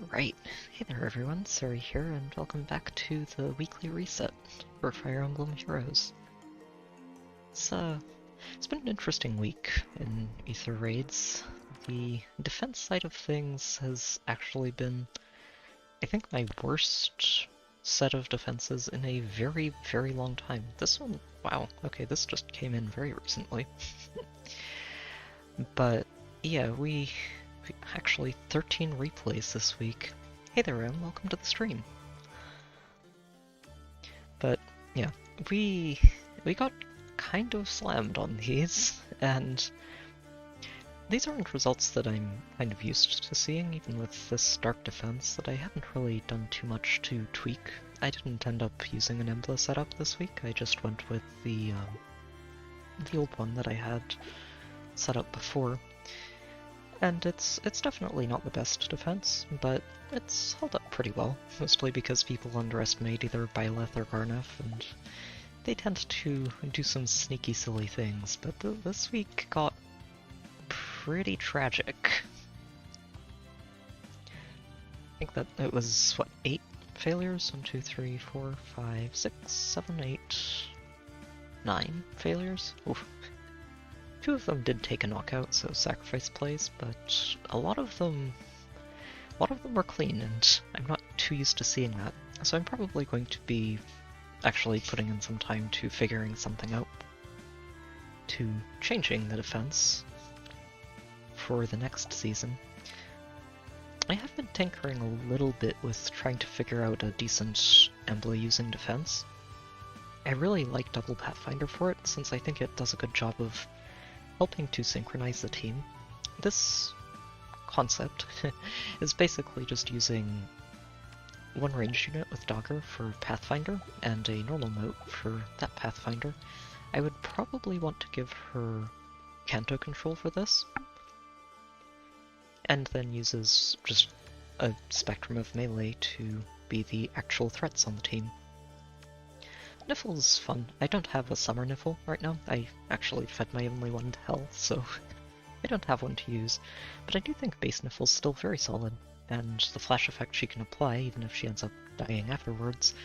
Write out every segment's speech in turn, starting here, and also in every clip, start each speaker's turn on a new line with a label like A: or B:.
A: Alright, hey there everyone, Sari here, and welcome back to the weekly reset for Fire Emblem Heroes. It's been an interesting week in Ether Raids. The defense side of things has actually been, I think, my worst set of defenses in a very, very long time. This one, wow, okay, this just came in very recently. But yeah, we actually 13 replays this week. Hey there, Em, welcome to the stream. But yeah, we got kind of slammed on these, and these aren't results that I'm kind of used to seeing, even with this dark defense that I haven't really done too much to tweak. I didn't end up using an Embla setup this week, I just went with the old one that I had set up before. And it's definitely not the best defense, but it's held up pretty well, mostly because people underestimate either Byleth or Garneth, and they tend to do some sneaky, silly things, but this week got pretty tragic. I think that it was, what, 8 failures? 1, 2, 3, 4, 5, 6, 7, 8, 9 failures? Oof. 2 of them did take a knockout, so sacrifice plays, but a lot of them were clean, and I'm not too used to seeing that. So I'm probably going to be actually putting in some time to figuring something out, to changing the defense for the next season. I have been tinkering a little bit with trying to figure out a decent Embla using defense. I really like Double Pathfinder for it, since I think it does a good job of helping to synchronize the team. This concept is basically just using one ranged unit with Dogger for Pathfinder and a normal note for that Pathfinder. I would probably want to give her Canto control for this, and then uses just a spectrum of melee to be the actual threats on the team. Niffle's fun. I don't have a summer Niffle right now. I actually fed my only one to hell, so I don't have one to use. But I do think base Niffle's still very solid, and the flash effect she can apply, even if she ends up dying afterwards,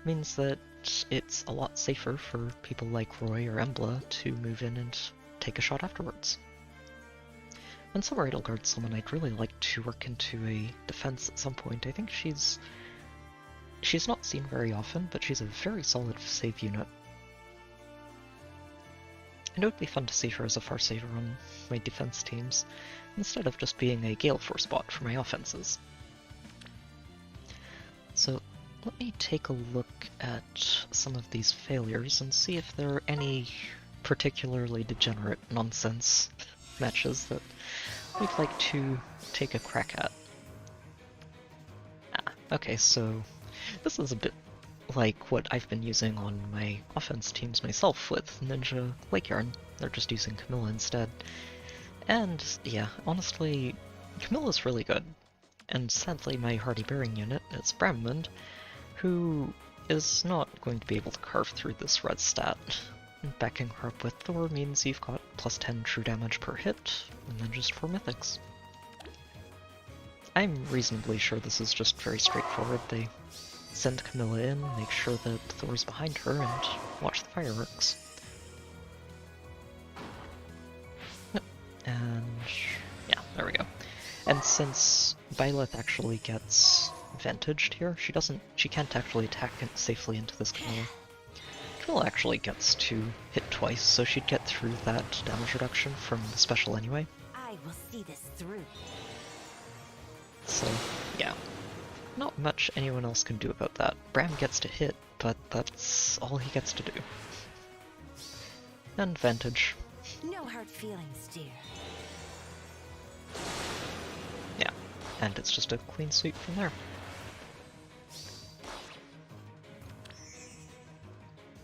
A: means that it's a lot safer for people like Roy or Embla to move in and take a shot afterwards. And Summer Edelgard's someone I'd really like to work into a defense at some point. I think she's not seen very often, but she's a very solid save unit. And it would be fun to see her as a Farsaver on my defense teams, instead of just being a Gale Force bot for my offenses. So let me take a look at some of these failures and see if there are any particularly degenerate nonsense matches that we'd like to take a crack at. Okay, so this is a bit like what I've been using on my offense teams myself with Ninja Lake Yarn. They're just using Camilla instead. And yeah, honestly, Camilla's really good. And sadly my Hardy Bearing unit is Bramond, who is not going to be able to carve through this red stat. Backing her up with Thor means you've got plus 10 true damage per hit, and then just 4 mythics. I'm reasonably sure this is just very straightforward. They send Camilla in, make sure that Thor's behind her, and watch the fireworks. Yep. And yeah, there we go. And since Byleth actually gets vantaged here, she can't actually attack it safely into this Camilla. Camilla actually gets to hit twice, so she'd get through that damage reduction from the special anyway.
B: I will see this through.
A: So, yeah. Not much anyone else can do about that. Bram gets to hit, but that's all he gets to do. And Vantage.
B: No hard feelings, dear.
A: Yeah, and it's just a clean sweep from there.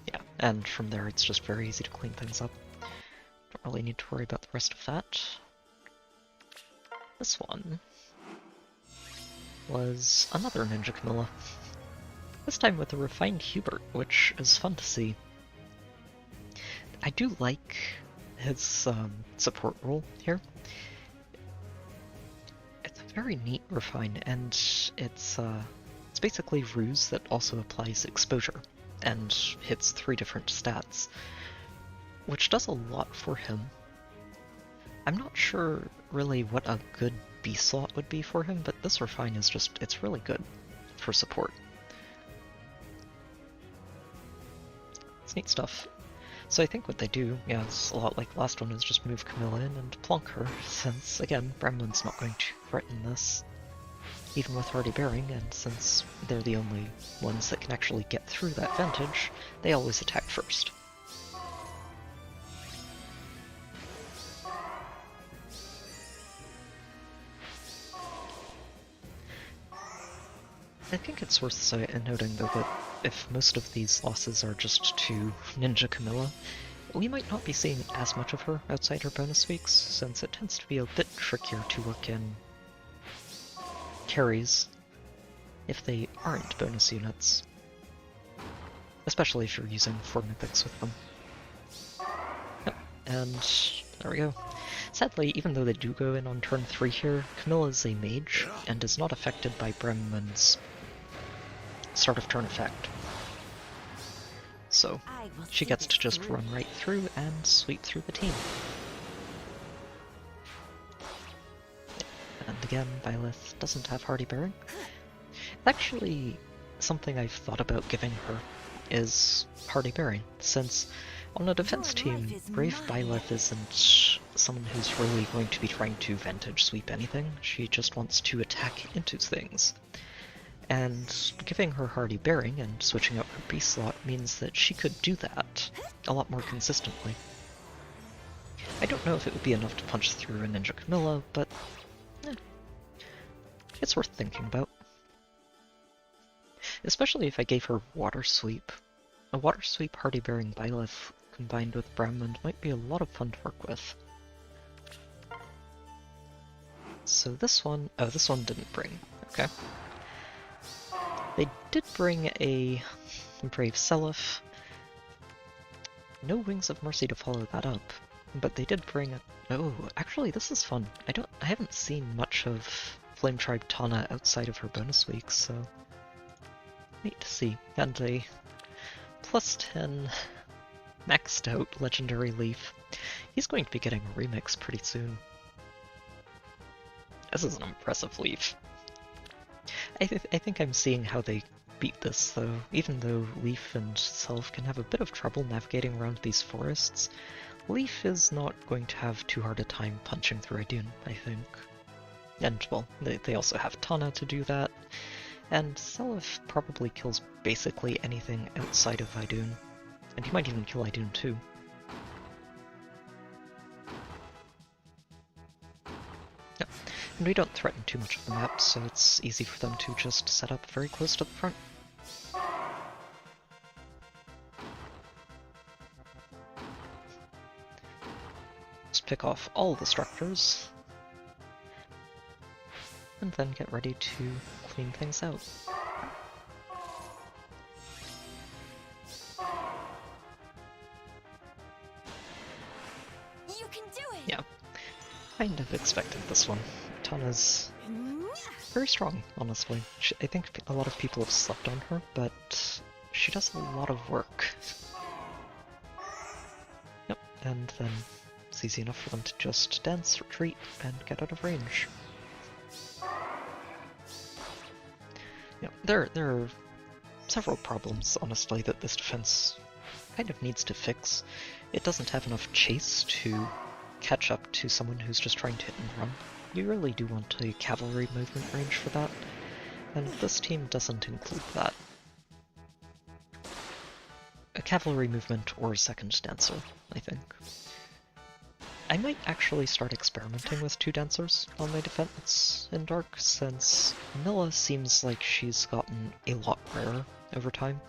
A: Yeah, and from there it's just very easy to clean things up. Don't really need to worry about the rest of that. This one was another Ninja Camilla. This time with a refined Hubert, which is fun to see. I do like his support role here. It's very neat refine, and it's basically Ruse that also applies exposure and hits 3 different stats, which does a lot for him. I'm not sure really what a good B slot would be for him, but this refine is just, it's really good for support. It's neat stuff. So I think what they do, yeah, it's a lot like the last one, is just move Camilla in and plonk her, since, again, Bremlin's not going to threaten this, even with Hardy Bearing, and since they're the only ones that can actually get through that vantage, they always attack first. I think it's worth noting, though, that if most of these losses are just to Ninja Camilla, we might not be seeing as much of her outside her bonus weeks, since it tends to be a bit trickier to work in carries if they aren't bonus units, especially if you're using 4 mythics with them. Yep, and there we go. Sadly, even though they do go in on turn 3 here, Camilla is a mage and is not affected by Bremlin's start of turn effect. So she gets to just run right through and sweep through the team. And again, Byleth doesn't have Hardy Bearing. Actually, something I've thought about giving her is Hardy Bearing, since on a defense team, Brave Byleth isn't someone who's really going to be trying to vantage sweep anything. She just wants to attack into things. And giving her Hardy Bearing and switching out her B slot means that she could do that a lot more consistently. I don't know if it would be enough to punch through a Ninja Camilla, but it's worth thinking about. Especially if I gave her Water Sweep. A Water Sweep Hardy Bearing Byleth combined with Bremlin might be a lot of fun to work with. So this one, oh, this one didn't bring, okay. They did bring a Brave Seliph. No Wings of Mercy to follow that up, but they did bring a... Oh, actually this is fun. I haven't seen much of Flame Tribe Tana outside of her bonus weeks, so neat to see. And a +10 maxed out Legendary Leaf. He's going to be getting a remix pretty soon. This is an impressive leaf. I think I'm seeing how they beat this, though. Even though Leaf and Self can have a bit of trouble navigating around these forests, Leaf is not going to have too hard a time punching through Idun, I think. And, well, they also have Tana to do that, and Self probably kills basically anything outside of Idun, and he might even kill Idun too. Yep. And we don't threaten too much of the map, so it's easy for them to just set up very close to the front. Just pick off all the structures, and then get ready to clean things out.
B: You can do it.
A: Yeah, kind of expected this one. Tana's very strong, honestly. I think a lot of people have slept on her, but she does a lot of work. Yep, and then it's easy enough for them to just dance, retreat, and get out of range. Yeah, there are several problems, honestly, that this defense kind of needs to fix. It doesn't have enough chase to catch up to someone who's just trying to hit and run. You really do want a cavalry movement range for that, and this team doesn't include that. A cavalry movement or a second dancer, I think. I might actually start experimenting with 2 dancers on my defense in Dark, since Milla seems like she's gotten a lot rarer over time.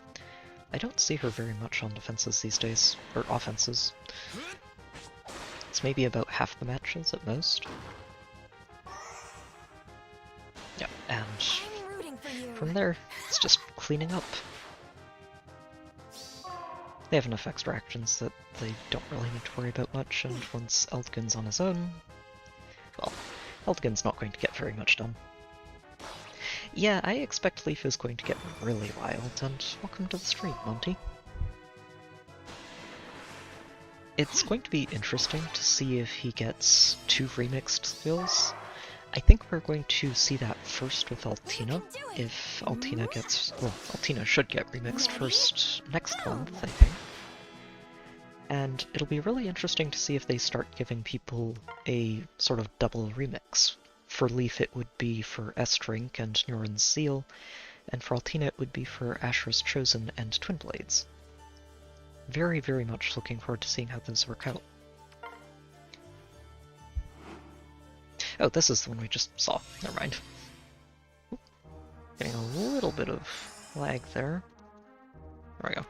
A: I don't see her very much on defenses these days, or offenses. It's maybe about half the matches at most. Yeah, and from there, it's just cleaning up. They have enough extra actions that they don't really need to worry about much, and once Eldgun's on his own, well, Eldgin's not going to get very much done. Yeah, I expect Leaf is going to get really wild, and welcome to the stream, Monty. It's going to be interesting to see if he gets 2 remixed skills. I think we're going to see that first with Altina. If Altina gets... well, Altina should get remixed first next month, I think. And it'll be really interesting to see if they start giving people a sort of double remix. For Leaf it would be for S-Drink and Nuren's Seal, and for Altina it would be for Ashra's Chosen and Twin Blades. Very, very much looking forward to seeing how those work out. Oh, this is the one we just saw. Never mind. Oop. Getting a little bit of lag there. There we go.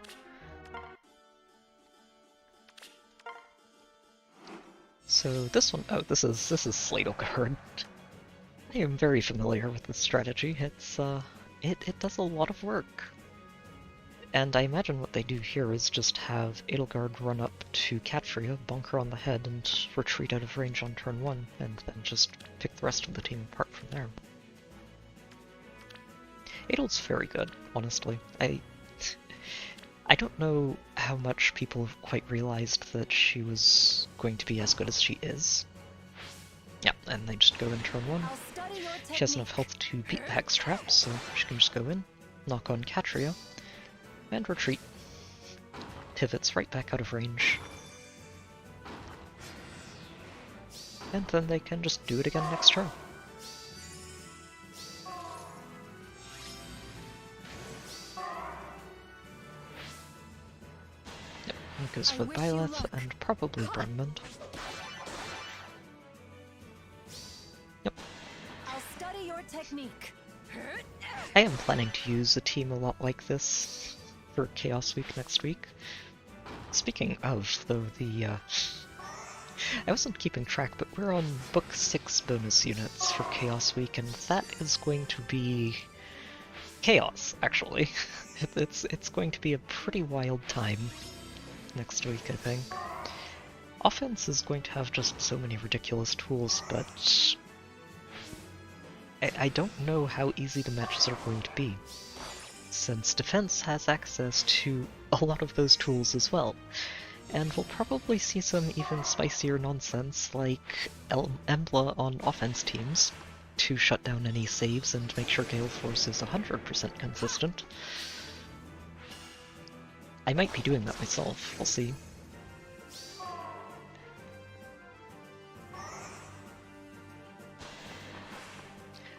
A: So this one, oh, this is Slateguard. I am very familiar with this strategy. It's it does a lot of work. And I imagine what they do here is just have Edelgard run up to Catria, bonk her on the head, and retreat out of range on turn 1, and then just pick the rest of the team apart from there. Edel's very good, honestly. I don't know how much people have quite realized that she was going to be as good as she is. Yeah, and they just go in turn 1. She has enough health to beat the Hex Trap, so she can just go in, knock on Catria, and retreat. Pivots right back out of range. And then they can just do it again next turn. Yep, it goes for Byleth and probably Brenmund. Yep.
B: I'll study your technique.
A: I am planning to use a team a lot like this for Chaos Week next week. Speaking of, though, I wasn't keeping track, but we're on Book 6 bonus units for Chaos Week, and that is going to be chaos, actually. It's going to be a pretty wild time next week, I think. Offense is going to have just so many ridiculous tools, but I don't know how easy the matches are going to be, since defense has access to a lot of those tools as well. And we'll probably see some even spicier nonsense like Embla on offense teams to shut down any saves and make sure Gale Force is 100% consistent. I might be doing that myself, we'll see.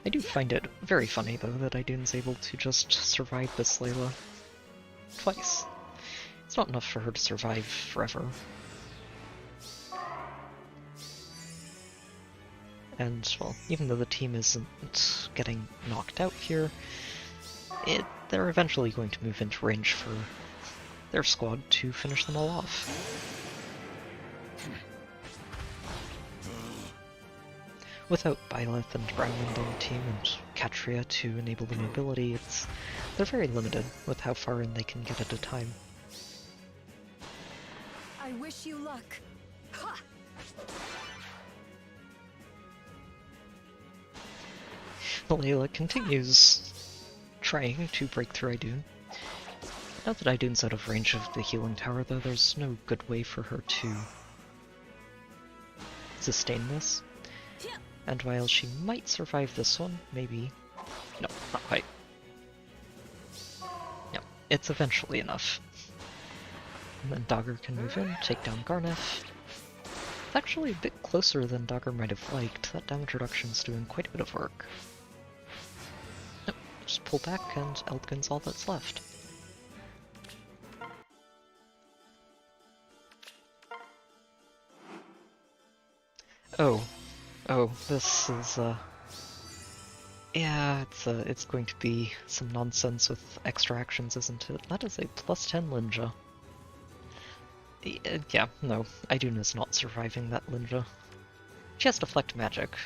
A: I do find it very funny, though, that Idun's able to just survive this Layla twice. It's not enough for her to survive forever. And, well, even though the team isn't getting knocked out here, they're eventually going to move into range for their squad to finish them all off. Without Byleth and Brownwind on the team and Catria to enable the mobility, they're very limited with how far in they can get at a time.
B: I wish you luck. Ha!
A: Layla continues trying to break through Idun. Now that Idun's out of range of the healing tower, though, there's no good way for her to sustain this. And while she might survive this one, maybe... no, not quite. Yep, it's eventually enough. And then Dogger can move in, take down Garneth. It's actually a bit closer than Dogger might have liked. That damage reduction's doing quite a bit of work. Nope, just pull back and Eldgin's all that's left. Oh, this is, yeah, it's going to be some nonsense with extra actions, isn't it? That is a +10 Linja. Yeah, no, Idun is not surviving that Linja. She has Deflect Magic,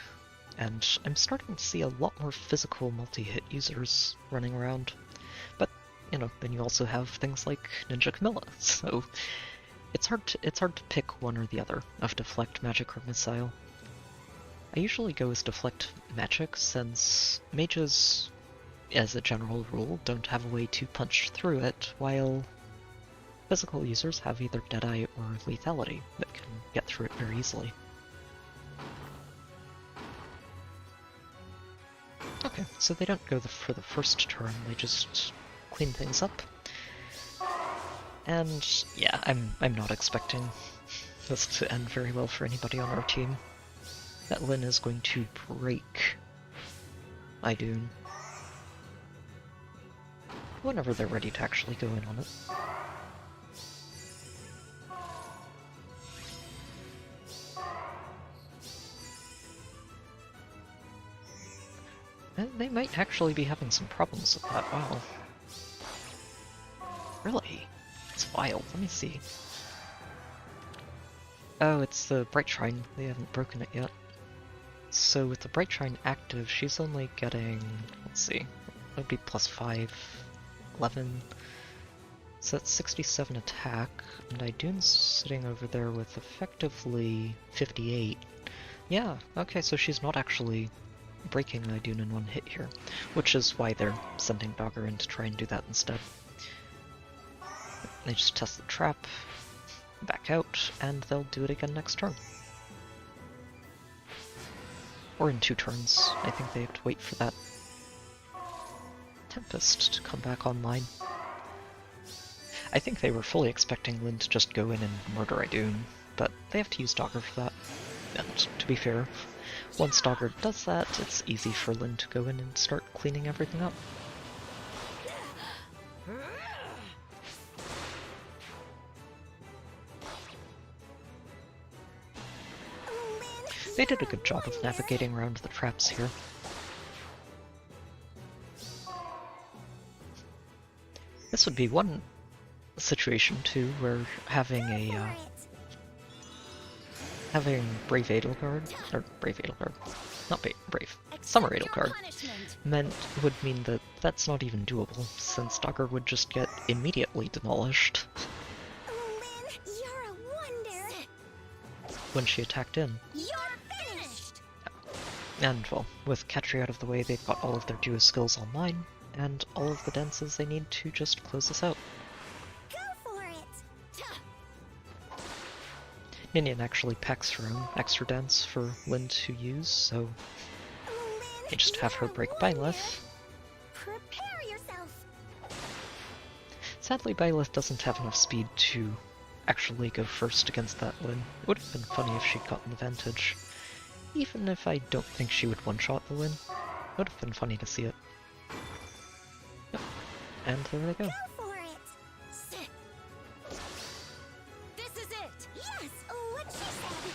A: and I'm starting to see a lot more physical multi-hit users running around. But, you know, then you also have things like Ninja Camilla, so it's hard to pick one or the other of Deflect Magic or Missile. I usually go with Deflect Magic since mages, as a general rule, don't have a way to punch through it, while physical users have either Deadeye or Lethality that can get through it very easily. Okay, so they don't go for the first turn, they just clean things up. And yeah, I'm not expecting this to end very well for anybody on our team. That Lyn is going to break Idun whenever they're ready to actually go in on it. And they might actually be having some problems with that, wow. Really? It's wild, let me see. Oh, it's the Bright Shrine, they haven't broken it yet. So with the Bright Shrine active, she's only getting, let's see, that would be +5, 11. So that's 67 attack, and Idun's sitting over there with effectively 58. Yeah, okay, so she's not actually breaking Idun in one hit here, which is why they're sending Dogger in to try and do that instead. They just test the trap, back out, and they'll do it again next turn. Or in 2 turns. I think they have to wait for that Tempest to come back online. I think they were fully expecting Lyn to just go in and murder Idun, but they have to use Dogger for that. And to be fair, once Dogger does that, it's easy for Lyn to go in and start cleaning everything up. They did a good job of navigating around the traps here. This would be one situation too, where having Brave Edelgard, or Brave Edelgard, not Brave, Summer Edelgard, would mean that that's not even doable, since Dogger would just get immediately demolished when she attacked in. And, well, with Katri out of the way, they've got all of their duo skills online, and all of the dances they need to just close this out.
B: Go for it.
A: Ninian actually packs her own extra dance for Lyn to use, so they just have her break Byleth.
B: Prepare yourself.
A: Sadly, Byleth doesn't have enough speed to actually go first against that Lyn. It would have been funny if she'd gotten advantage. Even if I don't think she would one-shot the Lyn, it would have been funny to see it. Yep. And there they go.
B: Go for it. Sit. This is it. Yes, what she said.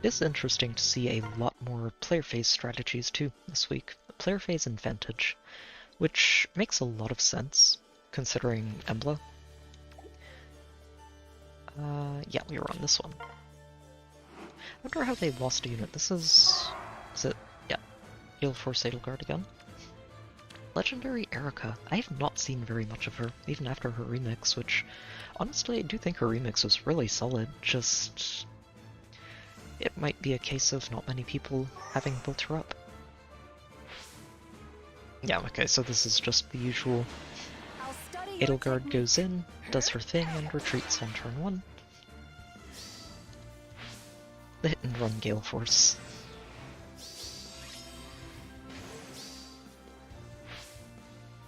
A: It is interesting to see a lot more player phase strategies too this week. Player phase and Vantage, which makes a lot of sense considering Embla. Yeah, we were on this one. I wonder how they lost a unit. This is it? Yeah. Gale Force Edelgard again. Legendary Erica. I have not seen very much of her, even after her remix, which, honestly, I do think her remix was really solid, just... it might be a case of not many people having built her up. Yeah, okay, so this is just the usual. Edelgard goes in, does her thing, and retreats on turn 1. The hit and run Gale Force.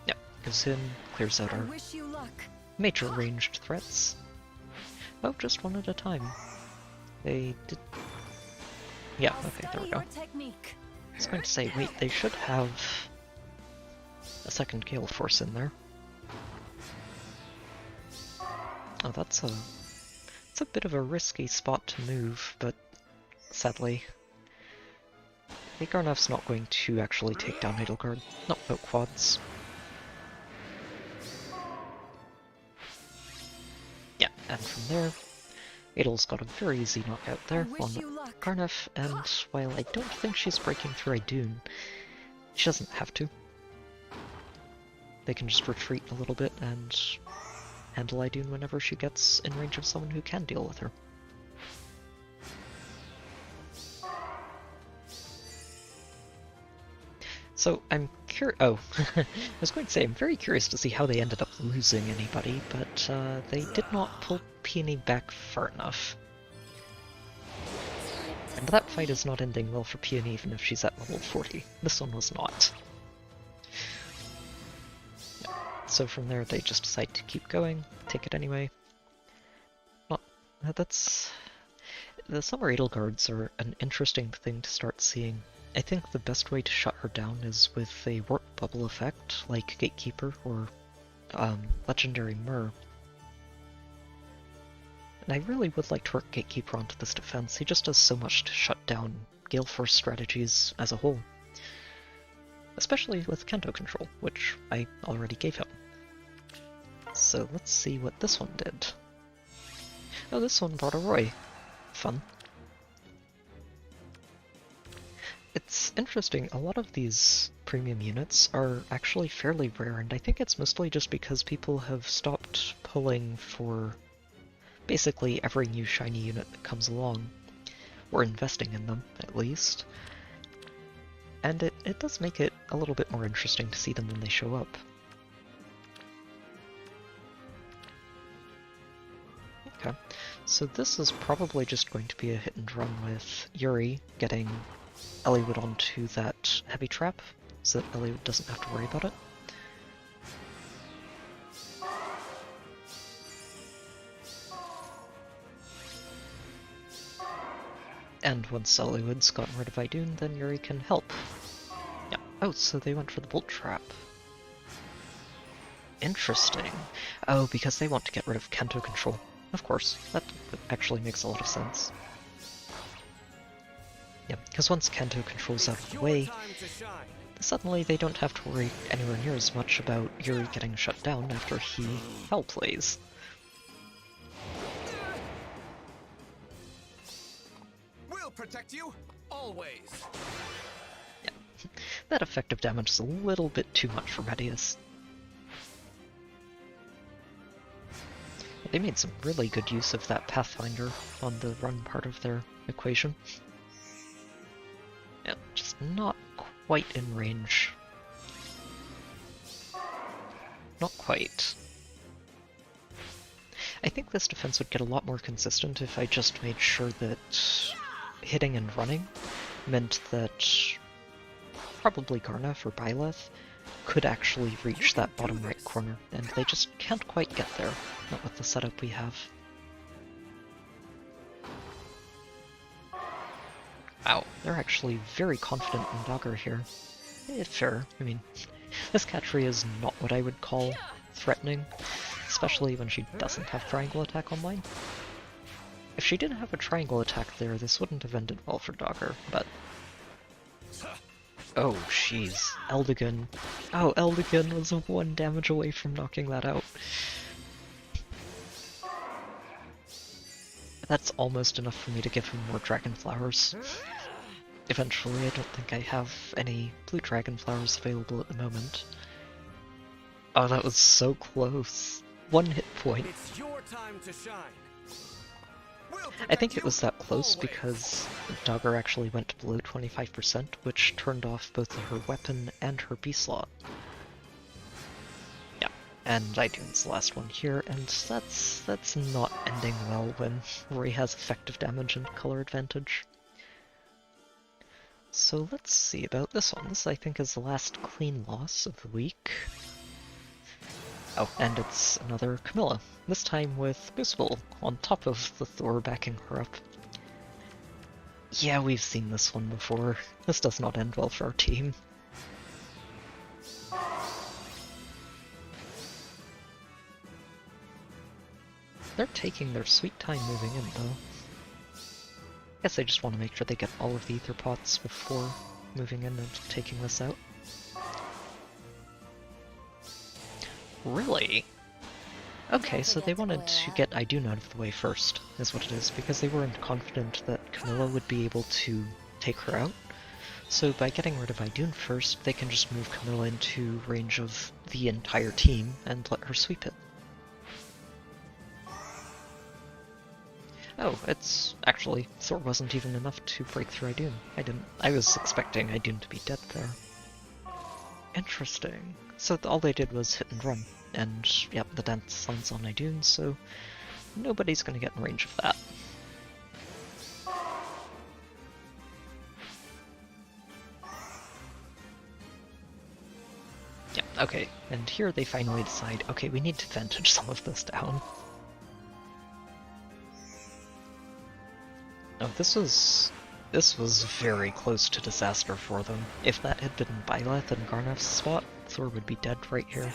A: Yep, goes in, clears out our major ranged threats. Oh, just one at a time. They did... yeah, okay, there we go. I was going to say, wait, they should have a second Gale Force in there. Oh, it's a bit of a risky spot to move, but sadly, Garnav's not going to actually take down Edelgard, not without quads. Yeah, and from there, Adel's got a very easy knockout there on Garnav, and while I don't think she's breaking through Idun, she doesn't have to. They can just retreat a little bit and handle Idun whenever she gets in range of someone who can deal with her. So I'm curious. Oh, I was going to say I'm very curious to see how they ended up losing anybody, but they did not pull Peony back far enough. And that fight is not ending well for Peony even if she's at level 40. This one was not. Yeah. So from there they just decide to keep going, take it anyway. Not that's the Summer Edelgards are an interesting thing to start seeing. I think the best way to shut her down is with a warp bubble effect like Gatekeeper or Legendary Myrrh. And I really would like to work Gatekeeper onto this defense. He just does so much to shut down Gale Force strategies as a whole. Especially with Kanto control, which I already gave him. So let's see what this one did. Oh, this one brought a Roy. Fun. It's interesting, a lot of these premium units are actually fairly rare, and I think it's mostly just because people have stopped pulling for basically every new shiny unit that comes along, or investing in them, at least. And it does make it a little bit more interesting to see them when they show up. Okay, so this is probably just going to be a hit and run with Yuri getting Eliwood onto that heavy trap, so that Eliwood doesn't have to worry about it. And once Eliwood's gotten rid of Idun, then Yuri can help. Yeah. Oh, so they went for the Bolt Trap. Interesting. Oh, because they want to get rid of Kanto control. Of course, that actually makes a lot of sense. Yeah, because once Kanto control's out of the way, suddenly they don't have to worry anywhere near as much about Yuri getting shut down after he foul plays.
C: We'll protect you, always.
A: Yeah, that effective damage is a little bit too much for Medius. They made some really good use of that Pathfinder on the run part of their equation. Yeah, just not quite in range. Not quite. I think this defense would get a lot more consistent if I just made sure that hitting and running meant that probably Garneth or Byleth could actually reach that bottom right corner, and they just can't quite get there, not with the setup we have. Wow, they're actually very confident in Dogger here. Fair, I mean, this Catry is not what I would call threatening, especially when she doesn't have triangle attack online. If she didn't have a triangle attack there, this wouldn't have ended well for Dogger, but... Oh, jeez. Eldigan. Oh, Eldigan was 1 damage away from knocking that out. That's almost enough for me to give him more Dragon Flowers. Eventually, I don't think I have any blue Dragon Flowers available at the moment. Oh, that was so close. 1 hit point.
C: It's your time to shine.
A: I think it was that close because Dogger actually went below 25%, which turned off both her weapon and her B-slot. Yeah, and Idun's the last one here, and that's not ending well when Roy has effective damage and color advantage. So let's see about this one. This, I think, is the last clean loss of the week. Oh, and it's another Camilla, this time with Boostable on top of the Thor backing her up. Yeah, we've seen this one before. This does not end well for our team. They're taking their sweet time moving in, though. Guess they just want to make sure they get all of the ether pots before moving in and taking this out. Really? Okay, so they wanted to get Idun out of the way first, is what it is, because they weren't confident that Camilla would be able to take her out. So by getting rid of Idun first, they can just move Camilla into range of the entire team and let her sweep it. Oh, it's actually, Thor wasn't even enough to break through Idun. I was expecting Idun to be dead there. Interesting. So all they did was hit and run, and yep, the dance lands on Idun, so nobody's gonna get in range of that. Yeah, okay, and here they finally decide, okay, we need to vantage some of this down. Oh, this was very close to disaster for them. If that had been Byleth and Garneth's spot, Thor would be dead right here.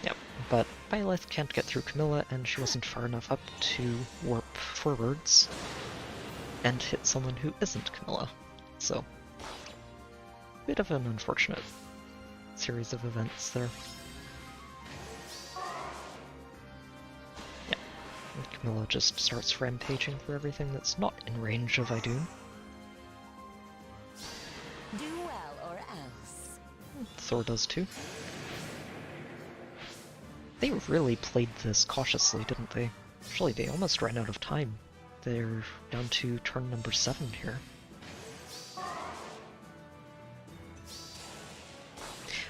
A: Yep, but Byleth can't get through Camilla, and she wasn't far enough up to warp forwards and hit someone who isn't Camilla. So, bit of an unfortunate series of events there. Camilla just starts rampaging for everything that's not in range of Idun.
B: Do well or else.
A: Thor does too. They really played this cautiously, didn't they? Actually, they almost ran out of time. They're down to turn number 7 here.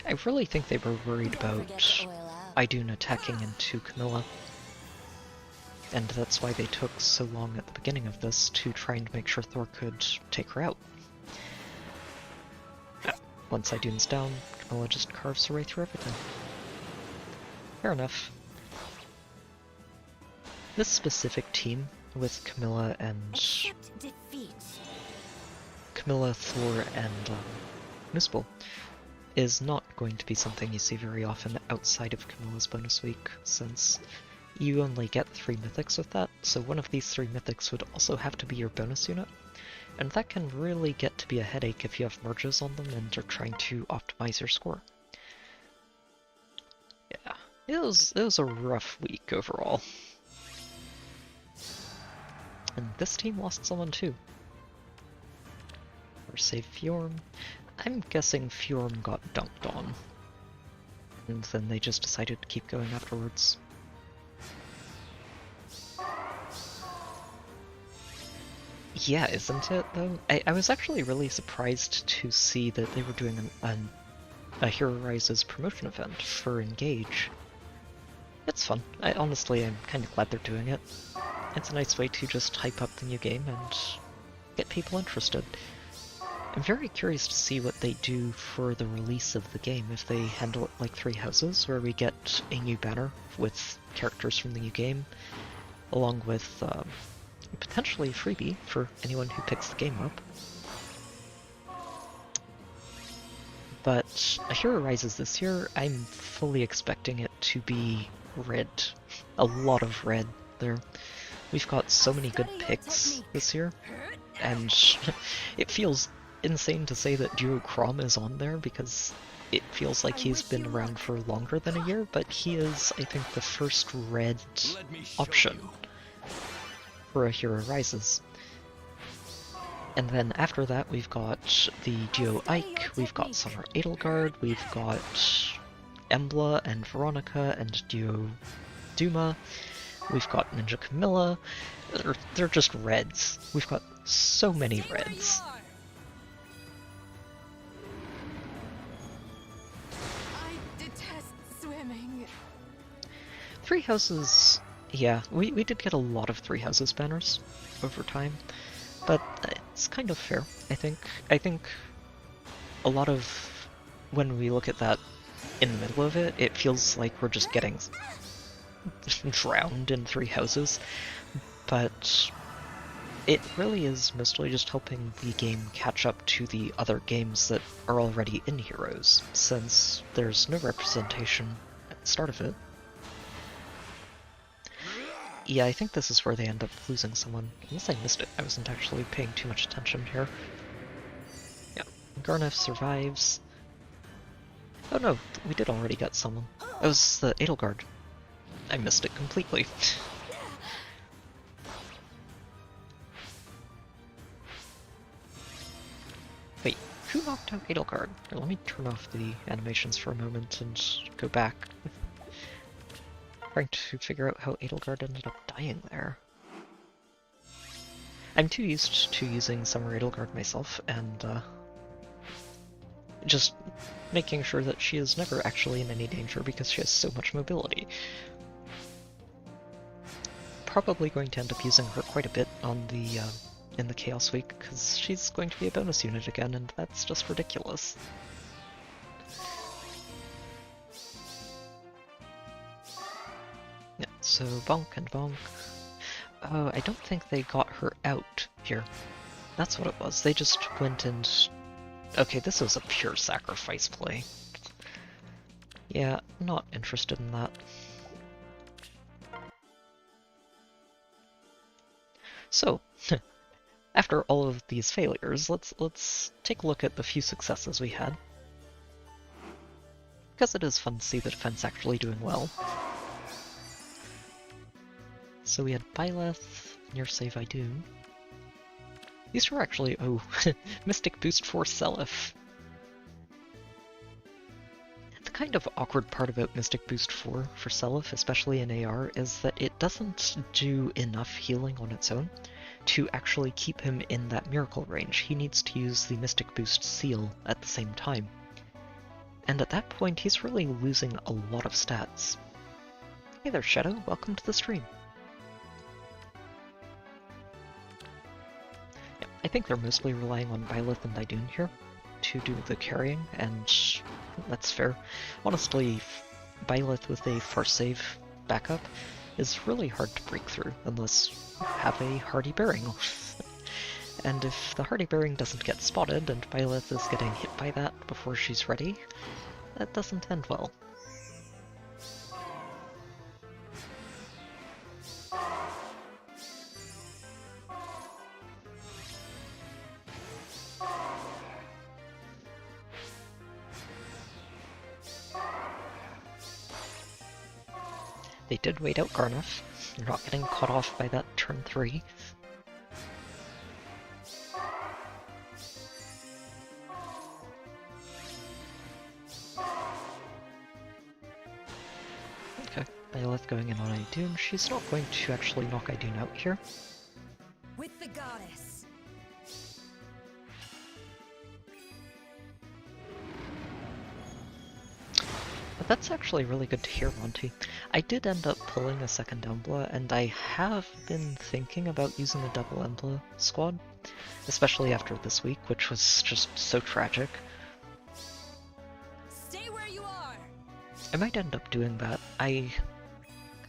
A: I really think they were worried about Idun attacking into Camilla. And that's why they took so long at the beginning of this to try and make sure Thor could take her out. Once Idun's down, Camilla just carves her way through everything. Fair enough. This specific team with Camilla and...
B: Accept defeat.
A: Camilla, Thor, and Muspel is not going to be something you see very often outside of Camilla's bonus week, since you only get 3 mythics with that, so one of these 3 mythics would also have to be your bonus unit, and that can really get to be a headache if you have merges on them and are trying to optimize your score. Yeah, it was a rough week overall. And this team lost someone too. Or save Fjorm. I'm guessing Fjorm got dunked on, and then they just decided to keep going afterwards. Yeah, isn't it, though? I was actually really surprised to see that they were doing a Hero Rises promotion event for Engage. It's fun. Honestly, I'm kind of glad they're doing it. It's a nice way to just hype up the new game and get people interested. I'm very curious to see what they do for the release of the game, if they handle it like 3 Houses, where we get a new banner with characters from the new game, along with potentially a freebie for anyone who picks the game up. But A Hero Rises this year, I'm fully expecting it to be red. A lot of red there. We've got so many good picks this year, and it feels insane to say that Duo Crom is on there because it feels like he's been around for longer than a year, but he is, I think, the first red option for A Hero Rises. And then after that we've got the Duo Ike, we've got Summer Edelgard, we've got Embla and Veronica and Duo Duma, we've got Ninja Camilla. They're just reds. We've got so many reds.
B: I detest swimming.
A: 3 Houses, yeah, we did get a lot of 3 Houses banners over time, but it's kind of fair, I think. I think a lot of, when we look at that in the middle of it, it feels like we're just getting drowned in 3 Houses, but it really is mostly just helping the game catch up to the other games that are already in Heroes, since there's no representation at the start of it. Yeah, I think this is where they end up losing someone. Unless I missed it, I wasn't actually paying too much attention here. Yeah, Garneth survives. Oh no, we did already get someone. It was the Edelgard. I missed it completely. Wait, who knocked out Edelgard? Here, let me turn off the animations for a moment and go back. Trying to figure out how Edelgard ended up dying there. I'm too used to using Summer Edelgard myself, and just making sure that she is never actually in any danger because she has so much mobility. Probably going to end up using her quite a bit on the in the Chaos Week, because she's going to be a bonus unit again, and that's just ridiculous. Yeah, so bonk and bonk. Oh, I don't think they got her out here. That's what it was. They just went and... Okay, this was a pure sacrifice play. Yeah, not interested in that. So, after all of these failures, let's take a look at the few successes we had. Because it is fun to see the defense actually doing well. So we had Byleth, near save I do. These were actually, oh, Mystic Boost for Seliph. The kind of awkward part about Mystic Boost 4 for Seliph, especially in AR, is that it doesn't do enough healing on its own to actually keep him in that miracle range. He needs to use the Mystic Boost seal at the same time. And at that point, he's really losing a lot of stats. Hey there, Shadow. Welcome to the stream. I think they're mostly relying on Byleth and Idun here to do the carrying, and that's fair. Honestly, Byleth with a Farce save backup is really hard to break through unless you have a Hardy Bearing. And if the Hardy Bearing doesn't get spotted and Byleth is getting hit by that before she's ready, that doesn't end well. They did wait out Garneth. They're not getting caught off by that turn 3. Okay, Byleth going in on Idun. She's not going to actually knock Idun out here.
B: With the goddess.
A: But that's actually really good to hear, Monty. I did end up pulling a second Embla, and I have been thinking about using a double Embla squad, especially after this week, which was just so tragic.
B: Stay where you are.
A: I might end up doing that. I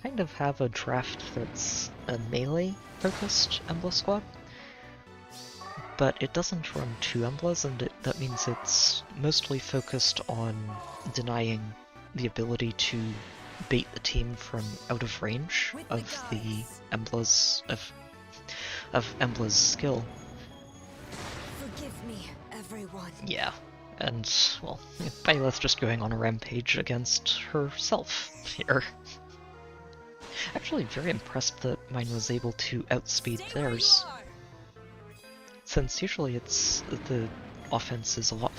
A: kind of have a draft that's a melee-focused Embla squad, but it doesn't run 2 Emblas, and that means it's mostly focused on denying the ability to bait the team from out of range of the Embla's of Embla's skill.
B: Forgive me, everyone.
A: Yeah, and well, Byleth just going on a rampage against herself here. Actually, very impressed that mine was able to outspeed theirs, since usually it's the offense is a lot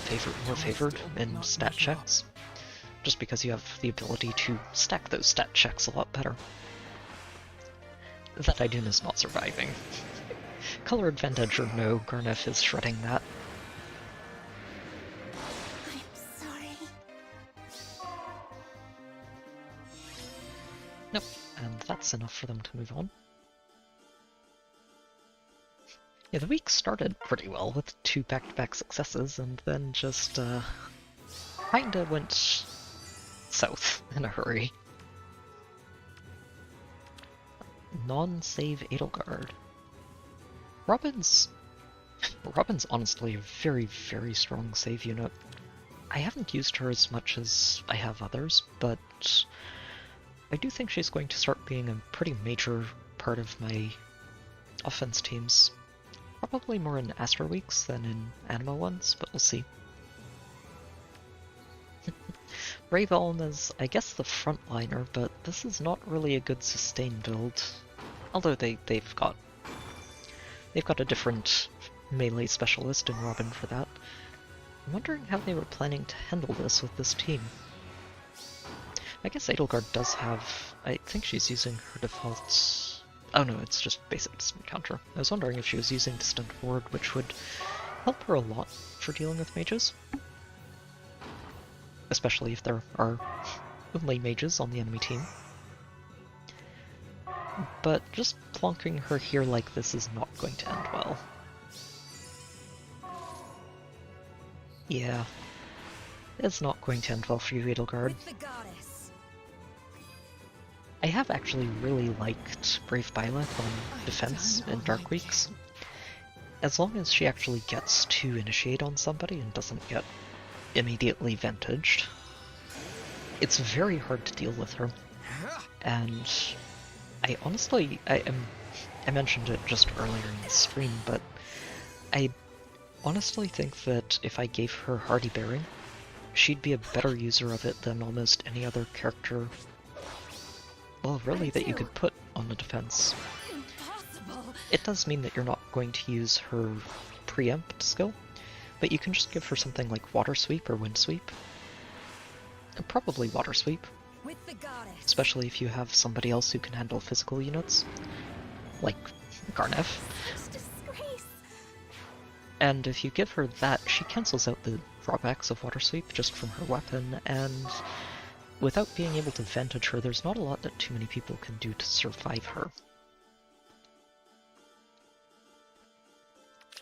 A: more favored in stat checks. Just because you have the ability to stack those stat checks a lot better. That Idun is not surviving. Color advantage or no, Garneth is shredding that.
B: I'm sorry.
A: Nope, and that's enough for them to move on. Yeah, the week started pretty well with 2 back-to-back successes, and then just kinda went south in a hurry. Non-save Edelgard. Robin's honestly a very, very strong save unit. I haven't used her as much as I have others, but I do think she's going to start being a pretty major part of my offense teams. Probably more in Astro Weeks than in Anima ones, but we'll see. Raveln is, I guess, the frontliner, but this is not really a good sustain build. Although they've got a different melee specialist in Robin for that. I'm wondering how they were planning to handle this with this team. I guess Edelgard does have... I think she's using her default Oh no, it's just basic distant counter. I was wondering if she was using distant ward, which would help her a lot for dealing with mages. Especially if there are only mages on the enemy team. But just plonking her here like this is not going to end well. Yeah. It's not going to end well for you, Edelgard.
B: With the goddess.
A: I have actually really liked Brave Byleth on defense in Dark Weeks. As long as she actually gets to initiate on somebody and doesn't get immediately vantaged, it's very hard to deal with her. And I honestly, I mentioned it just earlier in the stream, but I honestly think that if I gave her Hardy Bearing, she'd be a better user of it than almost any other character, well, really, that you could put on the defense.
B: Impossible.
A: It does mean that you're not going to use her preempt skill, but you can just give her something like Water Sweep or Wind Sweep. And probably Water Sweep,
B: With the goddess.
A: especially if you have somebody else who can handle physical units, like Garnev.
B: Such disgrace.
A: And if you give her that, she cancels out the drawbacks of Water Sweep just from her weapon, and without being able to vantage her, there's not a lot that too many people can do to survive her.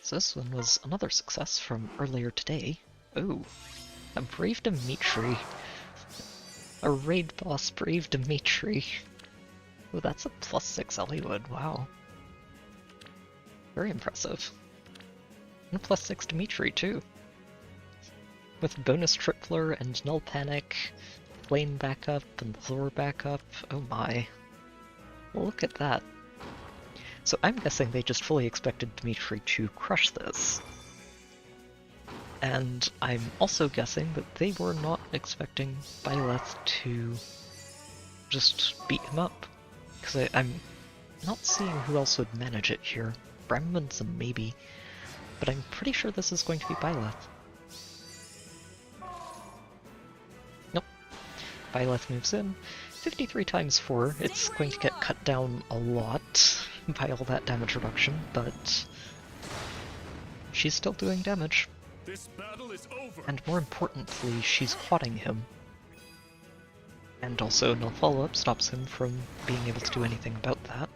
A: So this one was another success from earlier today. Oh, a Brave Dimitri. A raid boss Brave Dimitri. Oh, that's a +6 Elliowood, wow. Very impressive. And a +6 Dimitri, too. With bonus tripler and null panic, flame backup and lure backup, oh my. Look at that. So I'm guessing they just fully expected Dimitri to crush this. And I'm also guessing that they were not expecting Byleth to just beat him up. Because I'm not seeing who else would manage it here. Bramman's a maybe, but I'm pretty sure this is going to be Byleth. Nope. Byleth moves in. 53 times 4. It's going to get cut down a lot by all that damage reduction, but she's still doing damage.
C: This battle is over.
A: And more importantly, she's quadding him. And also, no follow-up stops him from being able to do anything about that.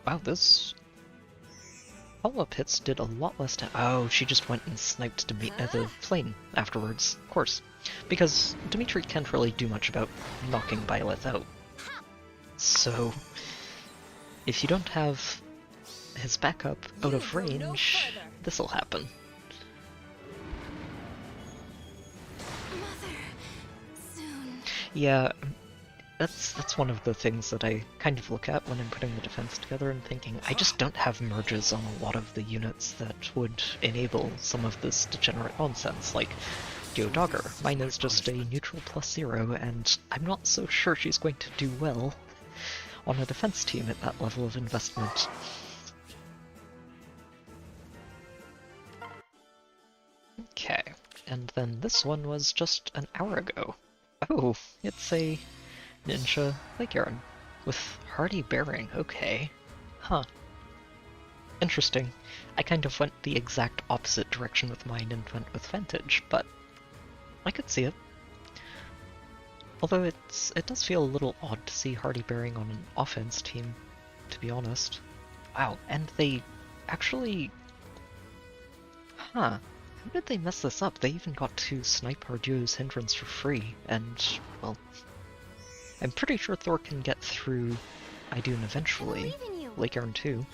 A: Wow, this follow-up hits did a lot less damage. Oh, she just went and sniped the flame afterwards, of course. Because Dimitri can't really do much about knocking Byleth out. So, if you don't have his backup out of range, this'll happen.
B: Mother, soon.
A: Yeah, that's one of the things that I kind of look at when I'm putting the defense together and thinking, I just don't have merges on a lot of the units that would enable some of this degenerate nonsense, like Dogger. Mine is just a neutral +0, and I'm not so sure she's going to do well on a defense team at that level of investment. Okay, and then this one was just an hour ago. Oh, it's a Ninja Lycaron with Hardy Bearing, okay. Huh. Interesting. I kind of went the exact opposite direction with mine and went with Vantage, but I could see it. Although it does feel a little odd to see Hardy Bearing on an offense team, to be honest. Wow, and they actually... Huh. How did they mess this up? They even got to snipe our duo's hindrance for free, and, well... I'm pretty sure Thor can get through Idun eventually. Lycaron too.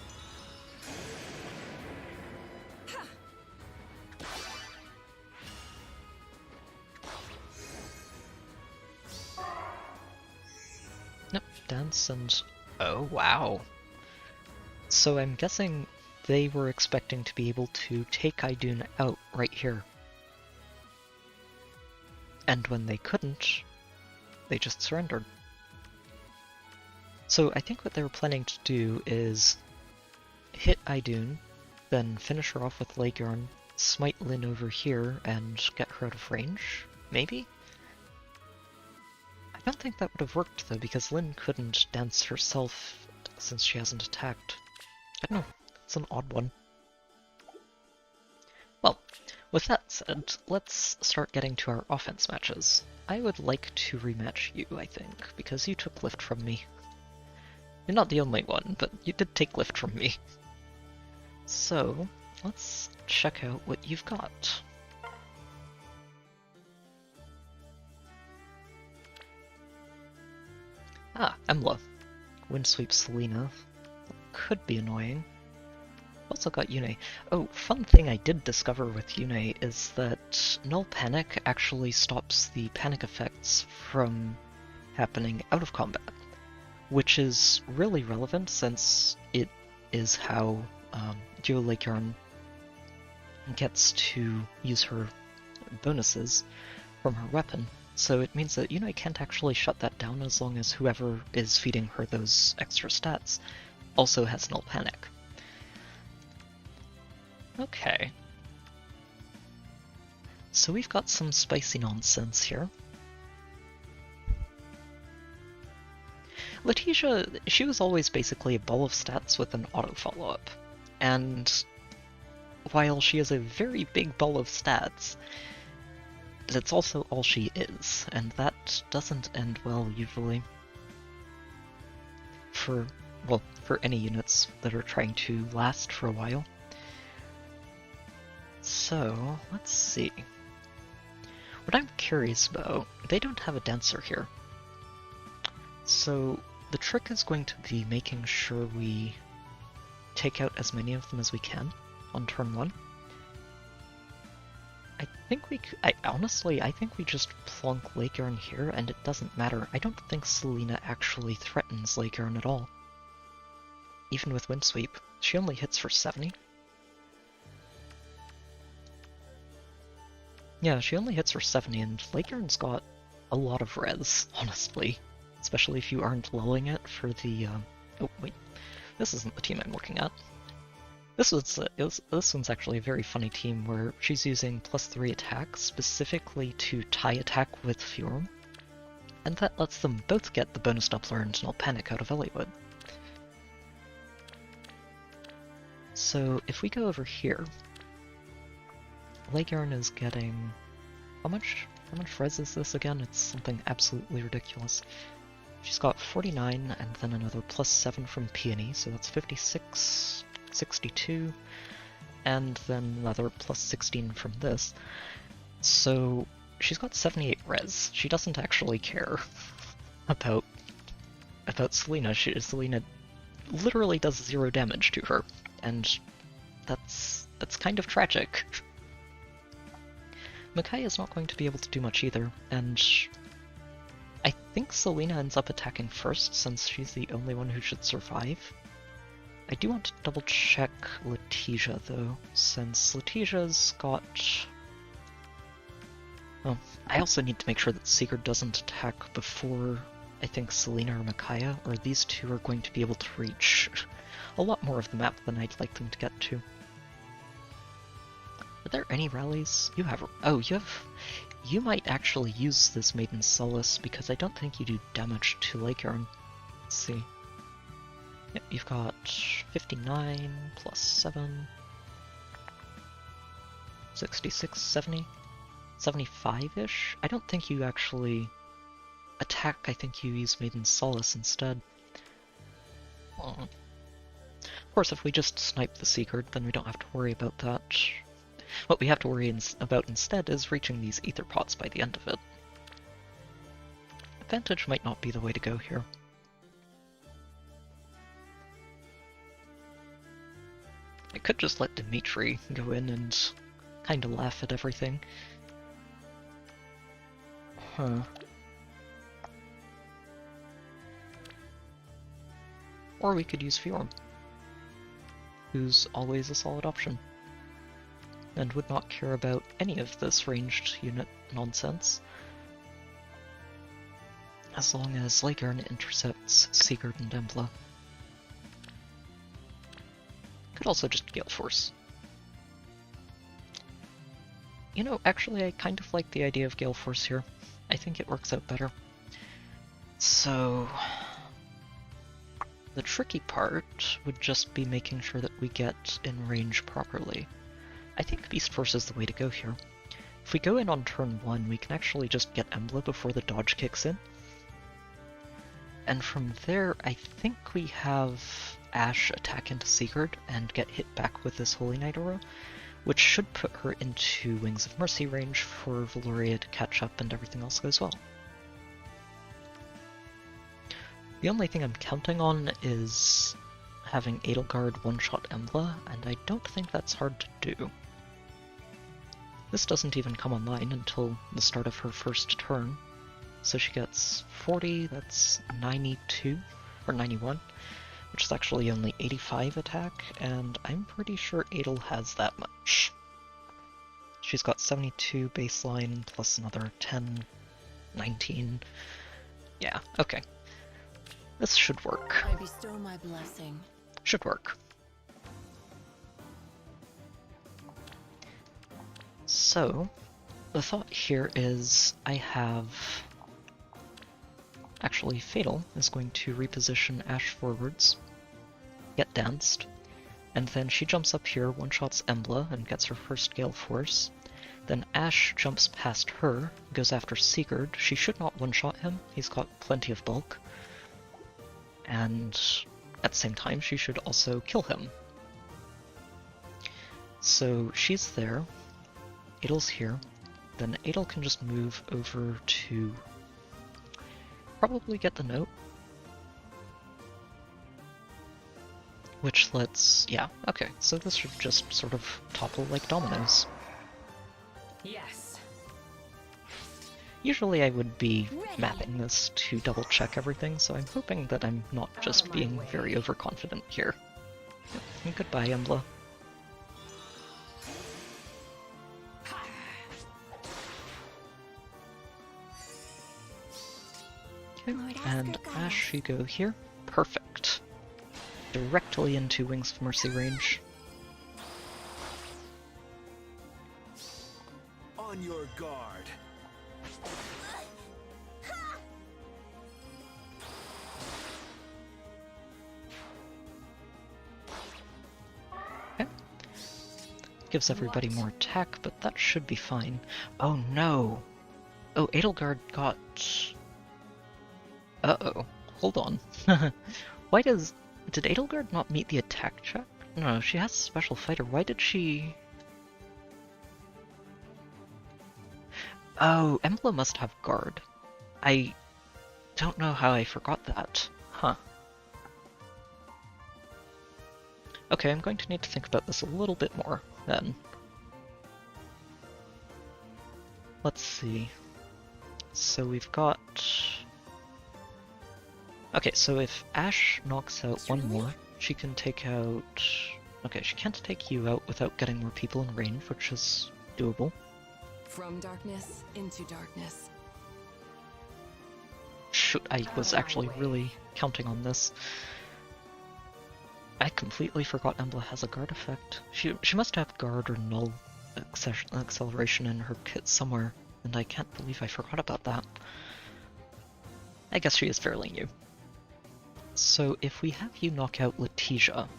A: Nope, dance and... Oh, wow. So I'm guessing they were expecting to be able to take Idun out right here. And when they couldn't, they just surrendered. So I think what they were planning to do is hit Idun, then finish her off with Lycaron, smite Lyn over here, and get her out of range? Maybe? I don't think that would have worked though, because Lyn couldn't dance herself since she hasn't attacked. I don't know, it's an odd one. Well, with that said, let's start getting to our offense matches. I would like to rematch you, I think, because you took lift from me. You're not the only one, but you did take lift from me. So, let's check out what you've got. Ah, Embla. Windsweep Selena. Could be annoying. Also got Yune. Oh, fun thing I did discover with Yune is that Null Panic actually stops the panic effects from happening out of combat, which is really relevant since it is how Duo Lake Yarn gets to use her bonuses from her weapon. So it means that Yune can't actually shut that down as long as whoever is feeding her those extra stats also has Null Panic. Okay. So we've got some spicy nonsense here. Letitia, she was always basically a ball of stats with an auto follow-up. And while she is a very big ball of stats, that's also all she is, and that doesn't end well usually. For any units that are trying to last for a while. So, let's see. What I'm curious about, they don't have a dancer here. So, the trick is going to be making sure we take out as many of them as we can on turn 1. Honestly, I think we just plunk Lake Yarn here and it doesn't matter. I don't think Selena actually threatens Lake Yarn at all. Even with Windsweep, she only hits for 70. Yeah, she only hits for 70, and Lake Yarn's got a lot of res, honestly. Especially if you aren't lulling it for the, oh, wait. This isn't the team I'm looking at. This one's actually a very funny team where she's using +3 attack specifically to tie attack with Furum, and that lets them both get the bonus doubler and Null Panic out of Elliowood. So if we go over here, Lake Yarn is getting... How much res is this again? It's something absolutely ridiculous. She's got 49 and then another +7 from Peony, so that's 56, 62, and then another +16 from this. So she's got 78 res. She doesn't actually care about Selena. Selena literally does 0 damage to her, and that's kind of tragic. Makai is not going to be able to do much either, and I think Selena ends up attacking first since she's the only one who should survive. I do want to double check Letitia though, since Letitia's got... Oh, I also need to make sure that Sigurd doesn't attack before, I think, Selena or Micaiah, or these two are going to be able to reach a lot more of the map than I'd like them to get to. Are there any rallies? You have... Oh, you have... You might actually use this Maiden Solace, because I don't think you do damage to Lake Yarn. Let's see. Yep, you've got 59 plus 7... 66, 70... 75-ish? I don't think you actually attack, I think you use Maiden Solace instead. Of course, if we just snipe the Sigurd, then we don't have to worry about that. What we have to worry about instead is reaching these ether pots by the end of it. Advantage might not be the way to go here. I could just let Dimitri go in and kinda laugh at everything. Huh. Or we could use Fjorm, who's always a solid option, and would not care about any of this ranged unit nonsense, as long as Lake Yarn intercepts Sigurd and Embla. Could also just Gale Force. You know, actually I kind of like the idea of Gale Force here. I think it works out better. So... The tricky part would just be making sure that we get in range properly. I think Beast Force is the way to go here. If we go in on turn 1, we can actually just get Embla before the dodge kicks in. And from there, I think we have Ashe attack into Sigurd and get hit back with this Holy Knight aura, which should put her into Wings of Mercy range for Valoria to catch up and everything else goes well. The only thing I'm counting on is having Edelgard one-shot Embla, and I don't think that's hard to do. This doesn't even come online until the start of her first turn, so she gets 40, that's 92, or 91, which is actually only 85 attack, and I'm pretty sure Adel has that much. She's got 72 baseline, plus another 10, 19. Yeah, okay. This should work.
B: I bestow my blessing.
A: Should work. So, the thought here is I have... Actually, Fatal is going to reposition Ashe forwards, get danced, and then she jumps up here, one-shots Embla, and gets her first Gale Force. Then Ashe jumps past her, goes after Sigurd. She should not one-shot him, he's got plenty of bulk. And at the same time, she should also kill him. So she's there, Adel's here, then Adel can just move over to probably get the note. Which lets, yeah, okay, so this should just sort of topple like dominoes.
B: Yes.
A: Usually I would be mapping this to double check everything, so I'm hoping that I'm not just being very overconfident here. And goodbye, Embla. Okay, and Ashe, you go here. Perfect. Directly into Wings of Mercy range.
C: On your guard.
A: Gives everybody more attack, but that should be fine. Oh no! Oh, Edelgard got... Uh-oh. Hold on. Why does... Did Edelgard not meet the attack check? No, she has a special fighter. Why did she... Oh, Embla must have guard. I don't know how I forgot that. Huh. Okay, I'm going to need to think about this a little bit more, then. Let's see. So we've got... Okay, so if Ashe knocks out one more, she can take out... Okay, she can't take you out without getting more people in range, which is doable.
B: From darkness into darkness.
A: Shoot, I was actually really counting on this. I completely forgot Embla has a guard effect. She must have guard or null acceleration in her kit somewhere, and I can't believe I forgot about that. I guess she is fairly new. So if we have you knock out Letitia,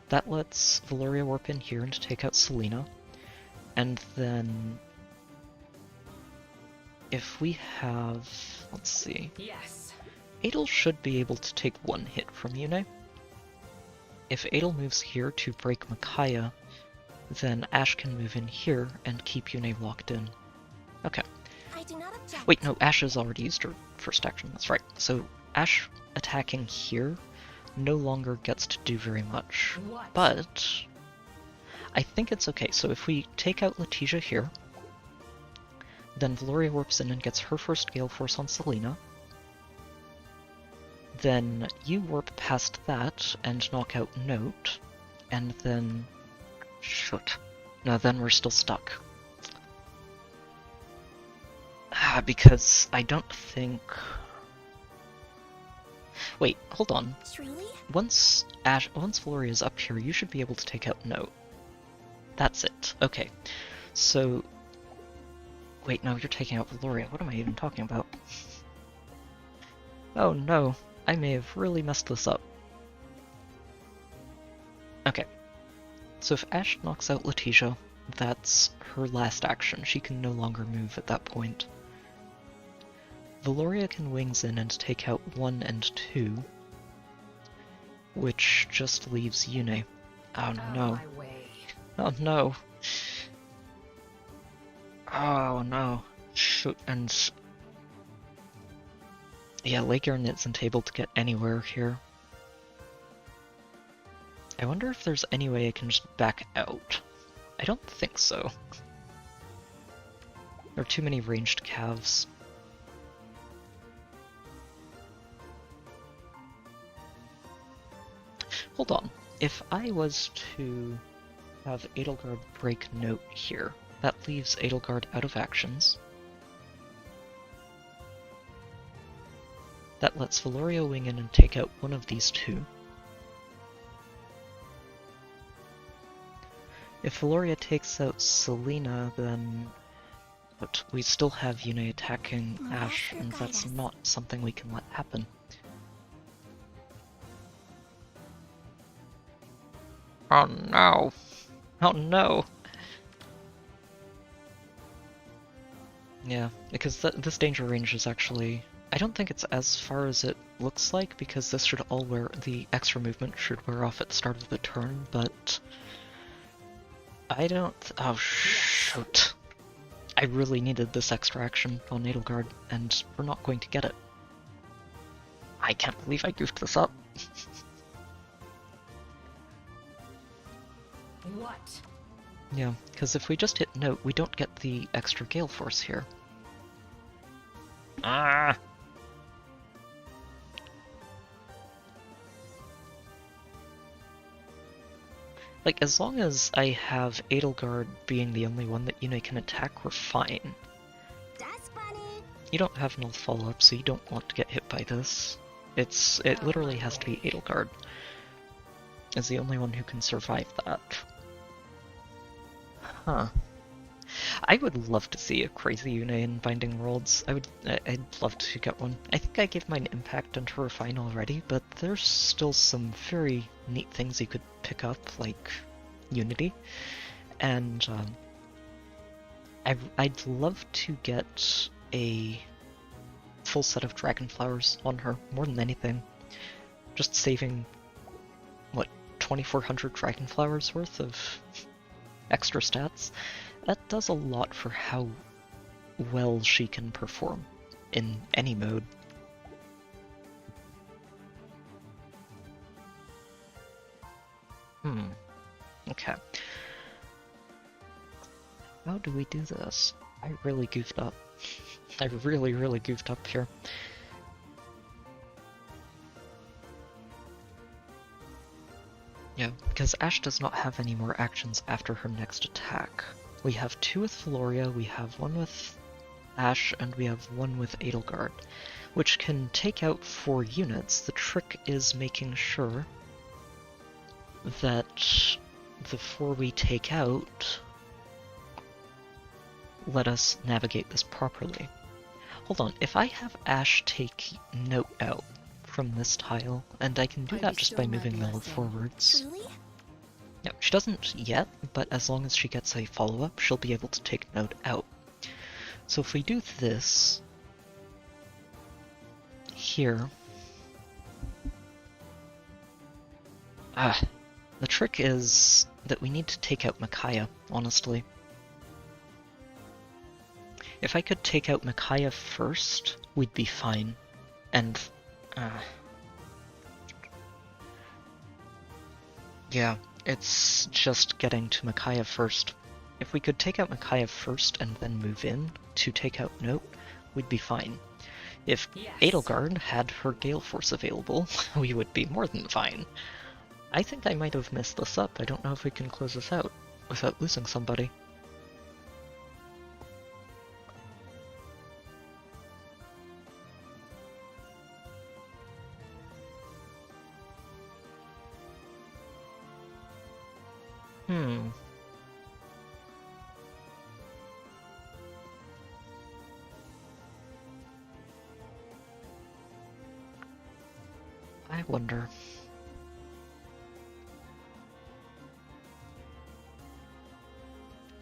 A: that lets Valoria warp in here and take out Selena, and then if we have, let's see,
B: Yes.
A: Adel should be able to take one hit from Yune. If Adel moves here to break Micaiah, then Ashe can move in here and keep Yune locked in. Okay.
B: I do not object.
A: Wait, no, Ashe has already used her first action, that's right. So Ashe attacking here no longer gets to do very much.
B: What?
A: But I think it's okay. So if we take out Letitia here, then Valoria warps in and gets her first Gale Force on Selena. Then you warp past that and knock out Note, and then... Shoot. No, then we're still stuck. Because I don't think... Wait, hold on.
B: Truly?
A: Once Valoria is up here, you should be able to take out Note. That's it. Okay. So... Wait, no, you're taking out Valoria. What am I even talking about? Oh no. I may have really messed this up. Okay, so if Ash knocks out Letitia, that's her last action. She can no longer move at that point. Valoria can wings in and take out 1 and 2, which just leaves Yune. Oh no. Oh no. Oh no. Shoot, and... yeah, Leigern isn't able to get anywhere here. I wonder if there's any way I can just back out. I don't think so. There are too many ranged calves. Hold on. If I was to have Edelgard break note here, that leaves Edelgard out of actions. That lets Valoria wing in and take out one of these two. If Valoria takes out Selena, then... but we still have Yune attacking Ash, and that's not something we can let happen. Oh no! Oh no! Yeah, because this danger range is actually... I don't think it's as far as it looks like, because this should all wear... the extra movement should wear off at the start of the turn, but... I don't... oh shoot. I really needed this extra action on Edelgard, and we're not going to get it. I can't believe I goofed this up.
B: What?
A: Yeah, because if we just hit note, we don't get the extra gale force here. Ah! Like, as long as I have Edelgard being the only one that Yune can attack, we're fine.
B: That's funny.
A: You don't have null follow-up, so you don't want to get hit by this. It literally has to be Edelgard is the only one who can survive that. Huh. I would love to see a crazy Yune in Binding Worlds. I'd love to get one. I think I gave mine Impact and her Refine already, but there's still some very neat things you could pick up, like Unity. And I'd love to get a full set of Dragon Flowers on her, more than anything. Just saving, what, 2,400 Dragon Flowers worth of extra stats? That does a lot for how well she can perform in any mode. Okay. How do we do this? I really goofed up. I really goofed up here. Yeah, because Ash does not have any more actions after her next attack. We have 2 with Valoria, we have 1 with Ash, and we have 1 with Edelgard, which can take out 4 units. The trick is making sure that the 4 we take out let us navigate this properly. Hold on, if I have Ash take note out from this tile, and I can do that just by moving Mela forwards.
B: Truly?
A: No, she doesn't yet, but as long as she gets a follow-up, she'll be able to take note out. So if we do this here... the trick is that we need to take out Micaiah, honestly. If I could take out Micaiah first, we'd be fine. And... yeah, it's just getting to Micaiah first. If we could take out Micaiah first and then move in to take out Note, we'd be fine. If Edelgard had her Gale Force available, we would be more than fine. I think I might have messed this up. I don't know if we can close this out without losing somebody. I wonder.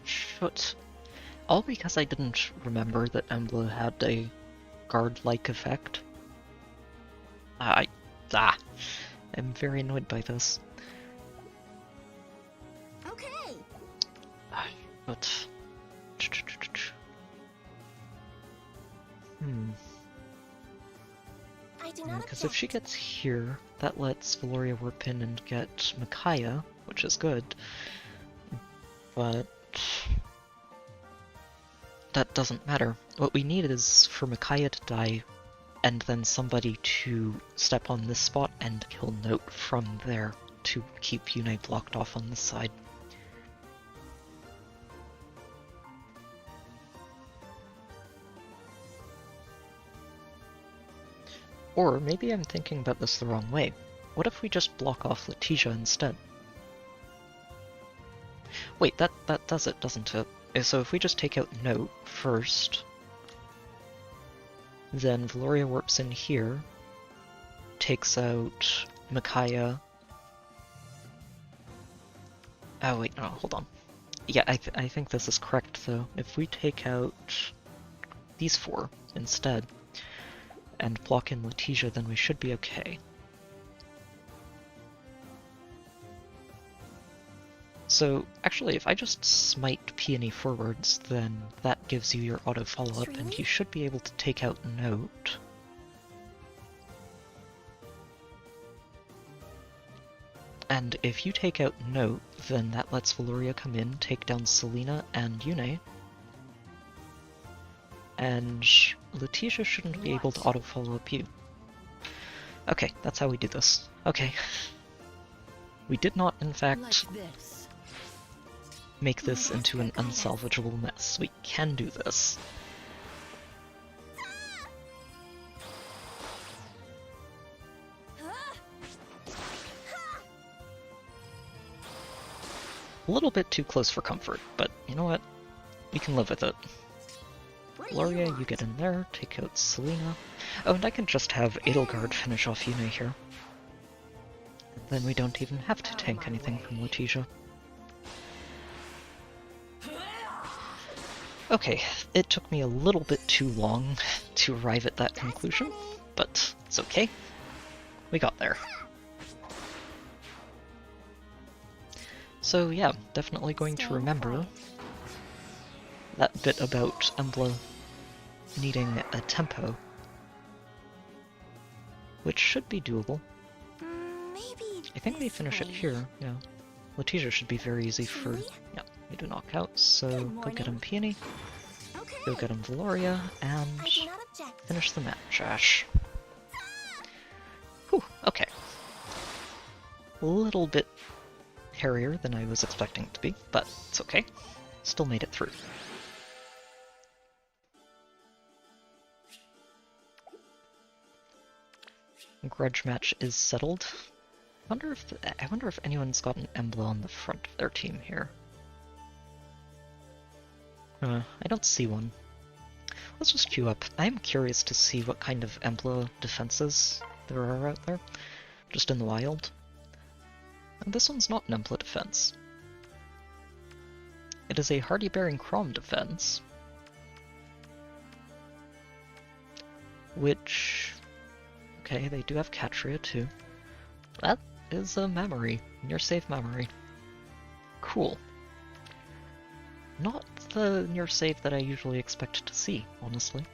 A: Shoot. All because I didn't remember that Embla had a guard-like effect. I'm very annoyed by this.
B: Okay.
A: But...
B: I do not
A: Because if she
B: object.
A: gets here, that lets Valoria warp in and get Micaiah, which is good. But... that doesn't matter. What we need is for Micaiah to die, and then somebody to step on this spot and kill Note from there to keep Yune blocked off on this side. Or maybe I'm thinking about this the wrong way. What if we just block off Letitia instead? Wait, that does it, doesn't it? So if we just take out Note first, then Valoria warps in here, takes out Micaiah. Oh wait, no, hold on. Yeah, I think this is correct though. If we take out these four instead, and block in Letitia, then we should be okay. So, actually, if I just smite Peony forwards, then that gives you your auto follow-up, and you should be able to take out Note. And if you take out Note, then that lets Valoria come in, take down Selena and Yune. And Letitia shouldn't be able to auto-follow up you. Okay, that's how we do this. Okay. We did not, in fact, make this into an unsalvageable mess. We can do this. A little bit too close for comfort, but you know what? We can live with it. Gloria, you get in there, take out Selena. Oh, and I can just have Edelgard finish off Yune here. Then we don't even have to tank anything from Letitia. Okay, it took me a little bit too long to arrive at that conclusion, but it's okay. We got there. So yeah, definitely going to remember that bit about Embla needing a tempo, which should be doable.
B: Maybe
A: I think we finish it here, yeah. Letitia should be very easy for... yeah, we do knockout, so go get him Peony, go get him Valoria, and finish the match, Ash. Whew, okay. A little bit hairier than I was expecting it to be, but it's okay. Still made it through. Grudge match is settled. I wonder if anyone's got an Embla on the front of their team here. I don't see one. Let's just queue up. I'm curious to see what kind of Embla defenses there are out there, just in the wild. And this one's not an Embla defense. It is a Hardy-bearing Crom defense, which... okay, they do have Catria too. That is a memory. Near safe memory. Cool. Not the near save that I usually expect to see, honestly.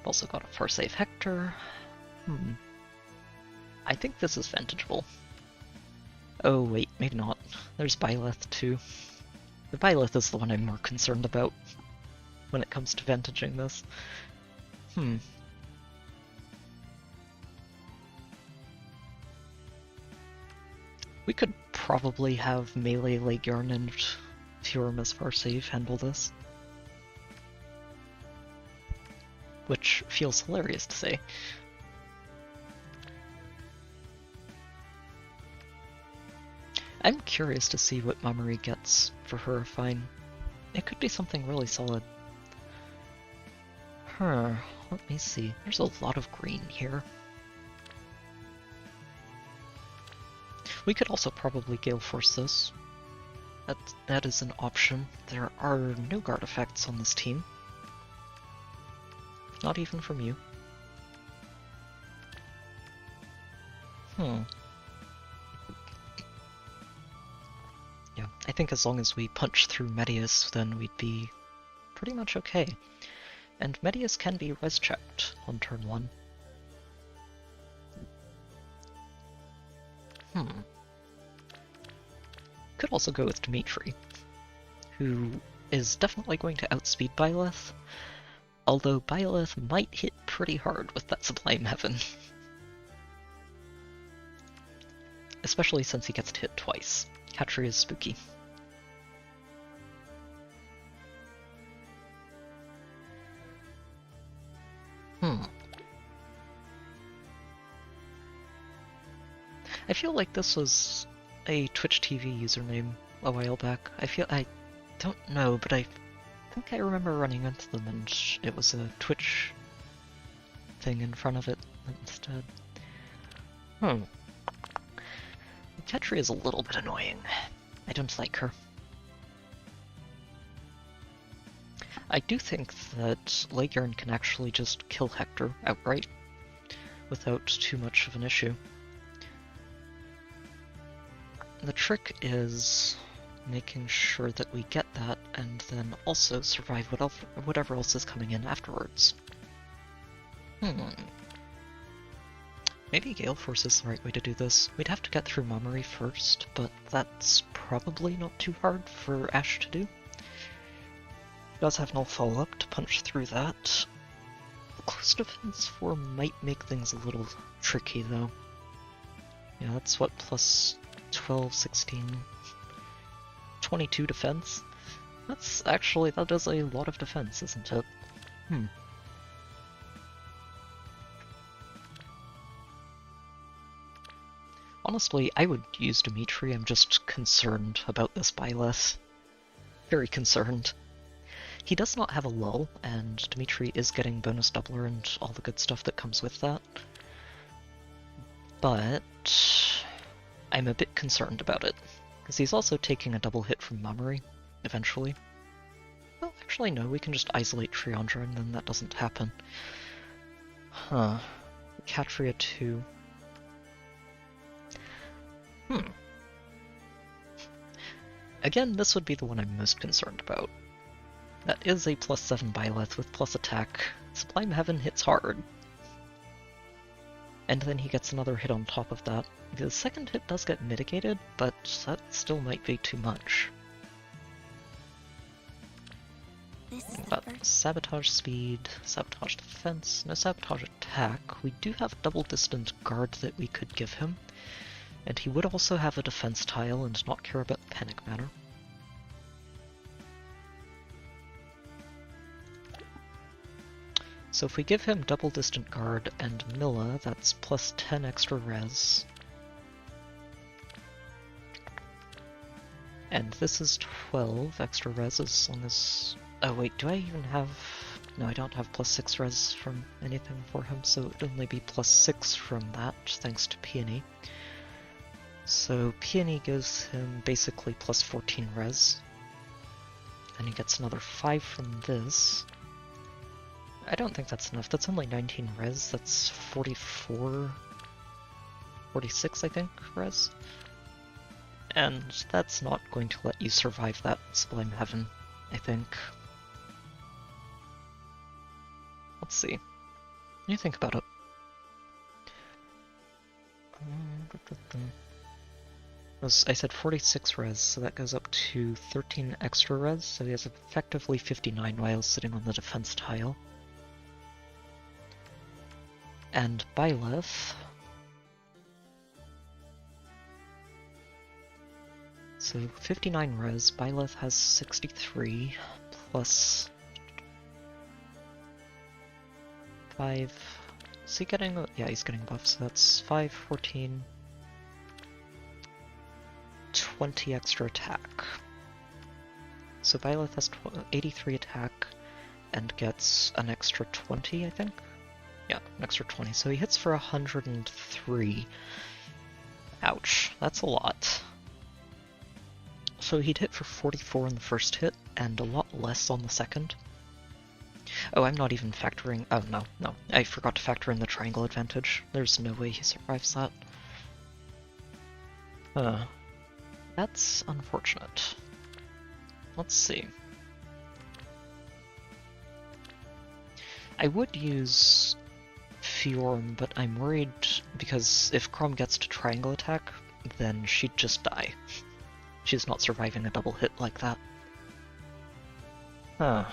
A: Also got a far safe Hector. I think this is vantageable. Oh wait, maybe not. There's Byleth too. The Byleth is the one I'm more concerned about when it comes to vantaging this. We could probably have melee Legiorn and Theorem as far save handle this. Which feels hilarious to say. I'm curious to see what Mamoru gets for her fine. It could be something really solid. Let me see. There's a lot of green here. We could also probably Gale Force this. That is an option. There are no guard effects on this team. Not even from you. Yeah, I think as long as we punch through Medius, then we'd be pretty much okay. And Medius can be res checked on turn 1. Could also go with Dimitri, who is definitely going to outspeed Byleth, although Byleth might hit pretty hard with that Sublime Heaven. Especially since he gets to hit twice. Katri is spooky. I feel like this was a Twitch TV username a while back. I don't know, but I think I remember running into them and it was a Twitch thing in front of it instead. Ketri is a little bit annoying. I don't like her. I do think that Leigern can actually just kill Hector outright without too much of an issue. The trick is making sure that we get that and then also survive whatever else is coming in afterwards. Maybe Gale Force is the right way to do this. We'd have to get through Mummery first, but that's probably not too hard for Ash to do. He does have no follow-up to punch through that. Close Defense 4 might make things a little tricky though. Yeah, that's what, plus 12, 16, 22 defense? That is a lot of defense, isn't it? Honestly, I would use Dimitri. I'm just concerned about this Byleth. Very concerned. He does not have a lull, and Dimitri is getting bonus doubler and all the good stuff that comes with that. But I'm a bit concerned about it, because he's also taking a double hit from Mummery, eventually. Well, actually no, we can just isolate Triandra and then that doesn't happen. Catria 2. Again, this would be the one I'm most concerned about. That is a plus 7 Byleth with plus attack. Sublime Heaven hits hard. And then he gets another hit on top of that. The second hit does get mitigated, but that still might be too much. But Sabotage Speed, Sabotage Defense, no Sabotage Attack. We do have double distant guard that we could give him. And he would also have a defense tile and not care about Panic Matter. So if we give him double distant guard and Milla, that's plus 10 extra res. And this is 12 extra res as long as... Oh wait, do I even have... No, I don't have plus 6 res from anything for him, so it would only be plus 6 from that, thanks to Peony. So Peony gives him basically plus 14 res. Then he gets another 5 from this. I don't think that's enough, that's only 19 res, that's 44... 46 I think, res. And that's not going to let you survive that Sublime Heaven, I think. Let's see. What do you think about it? I said 46 res, so that goes up to 13 extra res, so he has effectively 59 while sitting on the defense tile. And Byleth... So 59 res, Byleth has 63, plus 5... Is he getting... Yeah, he's getting buffs, so that's 5, 14... 20 extra attack. So Byleth has 83 attack and gets an extra 20, I think? Yeah, an extra 20. So he hits for 103. Ouch, that's a lot. So he'd hit for 44 on the first hit, and a lot less on the second. Oh, I'm not even factoring... Oh, no. I forgot to factor in the triangle advantage. There's no way he survives that. That's unfortunate. Let's see. I would use Fjorm, but I'm worried because if Chrom gets to triangle attack, then she'd just die. She's not surviving a double hit like that. Are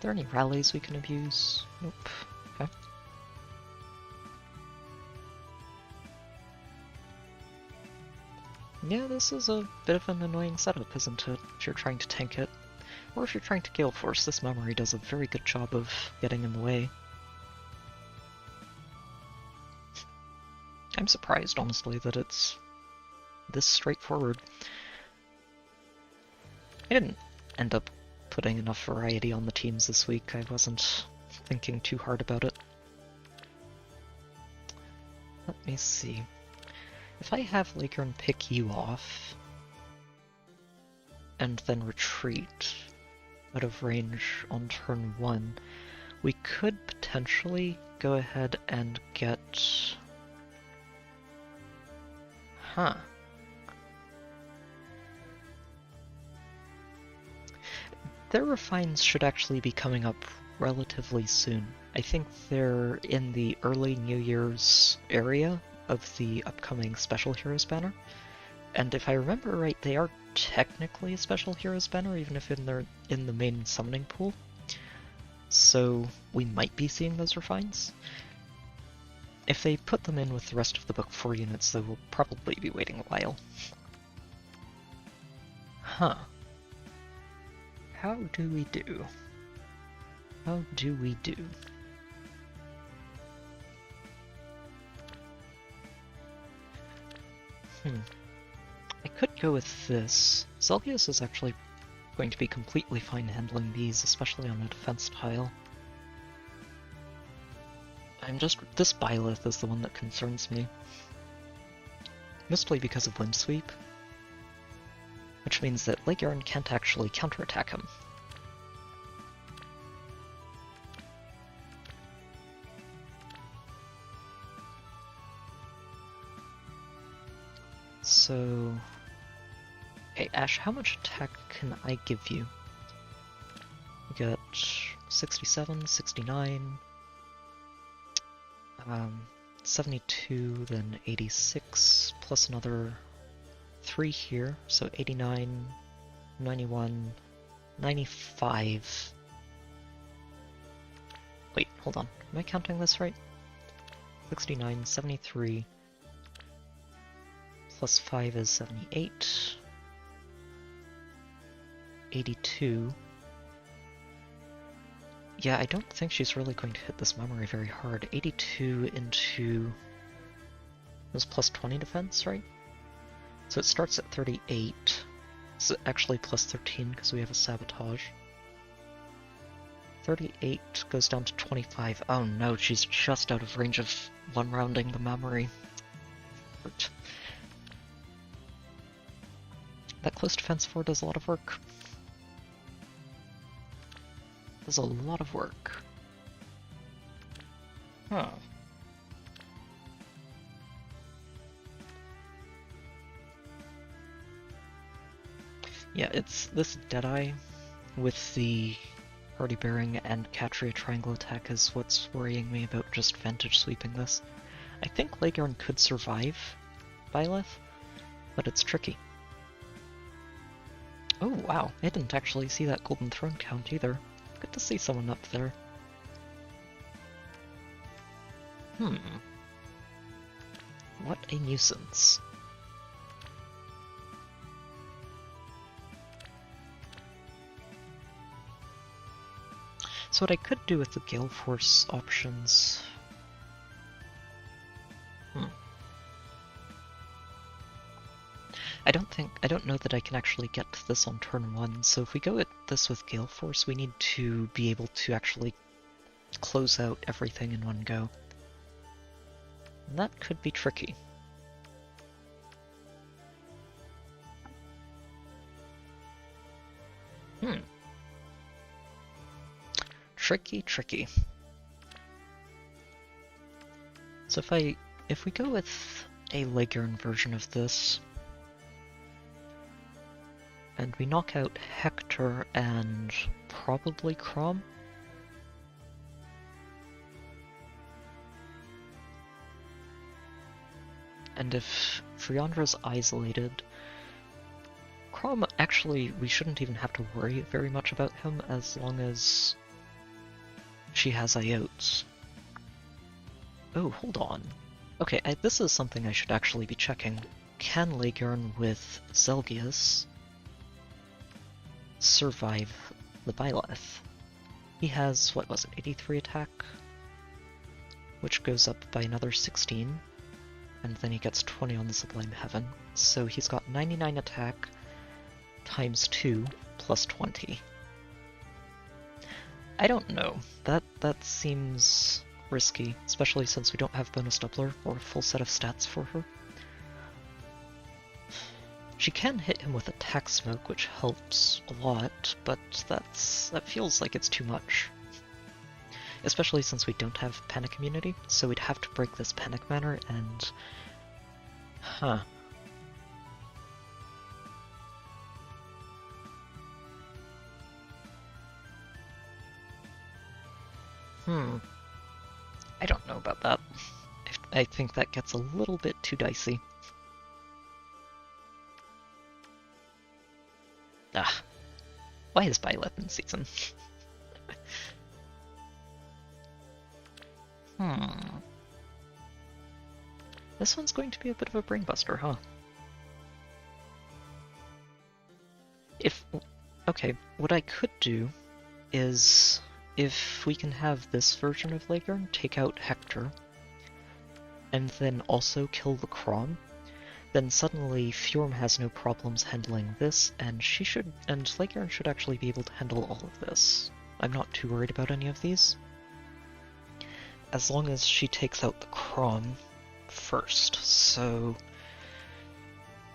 A: there any rallies we can abuse? Nope. Okay. Yeah, this is a bit of an annoying setup, isn't it? If you're trying to tank it. Or if you're trying to Gale Force, this memory does a very good job of getting in the way. I'm surprised, honestly, that it's this straightforward. I didn't end up putting enough variety on the teams this week. I wasn't thinking too hard about it. Let me see. If I have Lakern pick you off, and then retreat out of range on turn 1, we could potentially go ahead and get... Their refines should actually be coming up relatively soon. I think they're in the early New Year's area of the upcoming Special Heroes banner. And if I remember right, they are technically a Special Heroes banner, even if they're in the main summoning pool. So we might be seeing those refines. If they put them in with the rest of the book 4 units, though, we'll probably be waiting a while. How do we do? How do we do? I could go with this. Zelgius is actually going to be completely fine handling these, especially on a defense tile. This Byleth is the one that concerns me. Mostly because of Wind Sweep. Which means that Lakern can't actually counterattack him. So... Okay, Ash, how much attack can I give you? We got 67, 69... 72, then 86, plus another 3 here, so 89, 91, 95. Wait, hold on. Am I counting this right? 69, 73, plus 5 is 78, 82. Yeah, I don't think she's really going to hit this memory very hard. 82 into... It was plus 20 defense, right? So it starts at 38. It's actually plus 13 because we have a sabotage. 38 goes down to 25. Oh no, she's just out of range of one-rounding the memory. That close defense 4 does a lot of work. Does a lot of work. Yeah, it's this Deadeye with the Party Bearing and Catria Triangle attack is what's worrying me about just Vantage sweeping this. I think Lakern could survive Byleth, but it's tricky. Oh wow, I didn't actually see that Golden Throne count either. Good to see someone up there. What a nuisance. So what I could do with the Gale Force options... I don't know that I can actually get this on turn 1, so if we go at this with Gale Force, we need to be able to actually close out everything in one go. And that could be tricky. Tricky. So if we go with a Leguern version of this, and we knock out Hector and probably Crom. And if Friandra's isolated, Crom, actually, we shouldn't even have to worry very much about him as long as she has IOTs. Oh, hold on. Okay, this is something I should actually be checking. Can Leguern with Zelgius survive the Byleth? He has, what was it, 83 attack? Which goes up by another 16. And then he gets 20 on the Sublime Heaven. So he's got 99 attack times 2 plus 20. I don't know. That seems risky, especially since we don't have bonus doubler or a full set of stats for her. She can hit him with attack smoke, which helps a lot, but that feels like it's too much. Especially since we don't have panic immunity, so we'd have to break this panic manner and... I don't know about that. I think that gets a little bit too dicey. Why is Byleth in season? This one's going to be a bit of a brainbuster, huh? Okay, what I could do is, if we can have this version of Leguern take out Hector, and then also kill the Crom, then suddenly Fjorm has no problems handling this, and Leguern should actually be able to handle all of this. I'm not too worried about any of these. As long as she takes out the Crom first, so...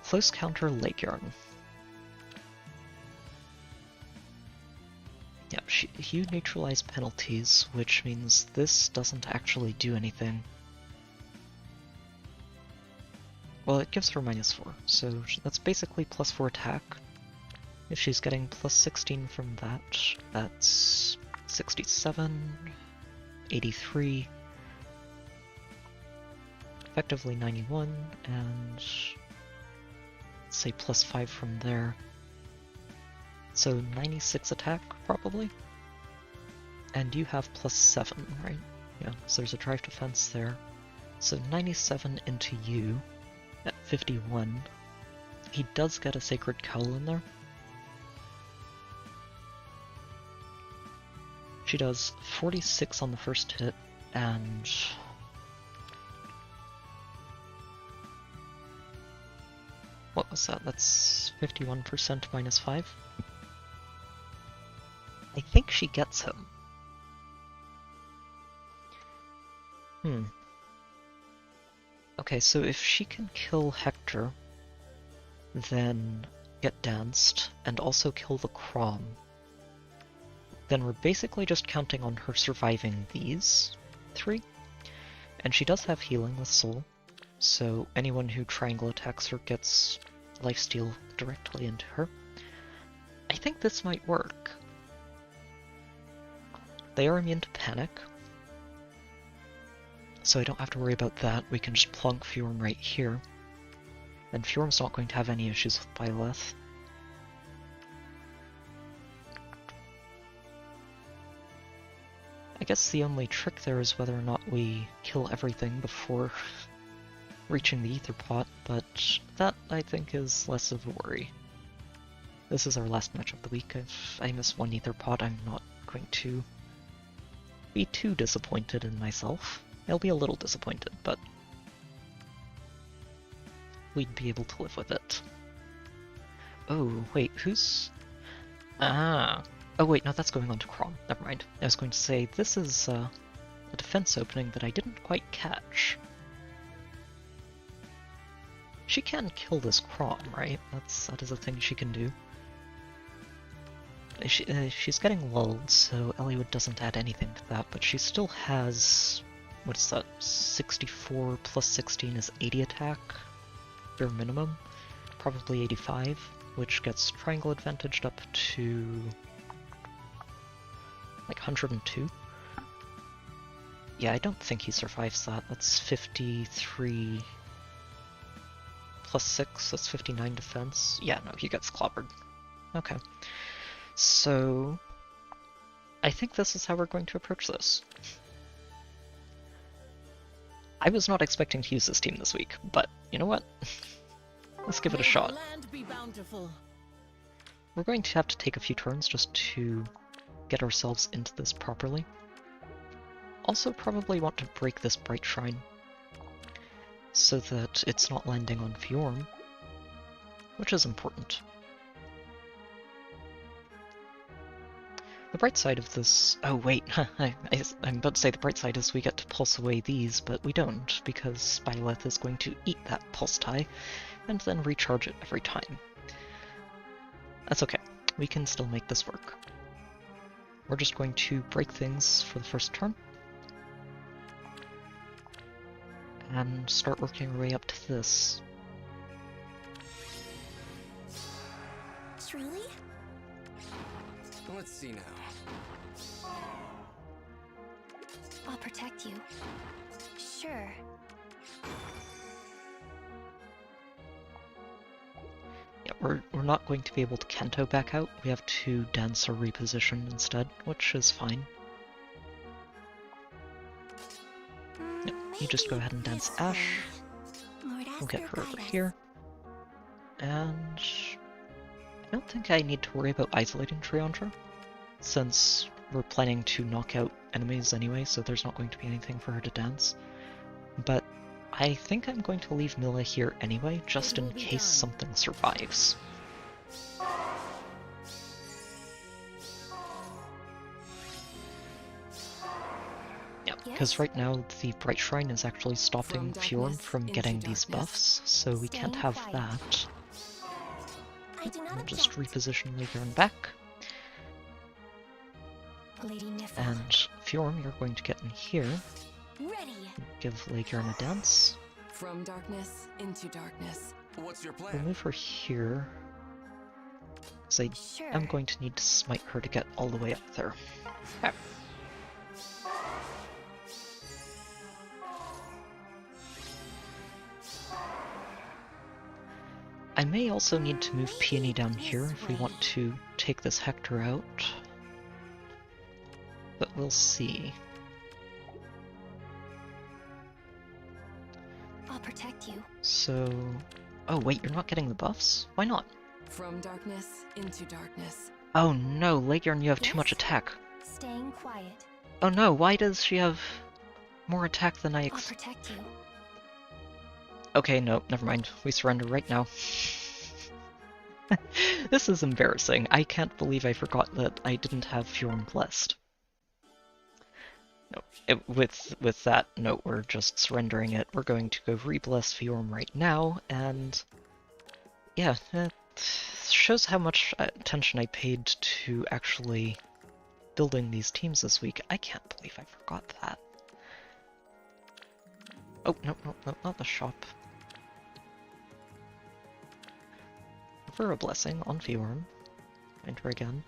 A: Close counter Leguern. Yeah, you neutralize penalties, which means this doesn't actually do anything. Well, it gives her -4, so that's basically +4 attack. If she's getting +16 from that, that's 67, 83, effectively 91, and let's say +5 from there. So 96 attack, probably? And you have +7, right? Yeah, so there's a drive defense there. So 97 into you at 51. He does get a Sacred Cowl in there. She does 46 on the first hit, and... what was that? That's 51% -5? I think she gets him. Okay, so if she can kill Hector, then get danced, and also kill the Crom, then we're basically just counting on her surviving these 3. And she does have healing with Soul, so anyone who triangle attacks her gets lifesteal directly into her. I think this might work. They are immune to panic, so I don't have to worry about that. We can just plunk Fjorm right here. And Fjorm's not going to have any issues with Byleth. I guess the only trick there is whether or not we kill everything before reaching the Ether Pot, but that, I think, is less of a worry. This is our last match of the week. If I miss one Ether Pot, I'm not going to be too disappointed in myself. I'll be a little disappointed, but we'd be able to live with it. Oh, wait, who's... Oh wait, no, that's going on to Crom. Never mind. I was going to say, this is a defense opening that I didn't quite catch. She can kill this Crom, right? That is a thing she can do. She's getting lulled, so Eliud doesn't add anything to that, but she still has... What's that? 64 plus 16 is 80 attack, bare minimum. Probably 85, which gets triangle advantaged up to... like 102. Yeah, I don't think he survives that. That's 53 plus 6, that's 59 defense. Yeah, no, he gets clobbered. Okay. So, I think this is how we're going to approach this. I was not expecting to use this team this week, but you know what? Let's give it a shot. We're going to have to take a few turns just to get ourselves into this properly. Also probably want to break this Bright Shrine so that it's not landing on Fjorm, which is important. The bright side of this... Oh wait, I'm about to say the bright side is we get to pulse away these, but we don't, because Byleth is going to eat that pulse tie, and then recharge it every time. That's okay, we can still make this work. We're just going to break things for the first turn, and start working our way up to this.
B: Truly?
D: Let's see now.
B: I'll protect you. Sure.
A: Yeah, we're not going to be able to Kanto back out. We have to dance or reposition instead, which is fine. Yep, you just go ahead and dance Ash. We'll get her over here. And I don't think I need to worry about isolating Triandra, since we're planning to knock out enemies anyway, so there's not going to be anything for her to dance. But I think I'm going to leave Milla here anyway, just in case something survives. Yeah, because right now the Bright Shrine is actually stopping Fjorm from getting these buffs, so we can't have that. We'll just reposition Leigern back. And Fjorm, you're going to get in here.
B: Ready.
A: Give Leigern a dance.
D: From darkness into darkness. What's your plan?
A: We'll move her here. Because
B: Sure.
A: I'm going to need to smite her to get all the way up there. Okay. I may also need to move Peony down here if we want to take this Hector out. But we'll see.
B: I'll protect you.
A: So... Oh wait, you're not getting the buffs? Why not?
D: From darkness into darkness.
A: Oh no, Leigern, you have too much attack.
B: Staying quiet.
A: Oh no, why does she have more attack than I
B: I'll protect you.
A: Okay, no, never mind. We surrender right now. This is embarrassing. I can't believe I forgot that I didn't have Fjorm blessed. No, with that note, we're just surrendering it. We're going to go re-bless Fjorm right now, and yeah, it shows how much attention I paid to actually building these teams this week. I can't believe I forgot that. Oh, no, not the shop. For a blessing on Fjorm. Find her again.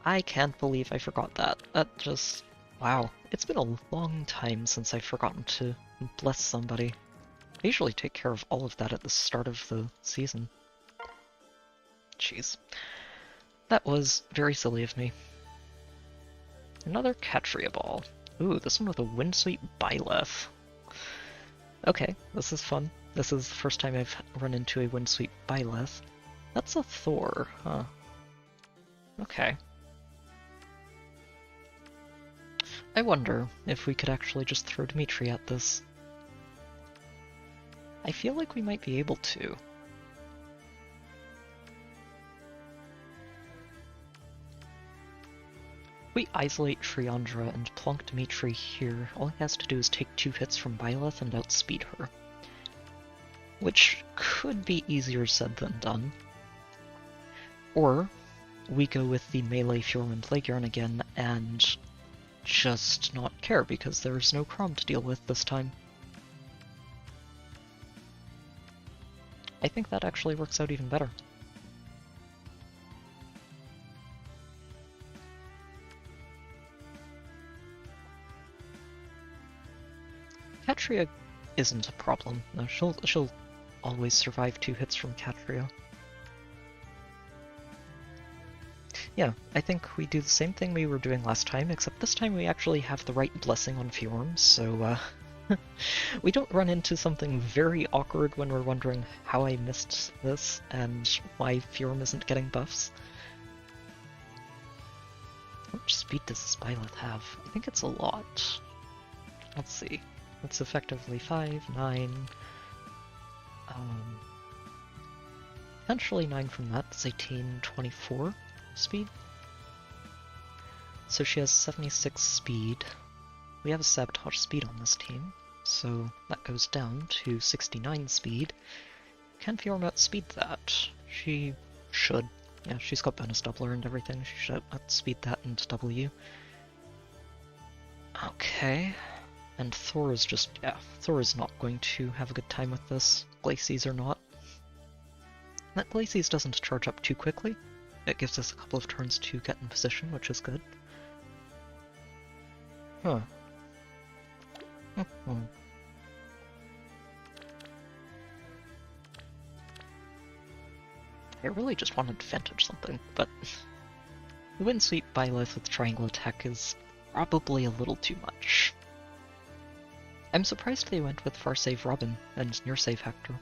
A: I can't believe I forgot that. That just... wow. It's been a long time since I've forgotten to bless somebody. I usually take care of all of that at the start of the season. Jeez. That was very silly of me. Another Catria Ball. Ooh, this one with a Windsweep Byleth. Okay, this is fun. This is the first time I've run into a Windsweep Byleth. That's a Thor, huh? Okay. I wonder if we could actually just throw Dimitri at this. I feel like we might be able to. We isolate Triandra and plonk Dimitri here. All he has to do is take 2 hits from Byleth and outspeed her. Which could be easier said than done. Or we go with the melee Fjorm and Legion again and just not care because there's no Chrom to deal with this time. I think that actually works out even better. Catria isn't a problem. No, she'll always survive 2 hits from Catria. Yeah, I think we do the same thing we were doing last time, except this time we actually have the right blessing on Fjorm, so we don't run into something very awkward when we're wondering how I missed this and why Fjorm isn't getting buffs. How much speed does this Byleth have? I think it's a lot. Let's see. It's effectively 5, 9... potentially 9 from that. That's 18, 24 speed. So she has 76 speed. We have a sabotage speed on this team, so that goes down to 69 speed. Can Fjorm outspeed that? She should. Yeah, she's got bonus doubler and everything. She should outspeed that into W. Okay. And Thor is just, yeah, Thor is not going to have a good time with this. Glacies or not. That Glacies doesn't charge up too quickly. It gives us a couple of turns to get in position, which is good. Huh. I really just wanted to vintage something, but the Windsweep Byleth with Triangle Attack is probably a little too much. I'm surprised they went with Far Save Robin and Near Save Hector.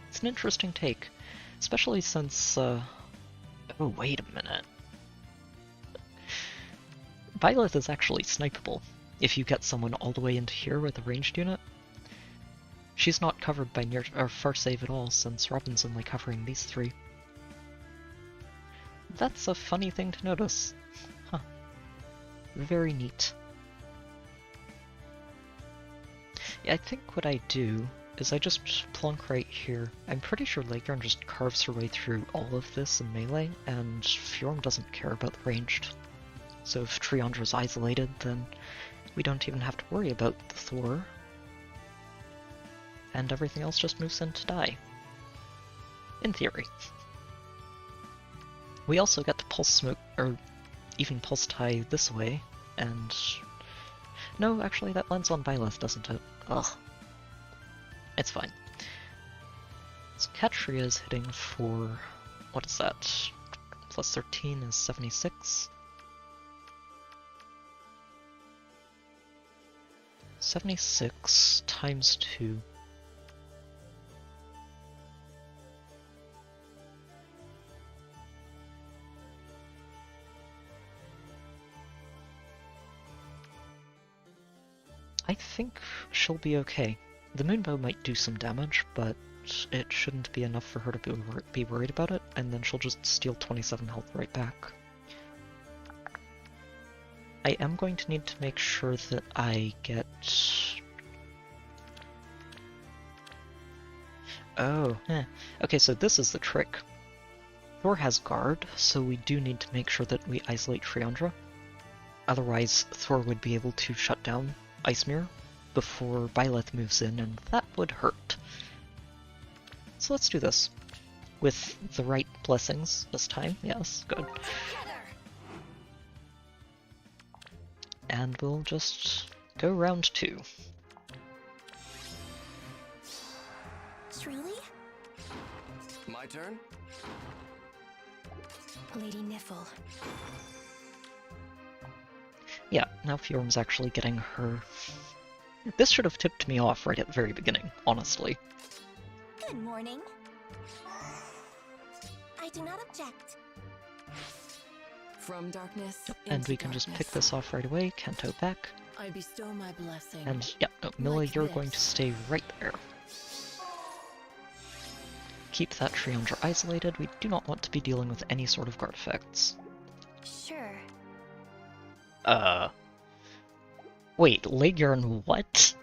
A: It's an interesting take, especially since, oh wait a minute. Byleth is actually snipeable if you get someone all the way into here with a ranged unit. She's not covered by near or Far Save at all, since Robin's only covering these 3. That's a funny thing to notice. Huh. Very neat. Yeah, I think what I do is I just plunk right here. I'm pretty sure Legion just carves her way through all of this in melee, and Fjorm doesn't care about the ranged. So if Triandra's isolated, then we don't even have to worry about the Thor. And everything else just moves in to die. In theory. We also get to Pulse Smoke, or even Pulse Tie this way, and... No, actually that lands on Byleth, doesn't it? Ugh. It's fine. So Catria is hitting for... what is that? Plus 13 is 76. 76 times 2. I think she'll be okay. The Moonbow might do some damage, but it shouldn't be enough for her to be worried about it, and then she'll just steal 27 health right back. I am going to need to make sure that I get... Oh, okay, so this is the trick. Thor has guard, so we do need to make sure that we isolate Triandra. Otherwise, Thor would be able to shut down Ice Mirror before Byleth moves in, and that would hurt. So let's do this. With the right blessings this time, yes, good. And we'll just go round 2.
B: Truly?
D: My turn?
B: Lady Niffle.
A: Yeah, now Fjorm's actually getting her... This should have tipped me off right at the very beginning, honestly.
B: Good morning. I do not object.
D: From darkness
A: And we can just pick this off right away, Kanto back.
D: I bestow my blessing.
A: And yeah, no, Milla,
D: Like
A: you're
D: this.
A: going to stay right there. Keep that Triandra isolated. We do not want to be dealing with any sort of guard effects.
B: Sure.
A: Wait, Legion what?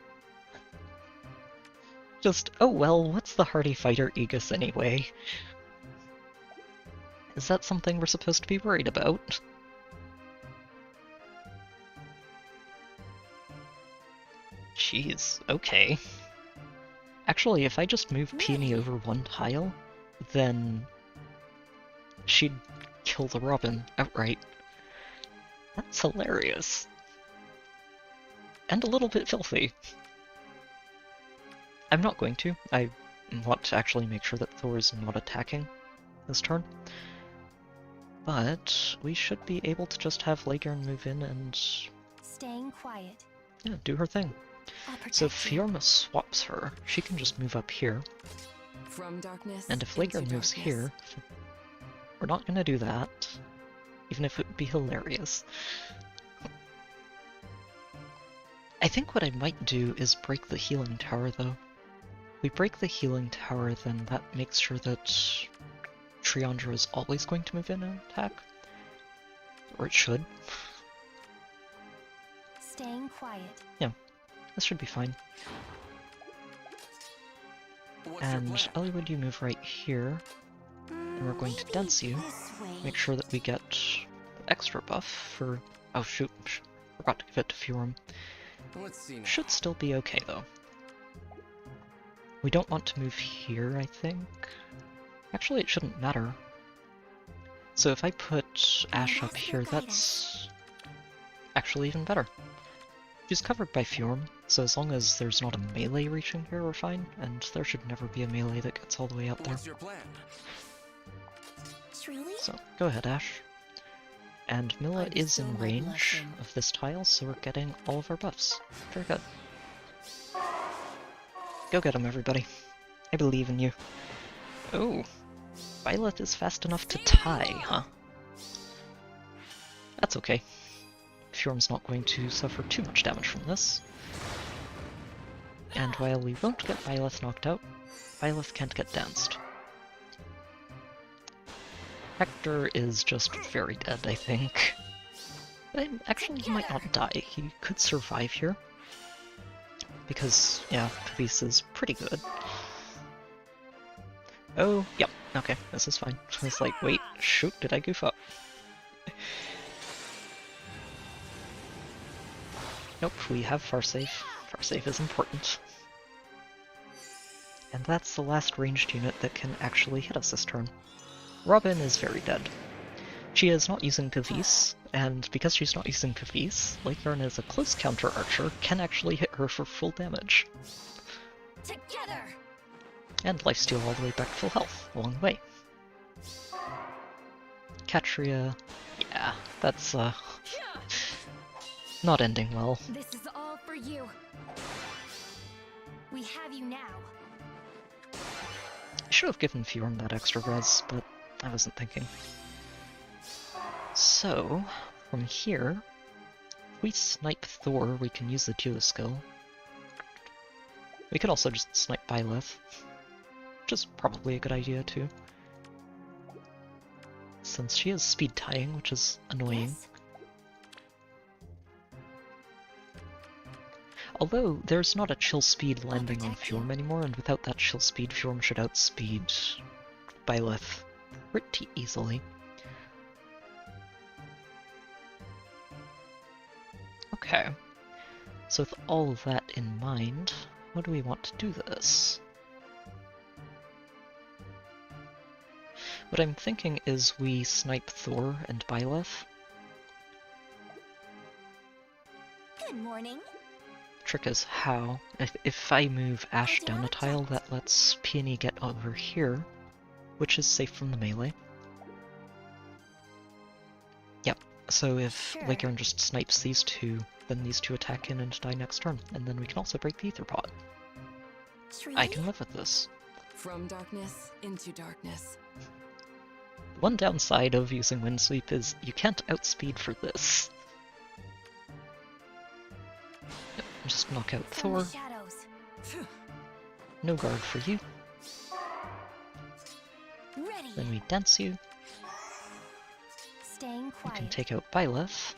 A: Just, oh well, what's the hardy fighter Aegis anyway? Is that something we're supposed to be worried about? Jeez, okay. Actually, if I just move Peony over one tile, then she'd kill the Robin outright. That's hilarious. And a little bit filthy. I'm not going to. I want to actually make sure that Thor is not attacking this turn. But we should be able to just have Legion move in and
B: Staying quiet.
A: yeah, do her thing.
B: I'll protect
A: So if
B: you.
A: Fiorma swaps her, she can just move up here.
D: From darkness
A: And if
D: into
A: Legion moves
D: darkness.
A: here, we're not gonna do that. Even if it would be hilarious. I think what I might do is break the healing tower though. We break the healing tower, then that makes sure that Triandra is always going to move in and attack. Or it should.
B: Staying quiet.
A: This should be fine.
D: What's your
A: And
D: plan?
A: Eliwood, you move right here. And we're going to
B: Maybe
A: dance you.
B: this way.
A: Make sure that we get extra buff for... Oh shoot, forgot to give it to Furum.
D: Let's see now.
A: Should still be okay though. We don't want to move here, I think. Actually, it shouldn't matter. So if I put Ash up here, that's actually even better. She's covered by Fjorm, so as long as there's not a melee reaching here, we're fine, and there should never be a melee that gets all the way up there.
D: What's your plan?
B: Truly?
A: So, go ahead, Ash. And Milla
D: I'd
A: is in
D: still my
A: range
D: blessing.
A: of this tile, so we're getting all of our buffs. Very good. Go get him, everybody. I believe in you. Oh, Violet is fast enough to tie, huh? That's okay. Fjorm's not going to suffer too much damage from this. And while we won't get Violet knocked out, Violet can't get danced. Hector is just very dead, I think. Actually, he might not die. He could survive here. Because, yeah, Kavise is pretty good. Oh, yep, okay, this is fine. I was like, wait, shoot, did I goof up? Nope, we have Farsave. Farsave is important. And that's the last ranged unit that can actually hit us this turn. Robin is very dead. She is not using Kavise, and because she's not using Kavise, Lakeyarn as a close counter archer can actually hit her for full damage.
B: Together.
A: And lifesteal all the way back to full health along the way. Katria, yeah, that's not ending well.
B: This is all for you. We have you now.
A: I should have given Fjorm that extra res, but I wasn't thinking. So, from here, if we snipe Thor, we can use the duo skill. We could also just snipe Byleth, which is probably a good idea too. Since she has speed tying, which is annoying.
B: Yes.
A: Although, there's not a chill speed landing on
B: protect you.
A: Fjorm anymore, and without that chill speed, Fjorm should outspeed Byleth pretty easily. Okay, so with all of that in mind, how do we want to do this? What I'm thinking is we snipe Thor and Byleth.
B: Good morning.
A: Trick is how. If I move Ash down a tile, that lets Peony get over here, which is safe from the melee. Yep, so if
B: Sure.
A: Lakeyarn just snipes these two, then these two attack in and die next turn, and then we can also break the Ether Pot.
B: Truly?
A: I can live with this.
D: From darkness into darkness.
A: One downside of using Windsweep is you can't outspeed for this. Yep, just knock out
B: From
A: Thor,
B: the shadows.
A: no guard for you,
B: Ready.
A: then we dance you,
B: Staying
A: we
B: quiet.
A: can take out Byleth,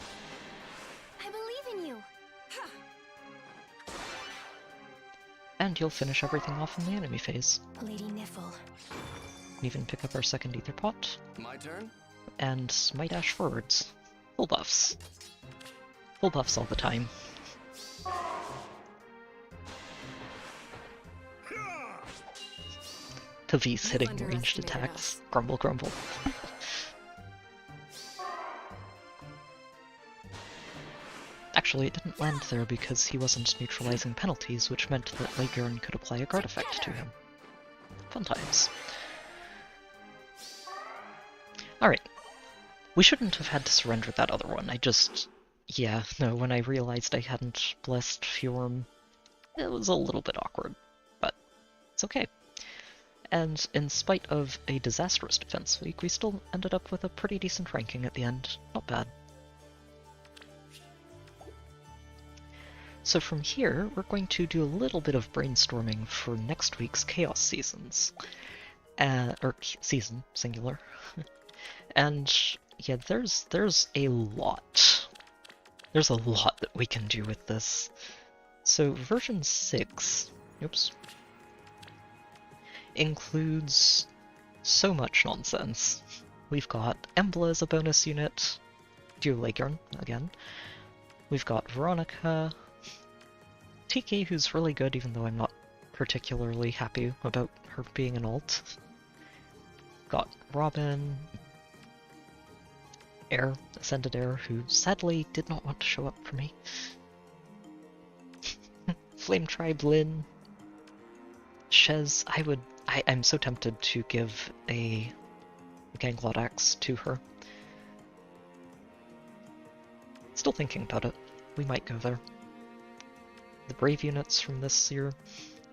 A: and you'll finish everything off in the enemy phase.
B: Lady Niffle.
A: Even pick up our second ether pot,
D: My turn?
A: and Smite Ash forwards. Full buffs. Full buffs all the time. Pavis hitting ranged attacks. Grumble, grumble. Actually, it didn't land there because he wasn't neutralizing penalties, which meant that Leigern could apply a guard effect to him. Fun times. Alright. We shouldn't have had to surrender that other one. Yeah, no, when I realized I hadn't blessed Fjorm, it was a little bit awkward. But it's okay. And in spite of a disastrous defense week, we still ended up with a pretty decent ranking at the end. Not bad. So from here, we're going to do a little bit of brainstorming for next week's Chaos Seasons. Season, singular. And yeah, there's a lot. There's a lot that we can do with this. So version 6, oops, includes so much nonsense. We've got Embla as a bonus unit, Duo Leigern again. We've got Veronica, Tiki, who's really good, even though I'm not particularly happy about her being an alt. Got Robin, Air, Ascended Air, who sadly did not want to show up for me. Flame Tribe Lyn, Shez. I'm so tempted to give a Ganglot Axe to her. Still thinking about it. We might go there. The Brave units from this year,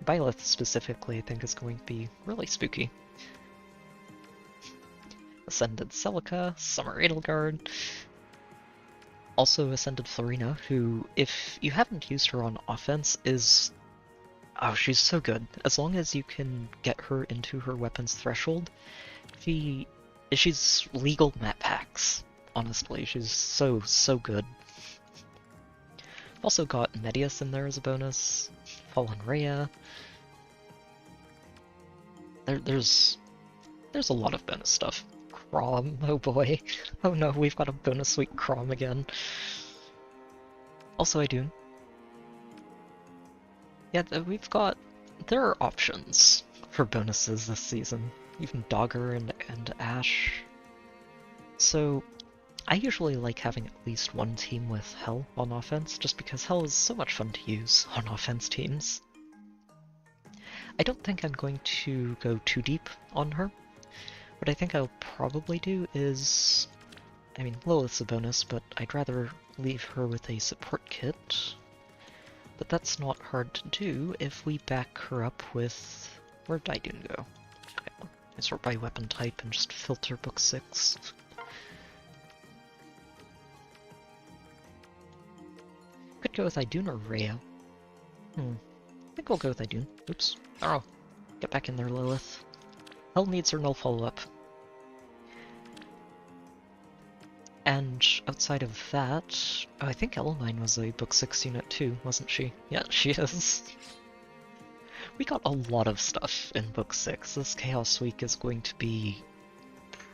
A: Byleth specifically, I think is going to be really spooky. Ascended Celica, Summer Edelgard. Also Ascended Florina, who, if you haven't used her on offense, is... oh, she's so good. As long as you can get her into her weapons threshold, she's legal map hacks. Honestly, she's so good. Also got Medius in there as a bonus, Fallen Rhea. There's a lot of bonus stuff. Crom, oh boy. Oh no, we've got a bonus week Crom again. Also Idun. Yeah, there are options for bonuses this season. Even Dogger and Ash. So, I usually like having at least one team with Hel on offense, just because Hel is so much fun to use on offense teams. I don't think I'm going to go too deep on her. What I think I'll probably do is... I mean, Lilith's a bonus, but I'd rather leave her with a support kit. But that's not hard to do if we back her up with... where'd Idun go? Okay, I sort by weapon type and just filter book 6. Could go with Idun or Rhea. I think we'll go with Idun. Oops. Oh, get back in there, Lilith. Hel needs her null follow-up. And outside of that, oh, I think Elamine was a book 6 unit too, wasn't she? Yeah, she is. We got a lot of stuff in book 6. This Chaos Week is going to be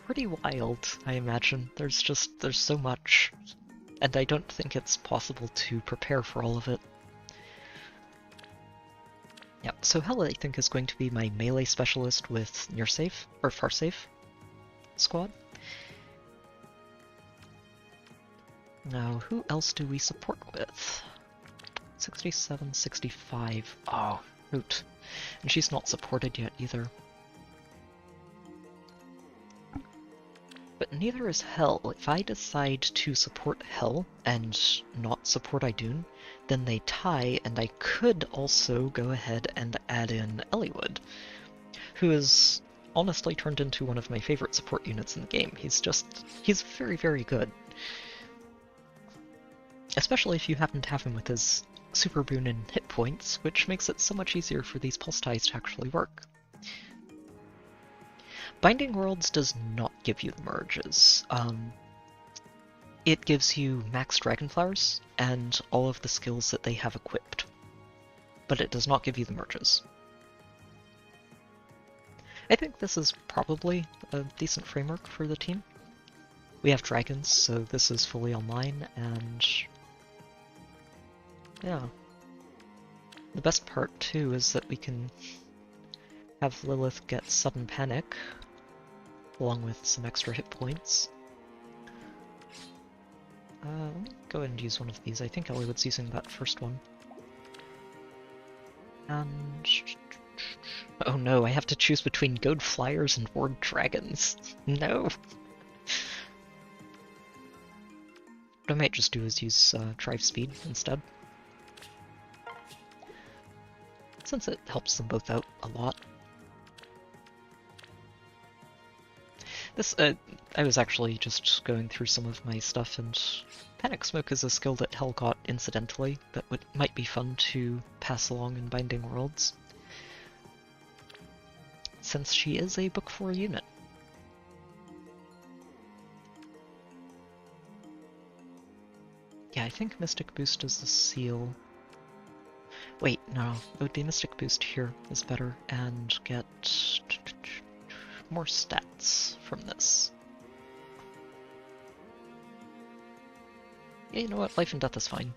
A: pretty wild, I imagine. There's so much, and I don't think it's possible to prepare for all of it. Yeah, so Hel, I think, is going to be my melee specialist with near safe, or far safe squad. Now, who else do we support with? 67, 65. Oh, root. And she's not supported yet either. But neither is Hel. If I decide to support Hel and not support Idun, then they tie, and I could also go ahead and add in Eliwood, who is honestly turned into one of my favorite support units in the game. He's very, very good. Especially if you happen to have him with his super boon and hit points, which makes it so much easier for these pulse ties to actually work. Binding Worlds does not give you the merges. It gives you max Dragonflowers and all of the skills that they have equipped. but it does not give you the merges. I think this is probably a decent framework for the team. We have dragons, so this is fully online, and yeah. The best part, too, is that we can have Lilith get sudden panic, along with some extra hit points. Let me go ahead and use one of these. I think Elliott's using that first one. And... oh no, I have to choose between Goad Flyers and Ward Dragons. No! What I might just do is use Drive Speed instead, since it helps them both out a lot. This, I was actually just going through some of my stuff, and Panic Smoke is a skill that Hel got incidentally that might be fun to pass along in Binding Worlds, since she is a Book 4 unit. Yeah, I think Mystic Boost is the seal. Wait, no, it would be Mystic Boost here is better, and get more stats from this. Yeah, you know what, Life and Death is fine.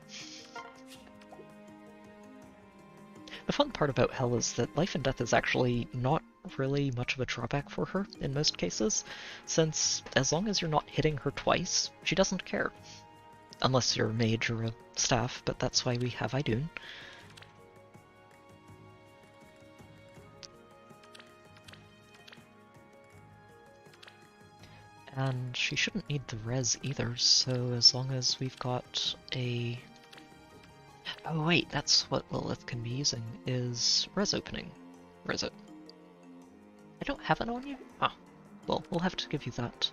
A: The fun part about Hel is that Life and Death is actually not really much of a drawback for her in most cases, since as long as you're not hitting her twice, she doesn't care. Unless you're a mage or a staff, but that's why we have Idun. And she shouldn't need the res either, so as long as we've got a... oh wait, that's what Lilith can be using, is res opening. Where is it? I don't have it on you? Ah, well, we'll have to give you that.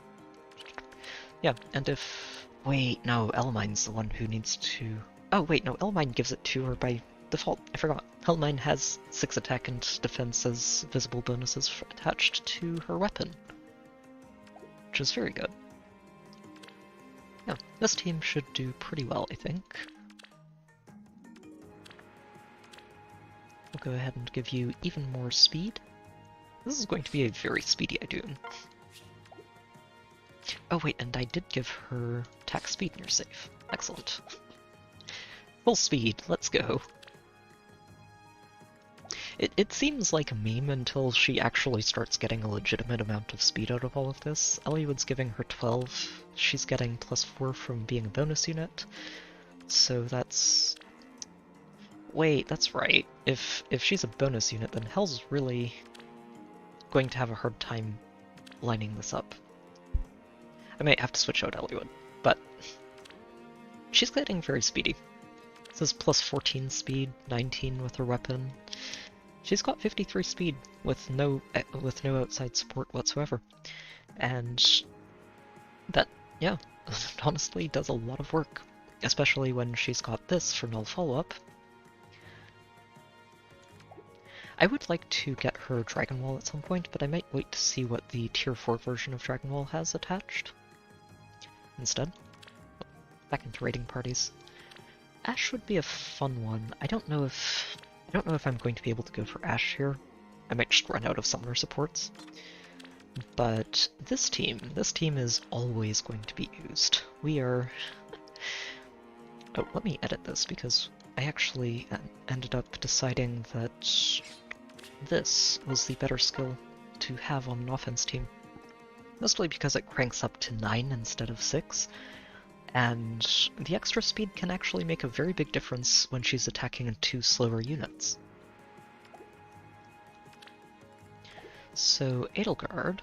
A: Yeah, and if... wait, no, Elmine's the one who needs to... oh wait, no, Elmine gives it to her by default. I forgot. Elmine has 6 attack and defense as visible bonuses attached to her weapon, which is very good. Yeah, this team should do pretty well, I think. We'll go ahead and give you even more speed. This is going to be a very speedy Idun. Oh wait, and I did give her attack speed and you're safe. Excellent. Full speed, let's go. It seems like a meme until she actually starts getting a legitimate amount of speed out of all of this. Elliott's giving her 12, she's getting +4 from being a bonus unit, so that's... wait, that's right. If she's a bonus unit, then Hel's really going to have a hard time lining this up. I might have to switch out Elliot, but she's getting very speedy. This is +14 speed, 19 with her weapon. She's got 53 speed with no outside support whatsoever, and that, yeah, honestly does a lot of work, especially when she's got this for null follow-up. I would like to get her Dragon Wall at some point, but I might wait to see what the Tier 4 version of Dragon Wall has attached instead. Back into raiding parties. Ashe would be a fun one. I don't know if I'm going to be able to go for Ashe here. I might just run out of summoner supports. But this team is always going to be used. We are... oh, let me edit this because I actually ended up deciding that this was the better skill to have on an offense team. Mostly because it cranks up to 9 instead of 6, and the extra speed can actually make a very big difference when she's attacking 2 slower units. So, Edelgard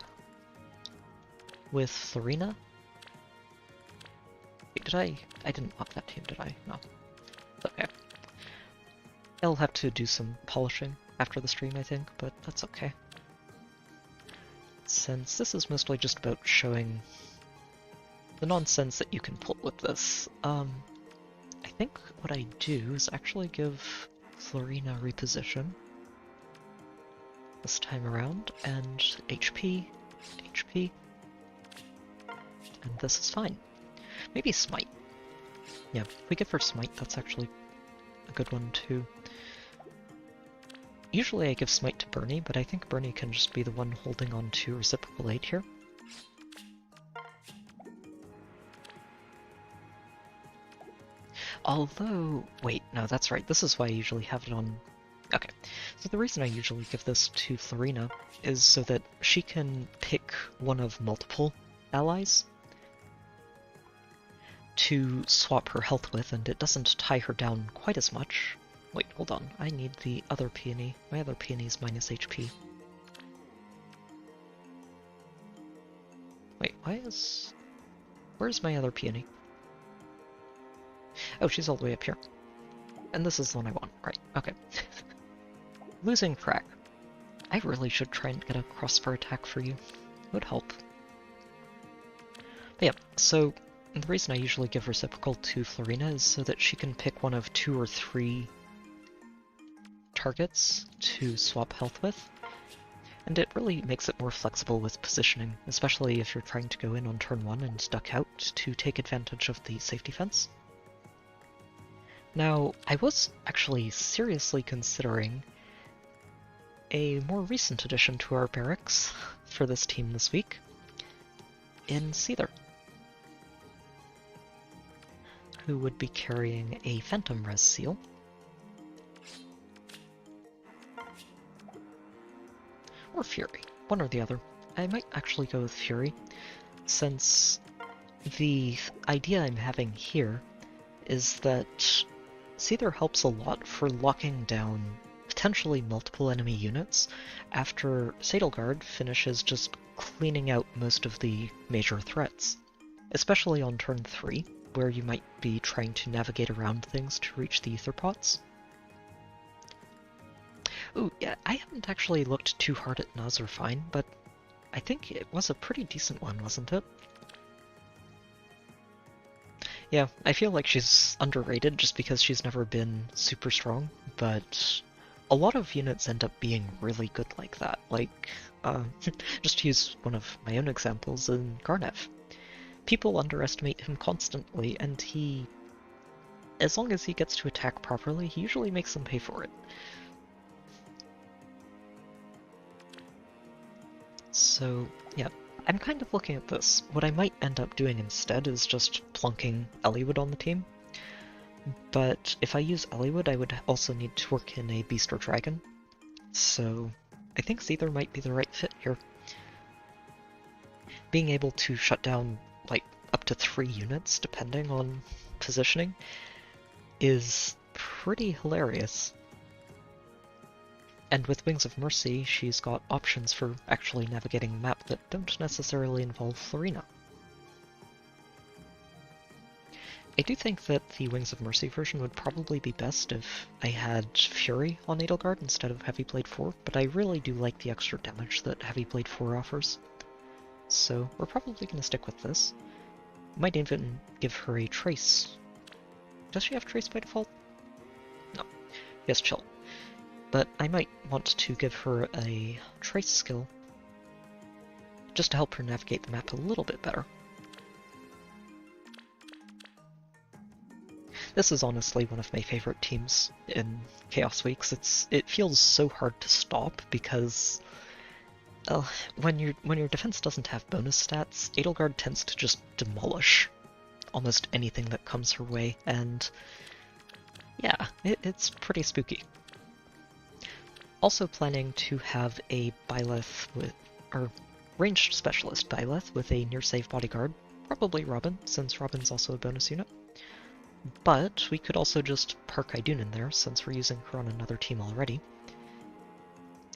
A: with Florina. Wait, I didn't lock that team, did I? No. Okay. I'll have to do some polishing after the stream, I think, but that's okay. Since this is mostly just about showing the nonsense that you can pull with this, I think what I do is actually give Florina reposition this time around, and HP, HP, and this is fine. Maybe Smite. Yeah, if we give her Smite, that's actually a good one too. Usually I give Smite to Bernie, but I think Bernie can just be the one holding on to Reciprocal Aid here. Although, wait, no, that's right. This is why I usually have it on... Okay, so the reason I usually give this to Florina is so that she can pick one of multiple allies to swap her health with, and it doesn't tie her down quite as much. Wait, hold on. I need the other peony. My other peony is minus HP. Wait, why is... Where's my other peony? Oh, she's all the way up here. And this is the one I want. Right, okay. Losing track. I really should try and get a crossbar attack for you. It would help. But yeah, so the reason I usually give Reciprocal to Florina is so that she can pick one of 2 or 3 targets to swap health with. And it really makes it more flexible with positioning, especially if you're trying to go in on turn 1 and duck out to take advantage of the safety fence. Now, I was actually seriously considering a more recent addition to our barracks for this team this week in Seether, who would be carrying a Phantom Res Seal. Or Fury, one or the other. I might actually go with Fury, since the idea I'm having here is that Seether helps a lot for locking down potentially multiple enemy units after Sadelgard finishes just cleaning out most of the major threats, especially on turn 3, where you might be trying to navigate around things to reach the ether pots. Ooh, yeah, I haven't actually looked too hard at Nazarfine, but I think it was a pretty decent one, wasn't it? Yeah, I feel like she's underrated just because she's never been super strong, but a lot of units end up being really good like that. Like, just to use one of my own examples in Garnev. People underestimate him constantly, and he, as long as he gets to attack properly, he usually makes them pay for it. So, yeah, I'm kind of looking at this. What I might end up doing instead is just plunking Eliwood on the team. But if I use Eliwood, I would also need to work in a Beast or Dragon. So I think Seether might be the right fit here. Being able to shut down, like, up to 3 units, depending on positioning, is pretty hilarious. And with Wings of Mercy, she's got options for actually navigating a map that don't necessarily involve Florina. I do think that the Wings of Mercy version would probably be best if I had Fury on Edelgard instead of Heavy Blade 4, but I really do like the extra damage that Heavy Blade 4 offers. So we're probably going to stick with this. Might even give her a Trace. Does she have Trace by default? No. Yes, Chill. But I might want to give her a Trace skill just to help her navigate the map a little bit better. This is honestly one of my favorite teams in Chaos Weeks. It feels so hard to stop because when your defense doesn't have bonus stats, Edelgard tends to just demolish almost anything that comes her way, and yeah, it's pretty spooky. Also planning to have a Byleth or ranged specialist Byleth with a near save bodyguard, probably Robin, since Robin's also a bonus unit. But we could also just park Idun in there, since we're using her on another team already.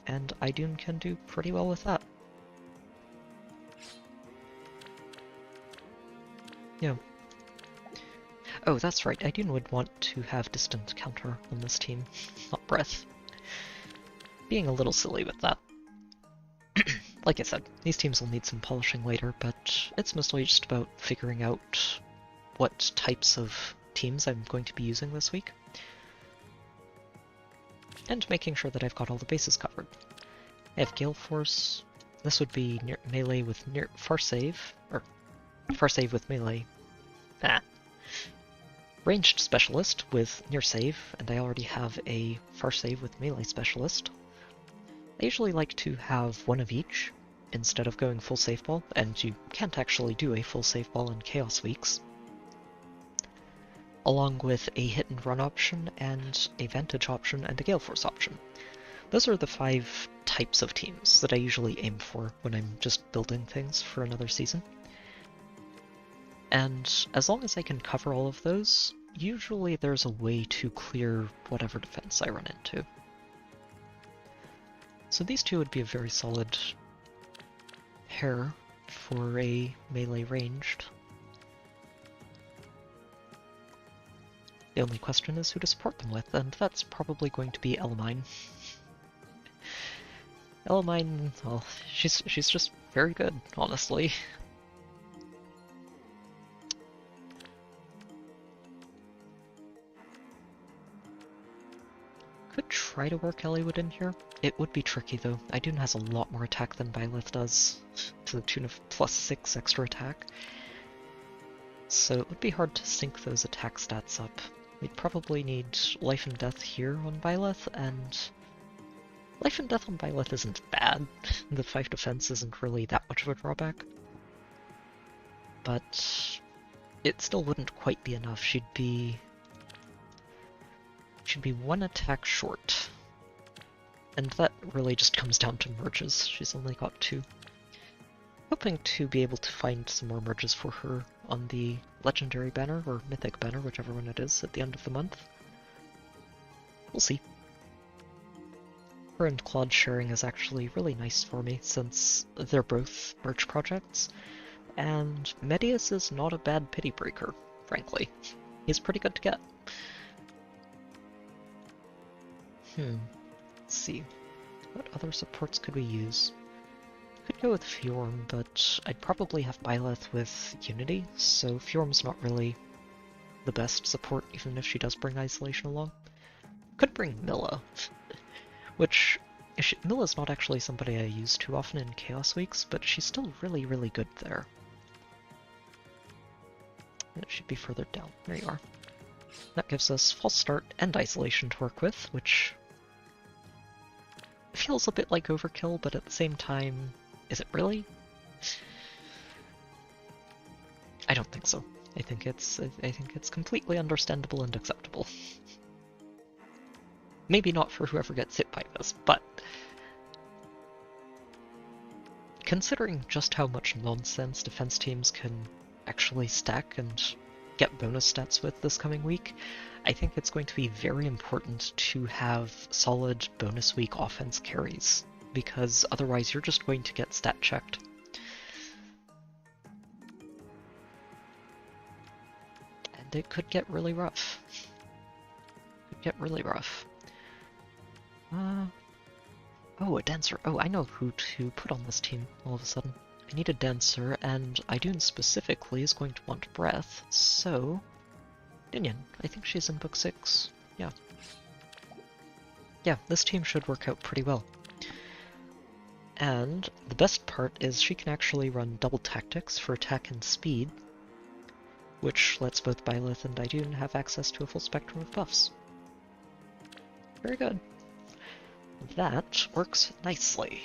A: And Idun can do pretty well with that. Yeah. Oh, that's right, Idun would want to have distant counter on this team, not breath. Being a little silly with that. Like I said, these teams will need some polishing later, but it's mostly just about figuring out what types of teams I'm going to be using this week, and making sure that I've got all the bases covered. I have Gale Force. This would be melee with far save, or far save with melee. Ranged specialist with near save, and I already have a far save with melee specialist. I usually like to have one of each instead of going full save ball, and you can't actually do a full save ball in Chaos Weeks, along with a hit and run option and a Vantage option and a Gale Force option. Those are the 5 types of teams that I usually aim for when I'm just building things for another season. And as long as I can cover all of those, usually there's a way to clear whatever defense I run into. So these two would be a very solid pair for a melee ranged. The only question is who to support them with, and that's probably going to be Elamine. Elamine, well, she's just very good, honestly. Could try to work Eliwood in here. It would be tricky though. Idun has a lot more attack than Byleth does, to the tune of +6 extra attack. So it would be hard to sync those attack stats up. We'd probably need Life and Death here on Byleth, and Life and Death on Byleth isn't bad. The 5 defense isn't really that much of a drawback. But it still wouldn't quite be enough. She'd be 1 attack short. And that really just comes down to merges. She's only got 2. Hoping to be able to find some more merges for her on the Legendary banner, or Mythic banner, whichever one it is, at the end of the month. We'll see. Her and Claude sharing is actually really nice for me, since they're both merch projects, and Medius is not a bad pity breaker, frankly. He's pretty good to get. Let's see. What other supports could we use? Could go with Fjorm, but I'd probably have Byleth with Unity, so Fjorm's not really the best support, even if she does bring Isolation along. Could bring Milla, which Milla's not actually somebody I use too often in Chaos Weeks, but she's still really, really good there. And it should be further down. There you are. That gives us False Start and Isolation to work with, which feels a bit like overkill, but at the same time, is it really? I don't think so. I think it's completely understandable and acceptable. Maybe not for whoever gets hit by this, but considering just how much nonsense defense teams can actually stack and get bonus stats with this coming week, I think it's going to be very important to have solid bonus week offense carries, because otherwise you're just going to get stat checked. And it could get really rough. Oh, a dancer. Oh, I know who to put on this team all of a sudden. I need a dancer, and Idun specifically is going to want breath, so Dinian. I think she's in book 6. Yeah. Yeah, this team should work out pretty well. And the best part is she can actually run double tactics for attack and speed, which lets both Byleth and Idun have access to a full spectrum of buffs. Very good. That works nicely.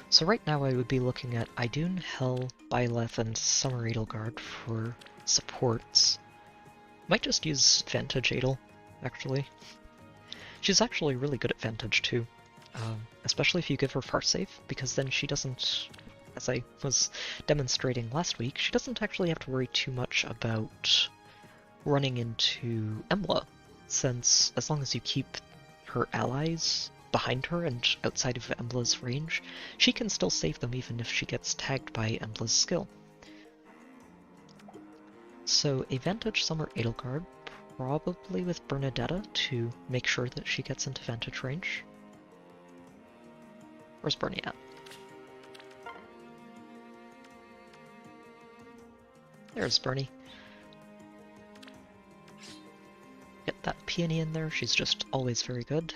A: So right now I would be looking at Idun, Hel, Byleth, and Summer Edelgard for supports. Might just use Vantage Adel, actually. She's actually really good at Vantage too, especially if you give her Far Save, because then she doesn't, as I was demonstrating last week, she doesn't actually have to worry too much about running into Embla, since as long as you keep her allies behind her and outside of Embla's range, she can still save them even if she gets tagged by Embla's skill. So a Vantage Summer Edelgard, probably with Bernadetta to make sure that she gets into Vantage range. Where's Bernie at? There's Bernie. Get that peony in there, she's just always very good.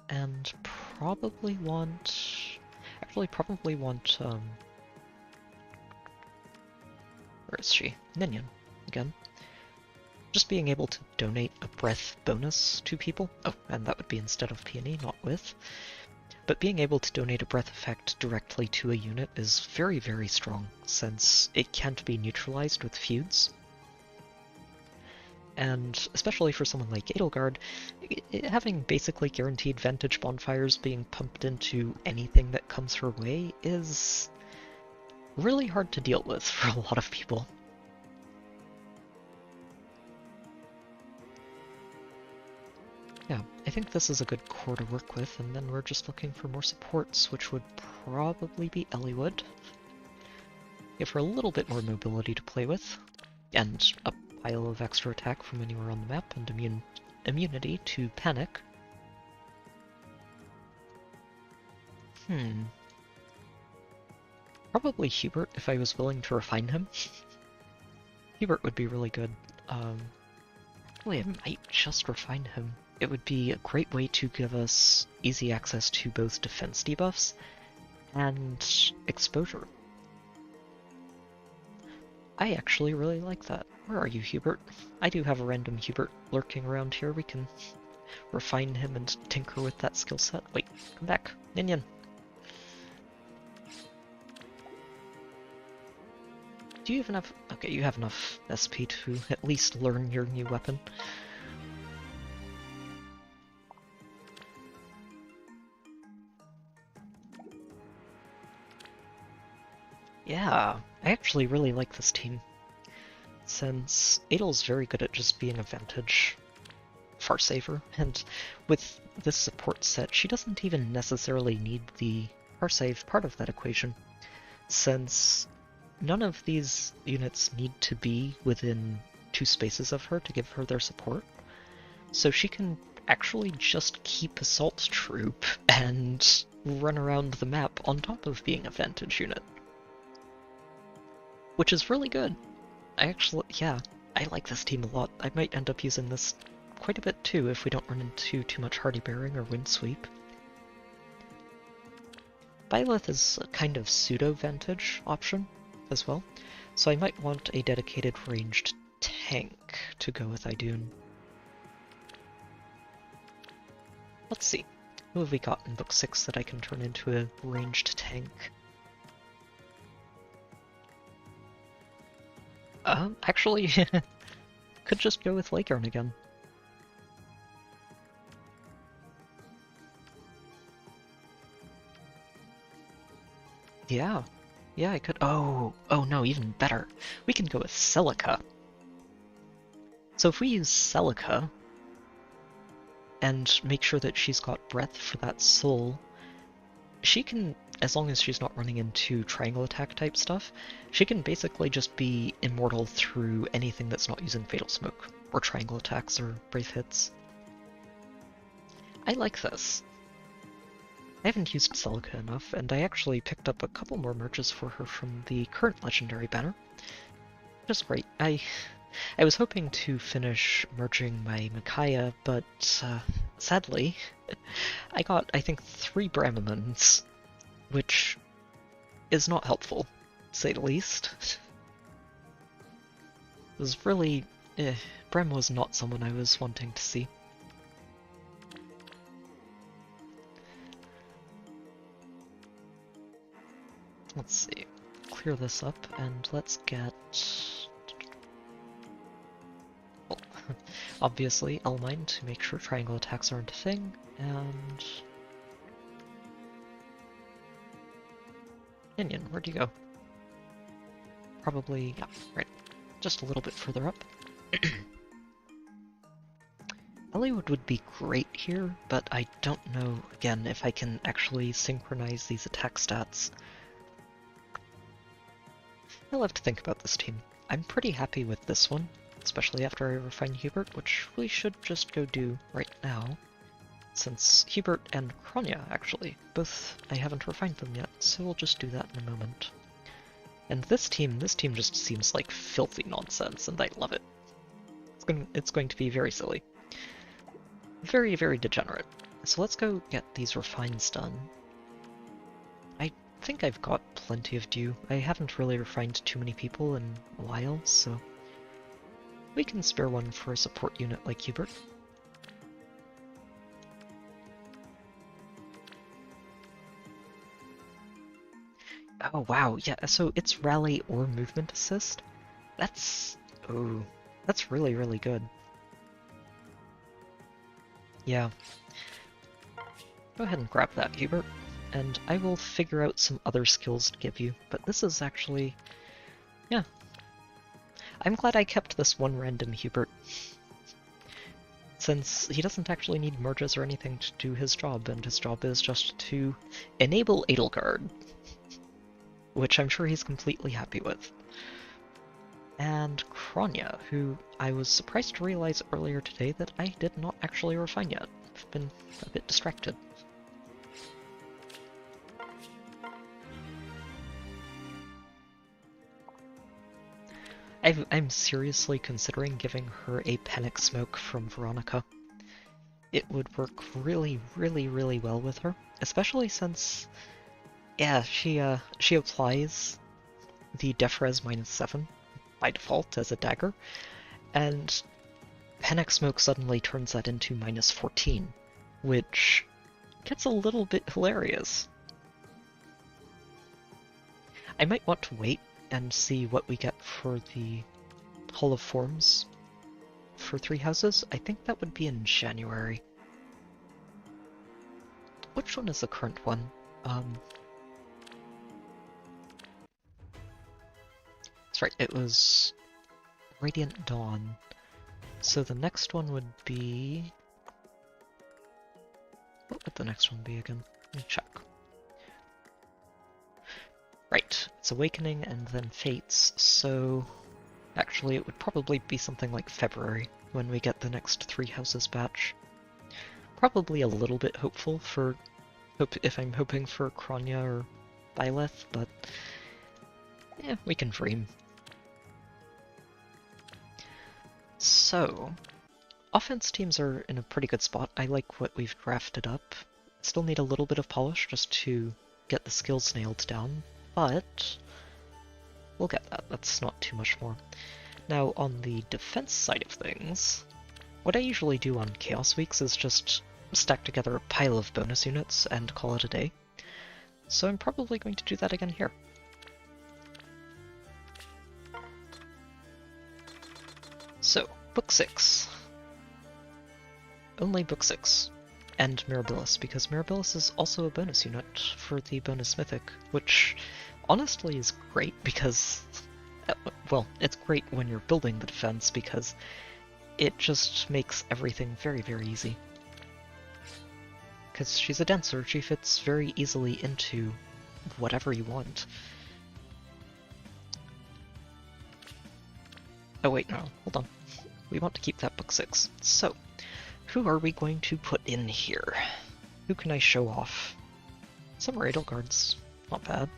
A: And probably want... Actually, probably want, where is she? Ninian, again. just being able to donate a breath bonus to people. Oh, and that would be instead of peony, not with. But being able to donate a breath effect directly to a unit is very, very strong, since it can't be neutralized with feuds. And especially for someone like Edelgard, having basically guaranteed Vantage Bonfires being pumped into anything that comes her way is really hard to deal with for a lot of people. Yeah, I think this is a good core to work with, and then we're just looking for more supports, which would probably be Elliewood. Give her a little bit more mobility to play with, and a pile of extra attack from anywhere on the map, and immunity to panic. Probably Hubert, if I was willing to refine him. Hubert would be really good. Actually, I might just refine him. It would be a great way to give us easy access to both defense debuffs and exposure. I actually really like that. Where are you, Hubert? I do have a random Hubert lurking around here. We can refine him and tinker with that skill set. Wait, come back. Ninian. Do you have enough? Okay, you have enough SP to at least learn your new weapon. Yeah, I actually really like this team, since Adel's very good at just being a Vantage Farsaver, and with this support set, she doesn't even necessarily need the Farsave part of that equation, since none of these units need to be within 2 spaces of her to give her their support, so she can actually just keep Assault Troop and run around the map on top of being a Vantage unit. Which is really good. Yeah, I like this team a lot. I might end up using this quite a bit too if we don't run into too much Hardy Bearing or Wind Sweep. Byleth is a kind of pseudo-Vantage option as well, so I might want a dedicated ranged tank to go with Idun. Let's see, who have we got in Book 6 that I can turn into a ranged tank? Actually, could just go with Lakearn again. Yeah, I could. Oh no, even better. We can go with Celica. So if we use Celica and make sure that she's got breath for that soul, she can, as long as she's not running into triangle attack type stuff, she can basically just be immortal through anything that's not using Fatal Smoke, or triangle attacks, or brave hits. I like this. I haven't used Celica enough, and I actually picked up a couple more merges for her from the current legendary banner. Just great. I was hoping to finish merging my Micaiah, but sadly, I got, I think, 3 Bramamons, which is not helpful, to say the least. It was really... Bram was not someone I was wanting to see. Let's see. Clear this up, and let's get... Well, obviously, Elmine to make sure triangle attacks aren't a thing, and... Ninian, where'd you go? Probably, yeah, right. Just a little bit further up. Elliewood would be great here, but I don't know, again, if I can actually synchronize these attack stats. I'll have to think about this team. I'm pretty happy with this one, especially after I refine Hubert, which we should just go do right now, since Hubert and Kronya, actually, both I haven't refined them yet, so we'll just do that in a moment. And this team just seems like filthy nonsense, and I love it. It's going to be very silly. Very, very degenerate. So let's go get these refines done. I think I've got plenty of dew. I haven't really refined too many people in a while, so We can spare one for a support unit like Hubert. Oh wow, yeah, so it's rally or movement assist? That's... oh, that's really, really good. Yeah. Go ahead and grab that, Hubert, and I will figure out some other skills to give you, but this is actually... yeah. I'm glad I kept this one random Hubert, since he doesn't actually need merges or anything to do his job, and his job is just to enable Edelgard, which I'm sure he's completely happy with. And Kronya, who I was surprised to realize earlier today that I did not actually refine yet. I've been a bit distracted. I'm seriously considering giving her a Panic Smoke from Veronica. It would work really, really, really well with her, especially since, yeah, she applies the Defres -7 by default as a dagger, and Panic Smoke suddenly turns that into -14, which gets a little bit hilarious. I might want to wait and see what we get for the Hall of Forms for 3 houses. I think that would be in January. Which one is the current one? That's right, it was Radiant Dawn. So the next one would be... what would the next one be again? Let me check. Right, it's Awakening and then Fates, so actually it would probably be something like February when we get the next 3 houses batch. Probably a little bit hopeful for if I'm hoping for Kronya or Byleth, but yeah, we can dream. So, offense teams are in a pretty good spot. I like what we've drafted up. Still need a little bit of polish just to get the skills nailed down, but we'll get that. That's not too much more. Now, on the defense side of things, what I usually do on Chaos Weeks is just stack together a pile of bonus units and call it a day. So I'm probably going to do that again here. So, Book 6. Only Book 6. And Mirabilis, because Mirabilis is also a bonus unit for the bonus mythic, which honestly is great because, well, it's great when you're building the defense because it just makes everything very, very easy. Because she's a dancer, she fits very easily into whatever you want. Oh wait, no, hold on. We want to keep that Book 6. So, who are we going to put in here? Who can I show off? Some Edelgards, not bad.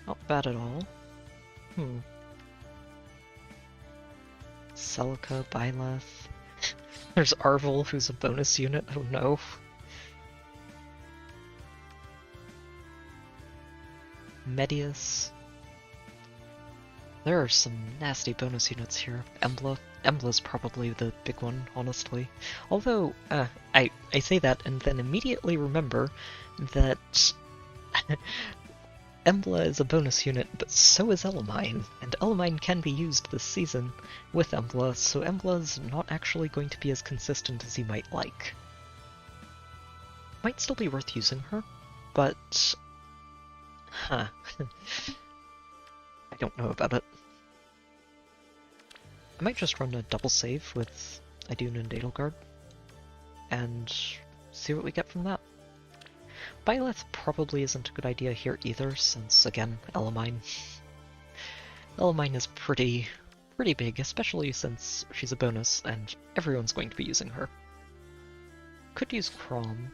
A: Not bad at all. Celica, Byleth. There's Arvel, who's a bonus unit, oh no. Medius. There are some nasty bonus units here. Embla. Embla's probably the big one, honestly. Although, I say that and then immediately remember that Embla is a bonus unit, but so is Elamine, and Elamine can be used this season with Embla, so Embla's not actually going to be as consistent as you might like. Might still be worth using her, but... huh. I don't know about it. I might just run a double save with Idun and Edelgard, and see what we get from that. Byleth probably isn't a good idea here either, since, again, Elamine. Elamine is pretty big, especially since she's a bonus, and everyone's going to be using her. Could use Chrom.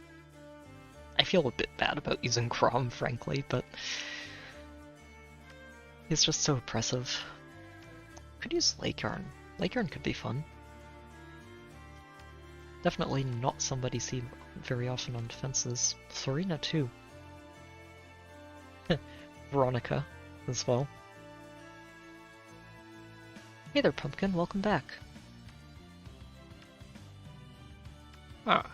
A: I feel a bit bad about using Chrom, frankly, but he's just so oppressive. Could use Lakeyarn. Lakeyarn could be fun. Definitely not somebody seen very often on defenses. Florina too. Veronica. as well. Hey there, Pumpkin, welcome back. Ah.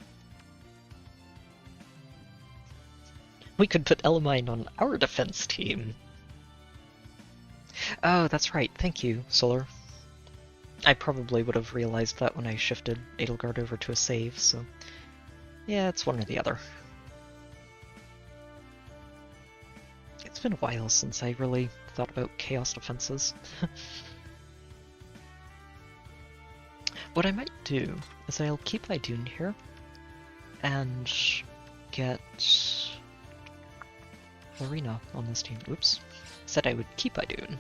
A: We could put Elamine on our defense team. Oh, that's right, thank you, Solar. I probably would have realized that when I shifted Edelgard over to a save, so... yeah, it's one or the other. It's been a while since I really thought about Chaos defenses. What I might do is I'll keep Idun here, and get Lorena on this team. Oops. Said I would keep Idun.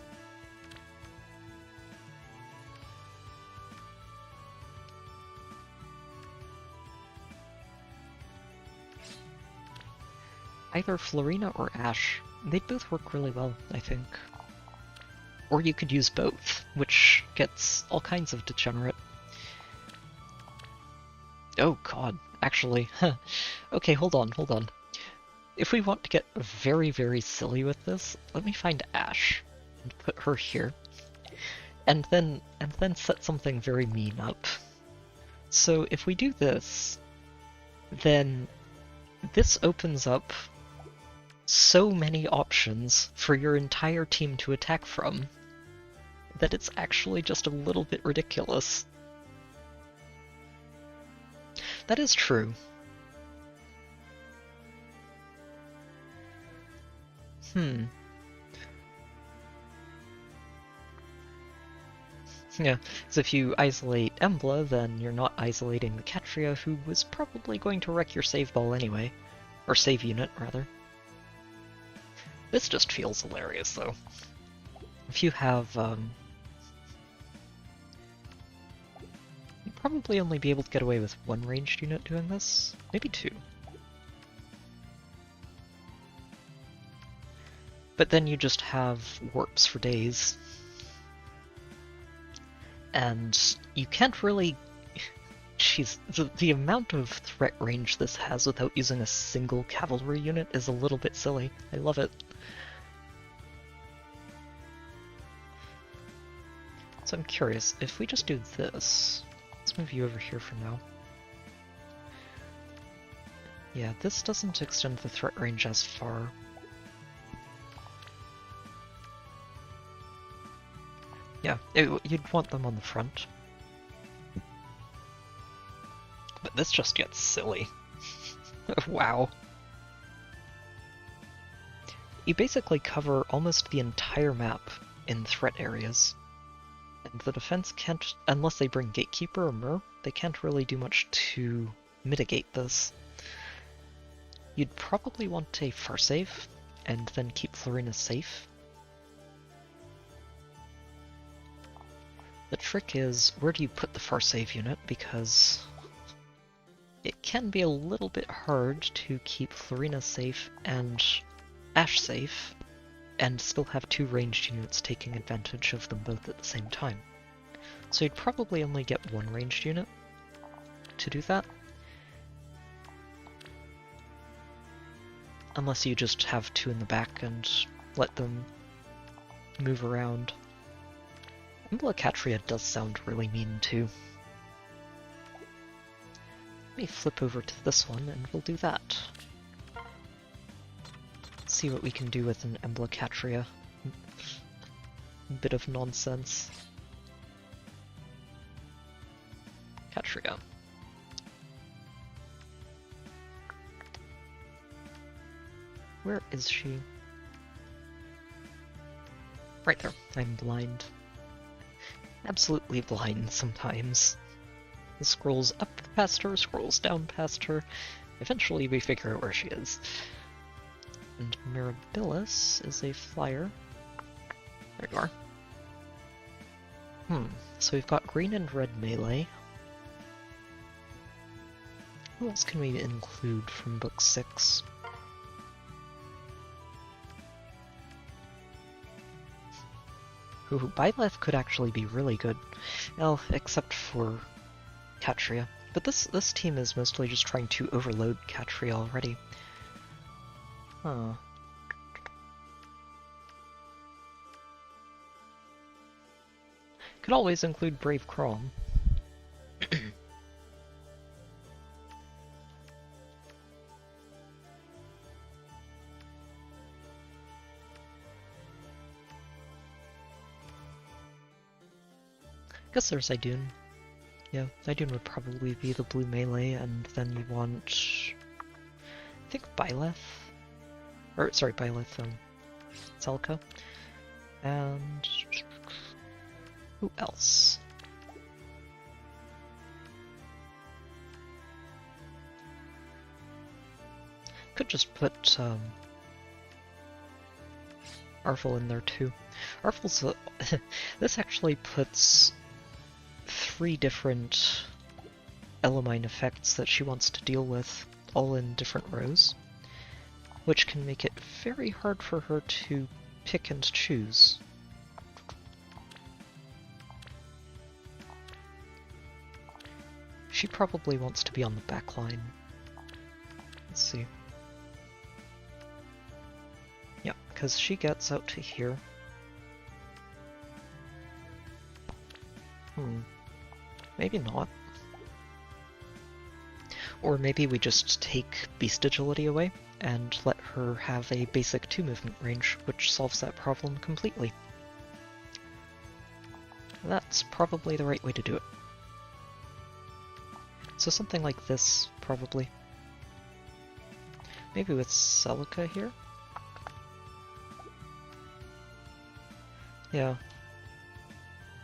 A: Either Florina or Ash. They'd both work really well, I think. Or you could use both, which gets all kinds of degenerate. Oh god, actually, okay, hold on. If we want to get very, very silly with this, let me find Ash and put her here. And then set something very mean up. So if we do this, then this opens up so many options for your entire team to attack from that it's actually just a little bit ridiculous. That is true. Yeah, so if you isolate Embla, then you're not isolating the Catria, who was probably going to wreck your save ball anyway. Or save unit, rather. This just feels hilarious, though. If you have, you'd probably only be able to get away with one ranged unit doing this. Maybe two. But then you just have warps for days. And you can't really... Jeez, the amount of threat range this has without using a single cavalry unit is a little bit silly. I love it. So I'm curious, if we just do this... Let's move you over here for now. Yeah, this doesn't extend the threat range as far. Yeah, you'd want them on the front. But this just gets silly. Wow. You basically cover almost the entire map in threat areas. And the defense can't, unless they bring Gatekeeper or Myr, they can't really do much to mitigate this. You'd probably want a Farsave, and then keep Florina safe. The trick is, where do you put the Farsave unit, because it can be a little bit hard to keep Florina safe and Ash safe, and still have two ranged units taking advantage of them both at the same time. So you'd probably only get one ranged unit to do that. Unless you just have two in the back and let them move around. Catria does sound really mean too. Let me flip over to this one and we'll do that. Let's see what we can do with an Catria. Bit of nonsense. Catria. Where is she? Right there. I'm blind. Absolutely blind sometimes. It scrolls up past her, scrolls down past her. Eventually we figure out where she is. And Mirabilis is a flyer. There you are. So we've got green and red melee. Who else can we include from book 6? Ooh, Byleth could actually be really good. Well, except for Catria. But this team is mostly just trying to overload Catria already. Huh. Could always include Brave Crom. Guess there's Idun. Yeah, Idun would probably be the blue melee, and then you want... I think Byleth? Or, sorry, Byleth, Celica. And... who else? Could just put, Arvel in there too. Arvel's... this actually puts 3 different Elamine effects that she wants to deal with, all in different rows, which can make it very hard for her to pick and choose. She probably wants to be on the back line. Let's see. Yeah, because she gets out to here. Maybe not. Or maybe we just take Beast Agility away and let her have a basic 2 movement range, which solves that problem completely. That's probably the right way to do it. So something like this, probably. Maybe with Celica here? Yeah.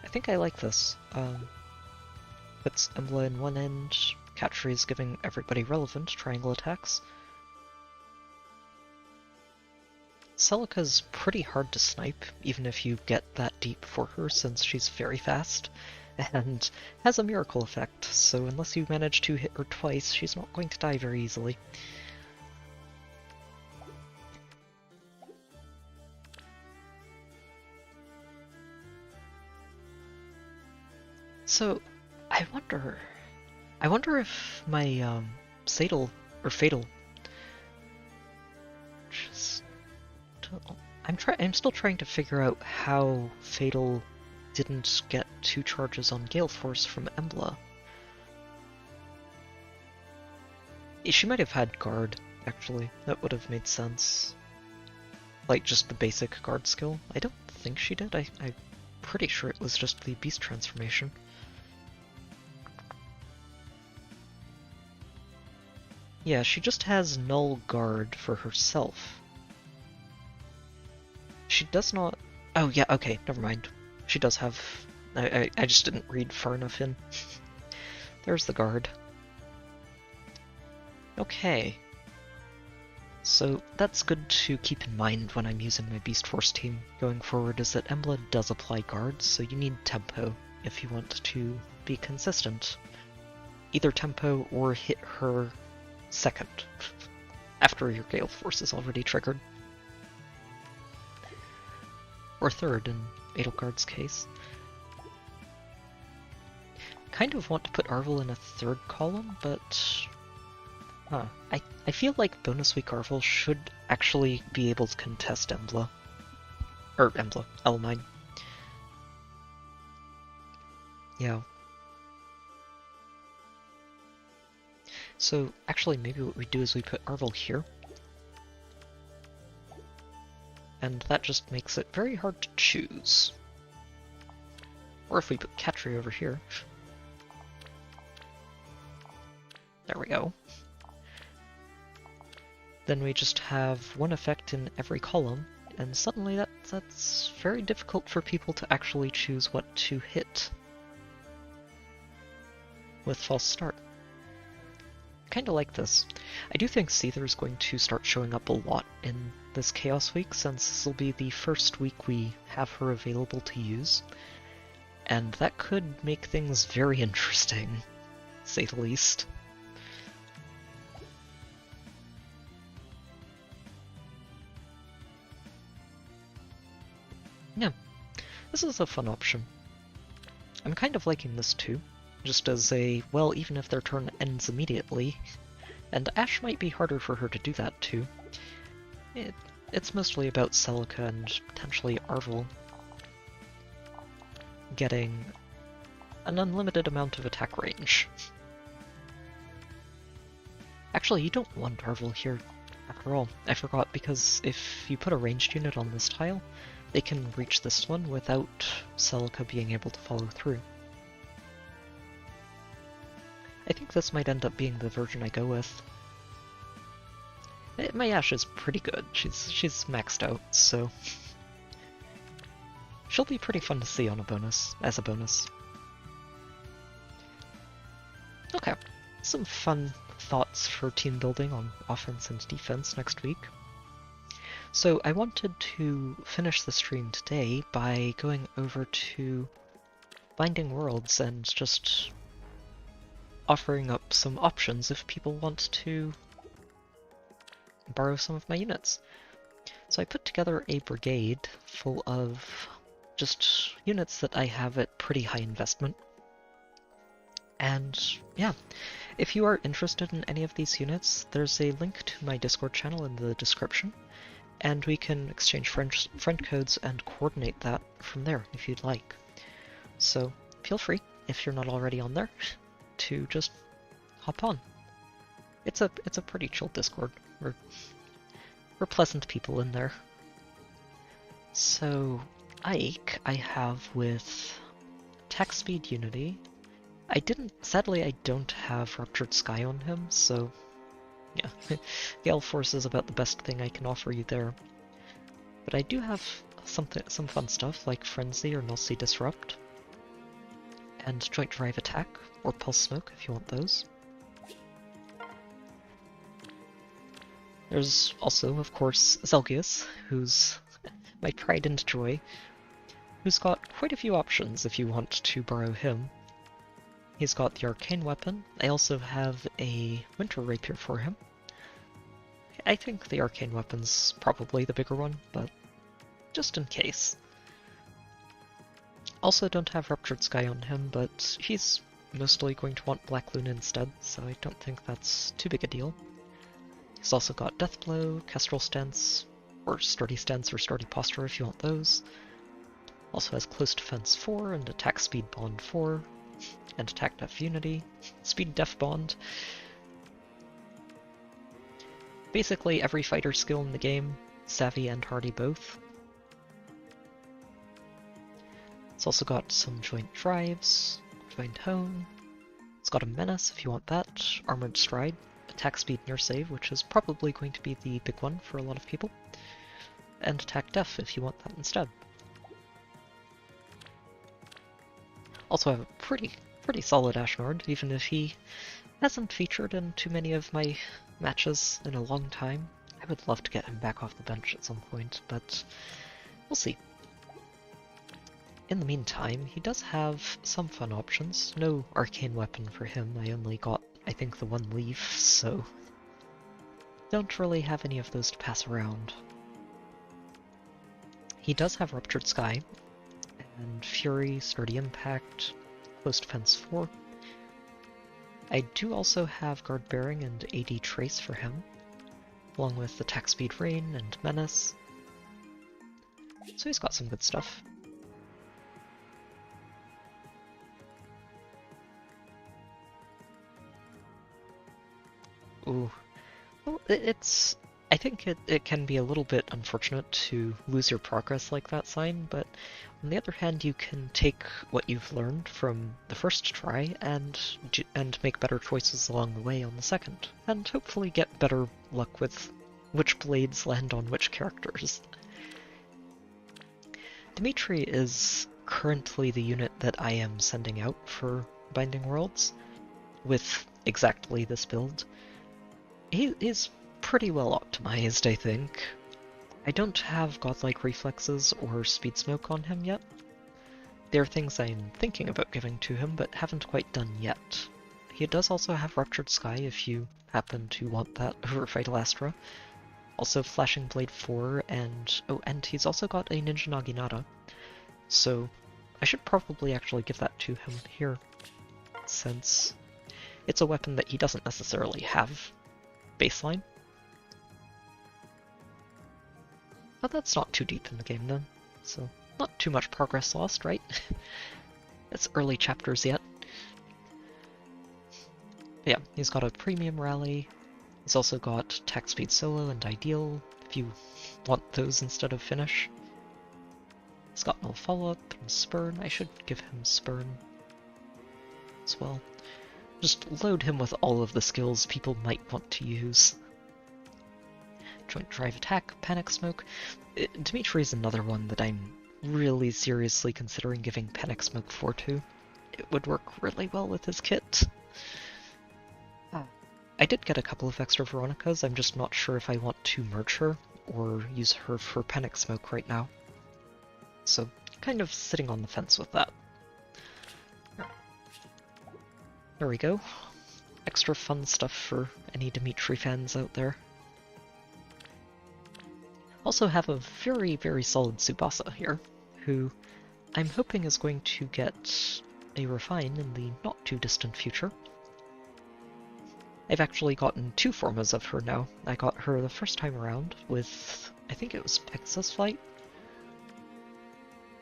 A: I think I like this. Puts Embla in one end, Catchery is giving everybody relevant triangle attacks. Celica's pretty hard to snipe, even if you get that deep for her, since she's very fast, and has a miracle effect, so unless you manage to hit her twice, she's not going to die very easily. So, I wonder if my, Fatal, just, I'm still trying to figure out how Fatal didn't get 2 charges on Gale Force from Embla. She might have had Guard, actually. That would have made sense. Like, just the basic Guard skill. I don't think she did. I'm pretty sure it was just the Beast transformation. Yeah, she just has null guard for herself. She does not... Oh, yeah, okay, never mind. She does have... I just didn't read far enough in. There's the guard. Okay. So that's good to keep in mind when I'm using my Beast Force team going forward, is that Embla does apply guards, so you need tempo if you want to be consistent. Either tempo or hit her second, after your Gale Force is already triggered. Or third in Edelgard's case. Kind of want to put Arvel in a 3rd column, but... I feel like Bonus Week Arvel should actually be able to contest Embla. Or Embla, Elamine. Yeah. So, actually, maybe what we do is we put Arvel here. And that just makes it very hard to choose. Or if we put Catchery over here. There we go. Then we just have one effect in every column, and suddenly that's very difficult for people to actually choose what to hit with False Start. Kinda like this. I do think Seether is going to start showing up a lot in this Chaos Week, since this will be the first week we have her available to use, and that could make things very interesting, to say the least. Yeah, this is a fun option. I'm kind of liking this too, just as a, well, even if their turn ends immediately, and Ashe might be harder for her to do that too. It's mostly about Celica and potentially Arvel. getting an unlimited amount of attack range. Actually, you don't want Darvel here after all. I forgot, because if you put a ranged unit on this tile, they can reach this one without Celica being able to follow through. I think this might end up being the version I go with. My Ashe is pretty good. She's maxed out, so she'll be pretty fun to see on a bonus, as a bonus. Okay, some fun thoughts for team building on offense and defense next week. So I wanted to finish the stream today by going over to Binding Worlds and just offering up some options if people want to borrow some of my units. So I put together a brigade full of just units that I have at pretty high investment. And yeah, if you are interested in any of these units, there's a link to my Discord channel in the description, and we can exchange friend codes and coordinate that from there if you'd like. So feel free, if you're not already on there, to just hop on. It's a pretty chill Discord. We're pleasant people in there. So Ike I have with attack speed unity. Sadly I don't have Ruptured Sky on him, so yeah, Gale Force is about the best thing I can offer you there. But I do have some fun stuff like Frenzy or Nulsi Disrupt, and Joint Drive Attack, or Pulse Smoke if you want those. There's also, of course, Zelgius, who's my pride and joy, who's got quite a few options if you want to borrow him. He's got the Arcane Weapon. I also have a Winter Rapier for him. I think the Arcane Weapon's probably the bigger one, but just in case. Also don't have Ruptured Sky on him, but he's mostly going to want Black Luna instead, so I don't think that's too big a deal. He's also got Deathblow, Kestrel Stance, or Sturdy Stance or Sturdy Posture if you want those. Also has Close Defense 4 and Attack Speed Bond 4, and Attack Def Unity, Speed Def Bond. Basically every fighter skill in the game, Savvy and Hardy both. It's also got some Joint Drives, Joint Hone. It's got a Menace if you want that, Armored Stride, Attack Speed Near Save, which is probably going to be the big one for a lot of people, and Attack Def if you want that instead. Also have a pretty solid Ashnord, even if he hasn't featured in too many of my matches in a long time. I would love to get him back off the bench at some point, but we'll see. In the meantime, he does have some fun options. No Arcane Weapon for him, I only got, I think, the one leaf, so don't really have any of those to pass around. He does have Ruptured Sky, and Fury, Sturdy Impact, Close Defense 4. I do also have Guard Bearing and AD Trace for him, along with Attack Speed Rain and Menace. So he's got some good stuff. Ooh. Well, I think it can be a little bit unfortunate to lose your progress like that, Sign, but on the other hand, you can take what you've learned from the first try and make better choices along the way on the second, and hopefully get better luck with which blades land on which characters. Dimitri is currently the unit that I am sending out for Binding Worlds, with exactly this build. He's pretty well optimized, I think. I don't have Godlike Reflexes or Speed Smoke on him yet. They're things I'm thinking about giving to him, but haven't quite done yet. He does also have Ruptured Sky if you happen to want that over Vital Astra. Also Flashing Blade 4, and he's also got a Ninja Naginata. So I should probably actually give that to him here, since it's a weapon that he doesn't necessarily have baseline. But that's not too deep in the game then, so not too much progress lost, right? It's early chapters yet. But yeah, he's got a premium rally. He's also got attack speed solo and ideal, if you want those instead of finish. He's got no follow-up and spurn. I should give him spurn as well. Just load him with all of the skills people might want to use. Joint drive attack, panic smoke. Dimitri is another one that I'm really seriously considering giving panic smoke 4 to. It would work really well with his kit. I did get a couple of extra Veronicas, I'm just not sure if I want to merge her or use her for panic smoke right now. So, kind of sitting on the fence with that. There we go. Extra fun stuff for any Dimitri fans out there. Also have a very, very solid Tsubasa here, who I'm hoping is going to get a refine in the not-too-distant future. I've actually gotten 2 formas of her now. I got her the first time around with, I think it was Pegasus Flight?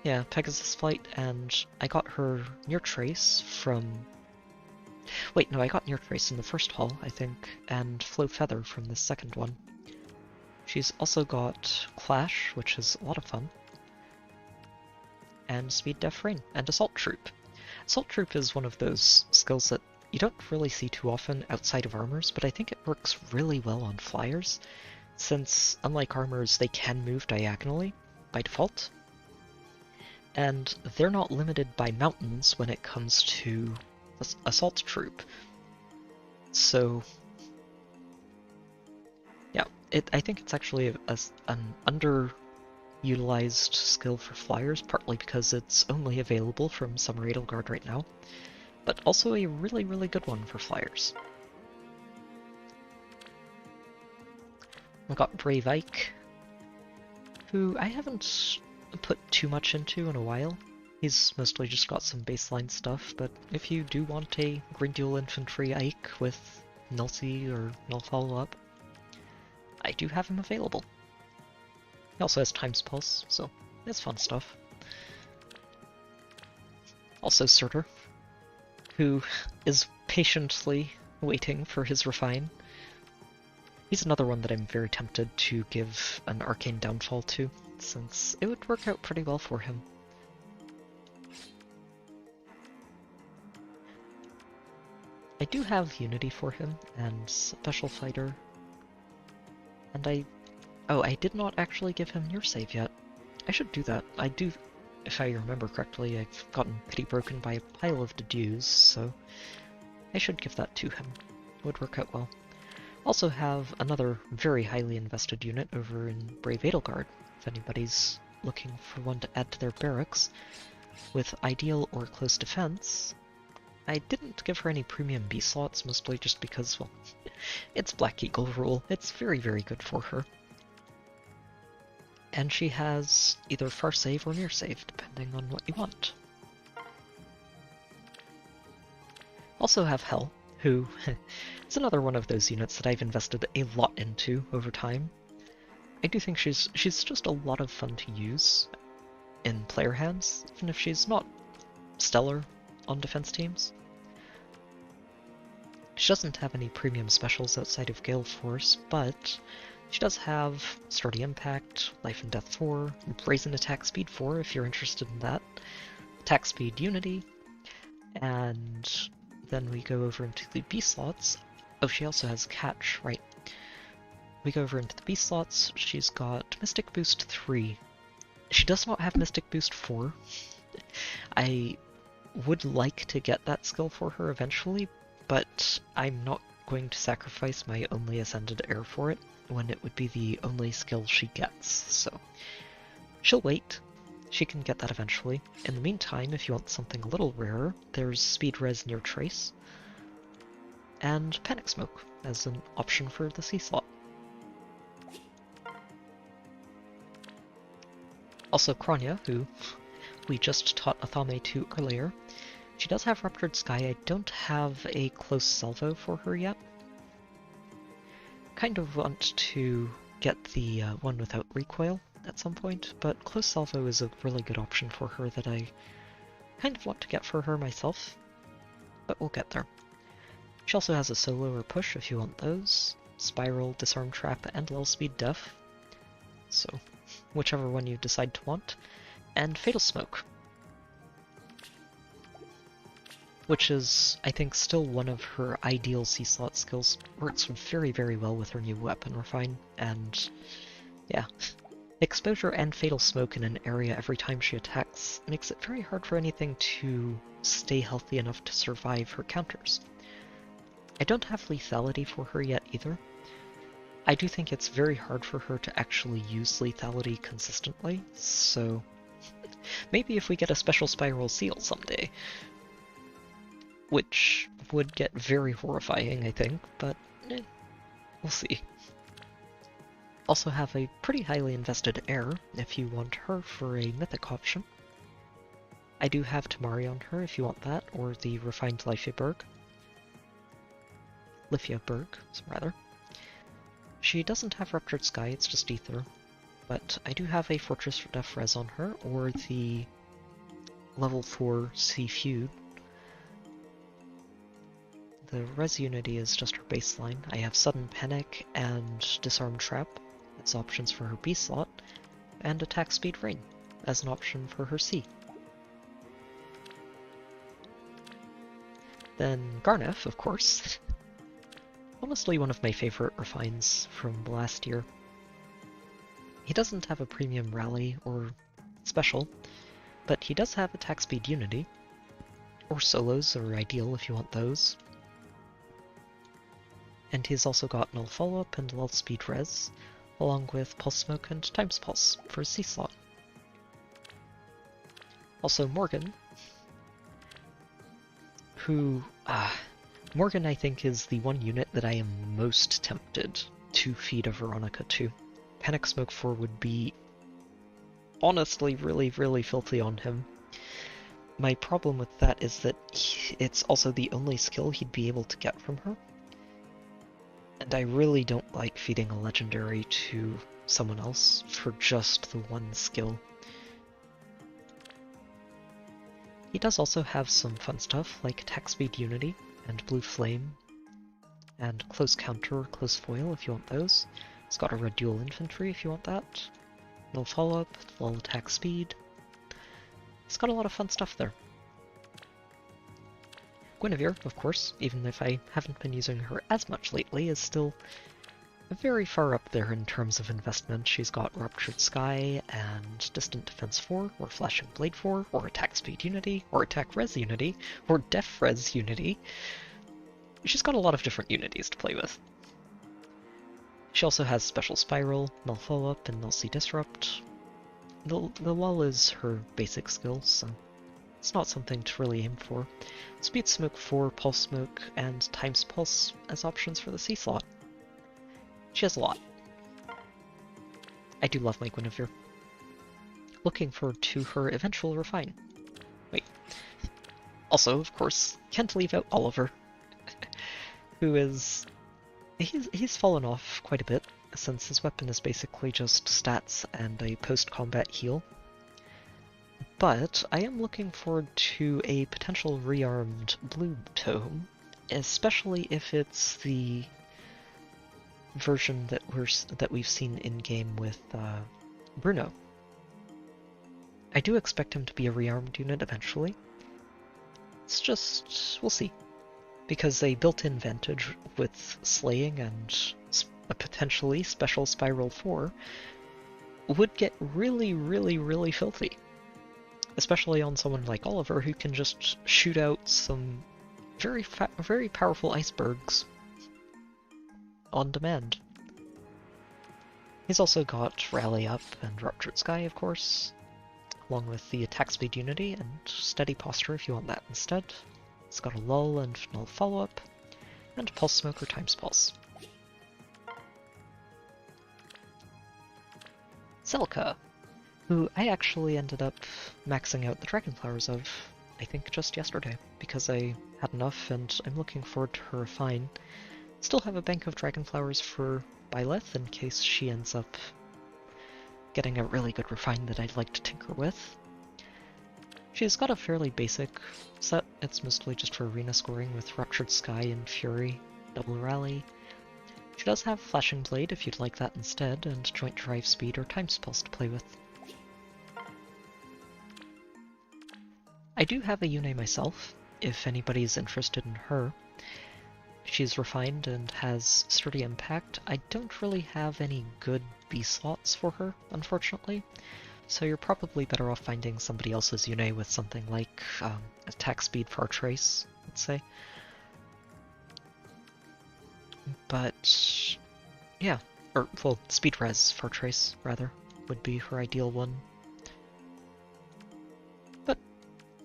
A: Yeah, Pegasus Flight, and I got her Near Trace from... Wait, no, I got Near Trace in the first haul, I think, and Flow Feather from the second one. She's also got Clash, which is a lot of fun, and Speed Def Rain, and Assault Troop. Assault Troop is one of those skills that you don't really see too often outside of armors, but I think it works really well on flyers, since unlike armors, they can move diagonally by default, and they're not limited by mountains when it comes to Assault Troop. So, yeah, I think it's actually an underutilized skill for flyers, partly because it's only available from Summer Edelgard right now, but also a really, really good one for flyers. I've got Brave Ike, who I haven't put too much into in a while. He's mostly just got some baseline stuff, but if you do want a Green Dual Infantry Ike with Nulsi or Null Follow-Up, I do have him available. He also has Times Pulse, so it's fun stuff. Also Surtur, who is patiently waiting for his refine. He's another one that I'm very tempted to give an Arcane Downfall to, since it would work out pretty well for him. I do have Unity for him, and Special Fighter, and I did not actually give him Near Save yet. I should do that. I do, if I remember correctly, I've gotten Pity Broken by a pile of Dedues, so I should give that to him. It would work out well. Also have another very highly invested unit over in Brave Edelgard, if anybody's looking for one to add to their barracks, with Ideal or Close Defense. I didn't give her any premium B slots, mostly just because, well, it's Black Eagle rule. It's very, very good for her. And she has either Far Save or Near Save, depending on what you want. Also have Hel, who is another one of those units that I've invested a lot into over time. I do think she's just a lot of fun to use in player hands, even if she's not stellar on defense teams. She doesn't have any premium specials outside of Gale Force, but she does have Sturdy Impact, Life and Death 4, Brazen Attack Speed 4 if you're interested in that, Attack Speed Unity, and then we go over into the B slots. Oh, she also has Catch, right. We go over into the B slots, she's got Mystic Boost 3. She does not have Mystic Boost 4. I would like to get that skill for her eventually, but I'm not going to sacrifice my only Ascended Heir for it, when it would be the only skill she gets, so she'll wait. She can get that eventually. In the meantime, if you want something a little rarer, there's Speed Res Near Trace, and Panic Smoke as an option for the C slot. Also Kronya, who we just taught Athame to earlier. She does have Ruptured Sky. I don't have a Close Salvo for her yet. Kind of want to get the one without recoil at some point, but Close Salvo is a really good option for her that I kind of want to get for her myself, but we'll get there. She also has a solo or push if you want those, spiral, disarm trap, and lull speed def, so whichever one you decide to want, and fatal smoke, which is, I think, still one of her ideal C-slot skills. Works very, very well with her new weapon refine, and yeah. Exposure and fatal smoke in an area every time she attacks makes it very hard for anything to stay healthy enough to survive her counters. I don't have lethality for her yet either. I do think it's very hard for her to actually use lethality consistently, so maybe if we get a special spiral seal someday. Which would get very horrifying, I think, but we'll see. Also have a pretty highly invested heir if you want her for a mythic option. I do have Tamari on her if you want that, or the refined Lifeaberg. Lithiaberg, rather. She doesn't have Ruptured Sky, it's just Ether, but I do have a Fortress Def Res on her, or the level 4 Sea Feud. The Res Unity is just her baseline. I have Sudden Panic and Disarm Trap as options for her B slot, and Attack Speed Rain as an option for her C. Then Garneth, of course. Honestly, one of my favorite refines from last year. He doesn't have a premium rally or special, but he does have Attack Speed Unity, or solos are ideal if you want those. And he's also got Null Follow-Up and Lull Speed Res, along with Pulse Smoke and Times Pulse for his C slot. Also Morgan, who, Morgan I think is the one unit that I am most tempted to feed a Veronica to. Panic Smoke 4 would be honestly really, really filthy on him. My problem with that is that it's also the only skill he'd be able to get from her. And I really don't like feeding a legendary to someone else for just the one skill. He does also have some fun stuff like Attack Speed Unity and Blue Flame and Close Counter, Close Foil if you want those. It's got a Red Dual Infantry if you want that. Null Follow-Up, Lull Attack Speed. It's got a lot of fun stuff there. Guinevere, of course, even if I haven't been using her as much lately, is still very far up there in terms of investment. She's got Ruptured Sky and Distant Defense 4, or Flashing Blade 4, or Attack Speed Unity, or Attack Res Unity, or Def Res Unity. She's got a lot of different unities to play with. She also has Special Spiral, Null Follow-Up, and Null Sea Disrupt. The Lull is her basic skill, so it's not something to really aim for. Speed Smoke 4, Pulse Smoke, and Times Pulse as options for the C slot. She has a lot. I do love my Guinevere. Looking forward to her eventual refine. Wait. Also, of course, can't leave out Oliver, who is... He's fallen off quite a bit, since his weapon is basically just stats and a post-combat heal. But I am looking forward to a potential rearmed blue tome, especially if it's the version that we've seen in game with Bruno. I do expect him to be a rearmed unit eventually. It's just we'll see, because a built-in advantage with slaying and a potentially special Spiral 4 would get really, really, really filthy. Especially on someone like Oliver, who can just shoot out some very powerful icebergs on demand. He's also got Rally Up and Ruptured Sky, of course, along with the Attack Speed Unity and Steady Posture if you want that instead. It's got a Lull and Null Follow-Up, and Pulse Smoke or Times Pulse. Selka, who I actually ended up maxing out the Dragonflowers of, I think just yesterday, because I had enough and I'm looking forward to her refine. Still have a bank of Dragonflowers for Byleth in case she ends up getting a really good refine that I'd like to tinker with. She's got a fairly basic set. It's mostly just for arena scoring with Ruptured Sky and Fury, Double Rally. She does have Flashing Blade if you'd like that instead, and Joint Drive Speed or Time Pulse to play with. I do have a Yune myself, if anybody's interested in her. She's refined and has sturdy impact. I don't really have any good B slots for her, unfortunately, so you're probably better off finding somebody else's Yune with something like attack speed for Trace, let's say. But yeah, or well, speed res for Trace rather would be her ideal one. But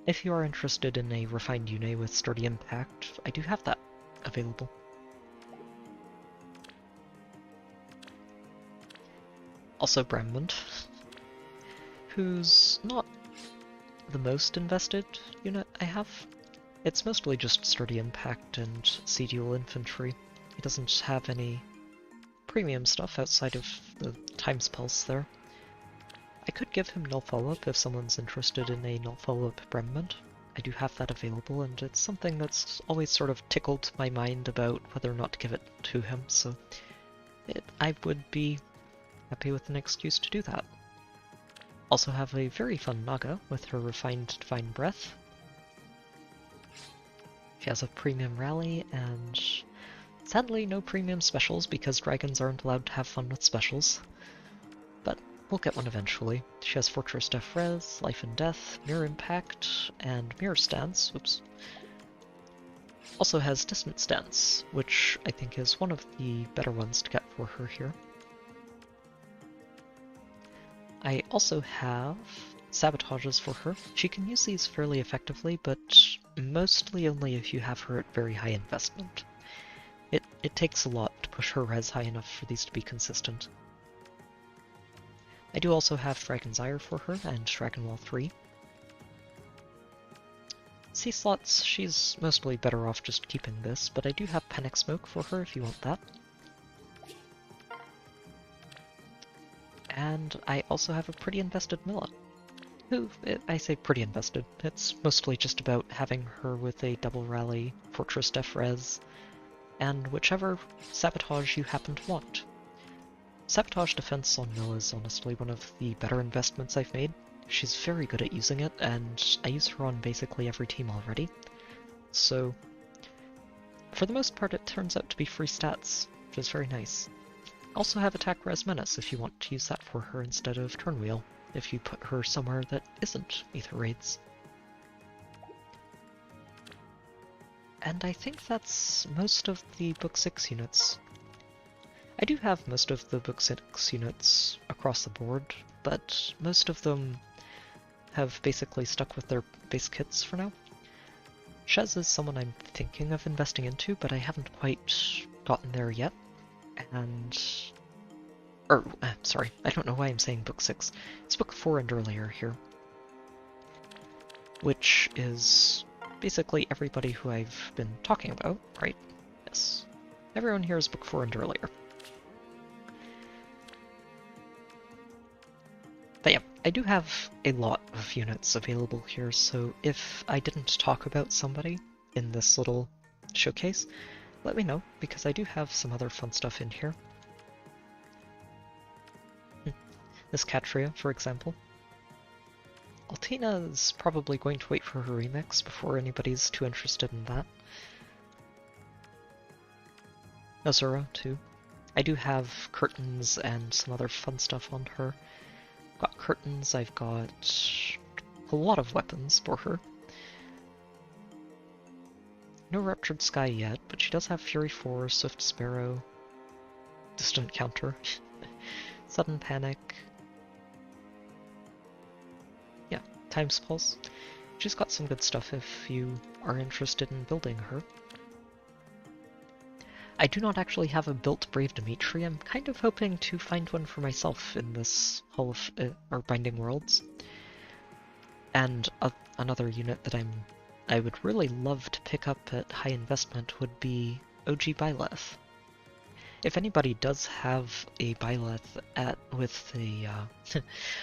A: if you are interested in a refined Yune with sturdy impact, I do have that available. Also Brambund, who's not the most invested unit I have. It's mostly just sturdy impact and C-dual infantry. He doesn't have any premium stuff outside of the Times Pulse there. I could give him null follow-up if someone's interested in a null follow-up Brambund. I do have that available, and it's something that's always sort of tickled my mind about whether or not to give it to him, so I would be happy with an excuse to do that. Also have a very fun Naga with her refined Divine Breath. She has a premium rally, and sadly no premium specials because dragons aren't allowed to have fun with specials. But we'll get one eventually. She has Fortress Def Res, Life and Death, Mirror Impact, and Mirror Stance. Oops. Also has Distant Stance, which I think is one of the better ones to get for her here. I also have Sabotages for her. She can use these fairly effectively, but mostly only if you have her at very high investment. It takes a lot to push her res high enough for these to be consistent. I do also have Dragon's Ire for her, and Dragon Wall 3. C slots, she's mostly better off just keeping this, but I do have Panic Smoke for her if you want that. And I also have a pretty invested Milla. Who, I say pretty invested, it's mostly just about having her with a double rally, Fortress Def Res, and whichever Sabotage you happen to want. Sabotage defense on Milla is honestly one of the better investments I've made. She's very good at using it, and I use her on basically every team already. So, for the most part it turns out to be free stats, which is very nice. Also have Attack Res Menace if you want to use that for her instead of Turn Wheel, if you put her somewhere that isn't Aether Raids. And I think that's most of the Book 6 units. I do have most of the Book 6 units across the board, but most of them have basically stuck with their base kits for now. Shez is someone I'm thinking of investing into, but I haven't quite gotten there yet. And... sorry, I don't know why I'm saying Book 6. It's Book 4 and earlier here. Which is basically everybody who I've been talking about, right? Yes. Everyone here is Book 4 and earlier. But yeah, I do have a lot of units available here, so if I didn't talk about somebody in this little showcase, let me know, because I do have some other fun stuff in here. This Catria, for example. Altina is probably going to wait for her remix before anybody's too interested in that. Azura, too. I do have curtains and some other fun stuff on her. I've got curtains, I've got a lot of weapons for her. No Ruptured Sky yet, but she does have Fury 4, Swift Sparrow, Distant Counter, Sudden Panic. Yeah, Times Pulse. She's got some good stuff if you are interested in building her. I do not actually have a built Brave Dimitri. I'm kind of hoping to find one for myself in this Hall of or Binding Worlds. And another unit that I would really love to pick up at high investment would be OG Byleth. If anybody does have a Byleth with a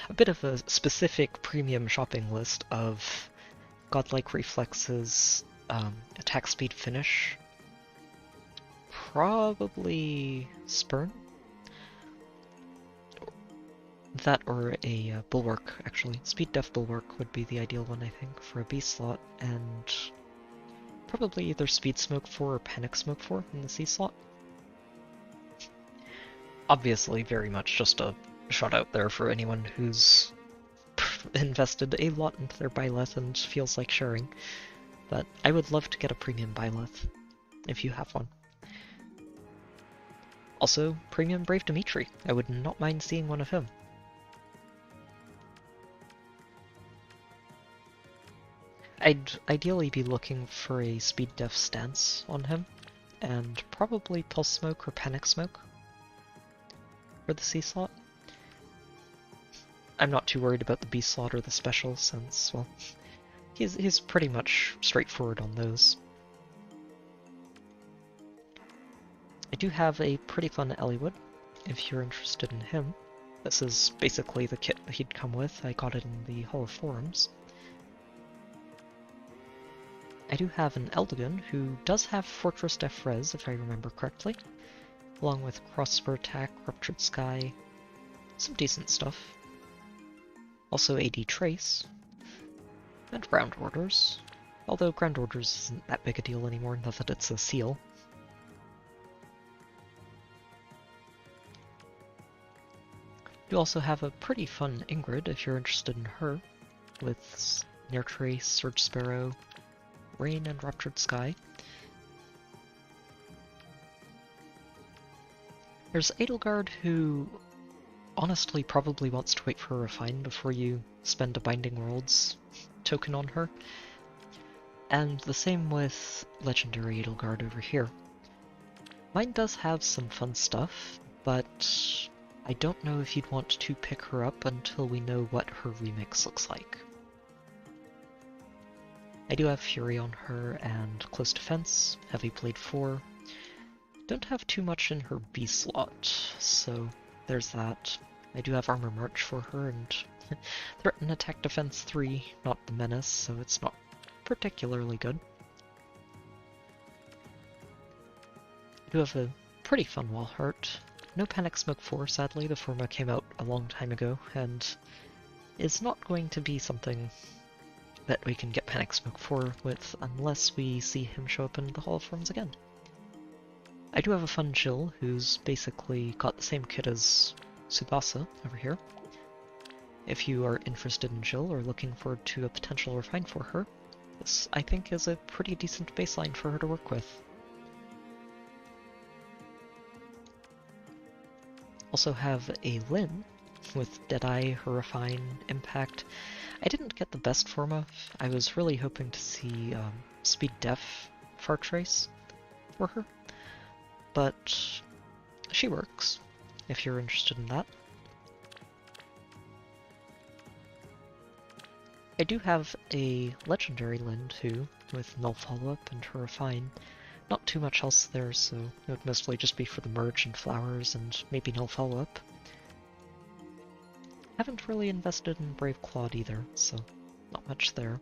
A: a bit of a specific premium shopping list of godlike reflexes, attack speed finish. Probably Spurn? That or a Bulwark, actually. Speed Def Bulwark would be the ideal one, I think, for a B slot, and probably either Speed Smoke 4 or Panic Smoke 4 in the C slot. Obviously, very much just a shot out there for anyone who's invested a lot into their Byleth and feels like sharing, but I would love to get a premium Byleth, if you have one. Also, premium Brave Dimitri. I would not mind seeing one of him. I'd ideally be looking for a Speed Def stance on him, and probably Pulse Smoke or Panic Smoke for the C slot. I'm not too worried about the B slot or the special since, well, he's pretty much straightforward on those. I do have a pretty fun Eliwood, if you're interested in him. This is basically the kit he'd come with. I got it in the Hall of Forums. I do have an Eldigan who does have Fortress Def Res, if I remember correctly, along with Crossbow Attack, Ruptured Sky, some decent stuff. Also AD Trace, and Ground Orders, although Ground Orders isn't that big a deal anymore, now that it's a seal. You also have a pretty fun Ingrid if you're interested in her, with Snare Trace, Surge Sparrow, Rain, and Ruptured Sky. There's Edelgard who honestly probably wants to wait for a refine before you spend a Binding Worlds token on her. And the same with Legendary Edelgard over here. Mine does have some fun stuff, but I don't know if you'd want to pick her up until we know what her remix looks like. I do have Fury on her and Close Defense, Heavy Blade 4. Don't have too much in her B slot, so there's that. I do have Armor March for her and Threaten Attack Defense 3, not the Menace, so it's not particularly good. I do have a pretty fun Wallheart. No Panic Smoke 4, sadly. The Forma came out a long time ago, and is not going to be something that we can get Panic Smoke 4 with unless we see him show up in the Hall of Forms again. I do have a fun Jill, who's basically got the same kit as Tsubasa over here. If you are interested in Jill or looking forward to a potential refine for her, this I think is a pretty decent baseline for her to work with. Also have a Lyn with Deadeye, her Refine, Impact. I didn't get the best Forma. I was really hoping to see Speed Def Far Trace for her, but she works if you're interested in that. I do have a Legendary Lyn too, with Null Follow-Up and her Refine. Not too much else there, so it would mostly just be for the merge and flowers and maybe Null Follow-Up. Haven't really invested in Brave Claude either, so not much there.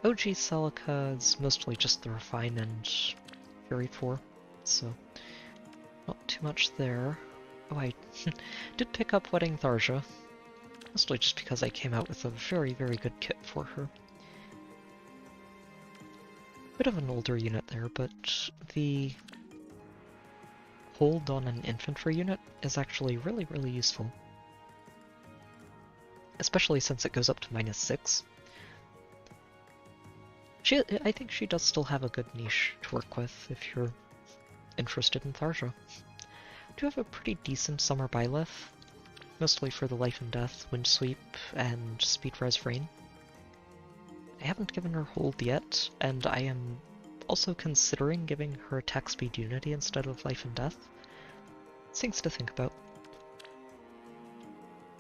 A: OG Celica is mostly just the Refine and Fury 4, so not too much there. Oh, I did pick up Wedding Tharja, mostly just because I came out with a very, very good kit for her. Bit of an older unit there, but the hold on an infantry unit is actually really, really useful. Especially since it goes up to -6. I think she does still have a good niche to work with if you're interested in Tharja. I do have a pretty decent Summer Byleth, mostly for the Life and Death, Wind Sweep, and Speed Res Rain. I haven't given her hold yet, and I am also considering giving her attack speed Unity instead of Life and Death. Things to think about.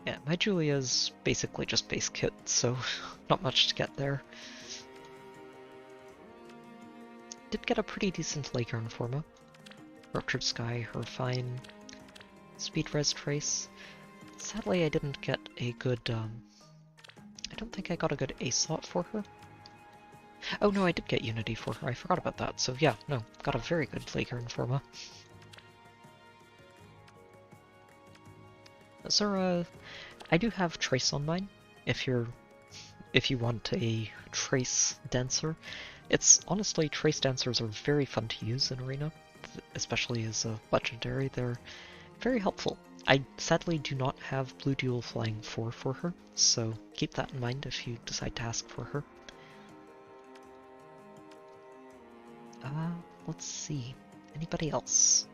A: Yeah, my Julia's basically just base kit, so not much to get there. Did get a pretty decent Lakearn Forma. Ruptured Sky, her Refine, Speed Res Trace. Sadly, I didn't get a good, I don't think I got a good A slot for her. Oh no, I did get Unity for her, I forgot about that. So yeah, no, got a very good Flaker Informa. Zora, I do have Trace on mine, if you want a Trace Dancer. It's honestly, Trace Dancers are very fun to use in Arena, especially as a legendary. They're very helpful. I sadly do not have Blue Dual Flying 4 for her, so keep that in mind if you decide to ask for her. Let's see. Anybody else?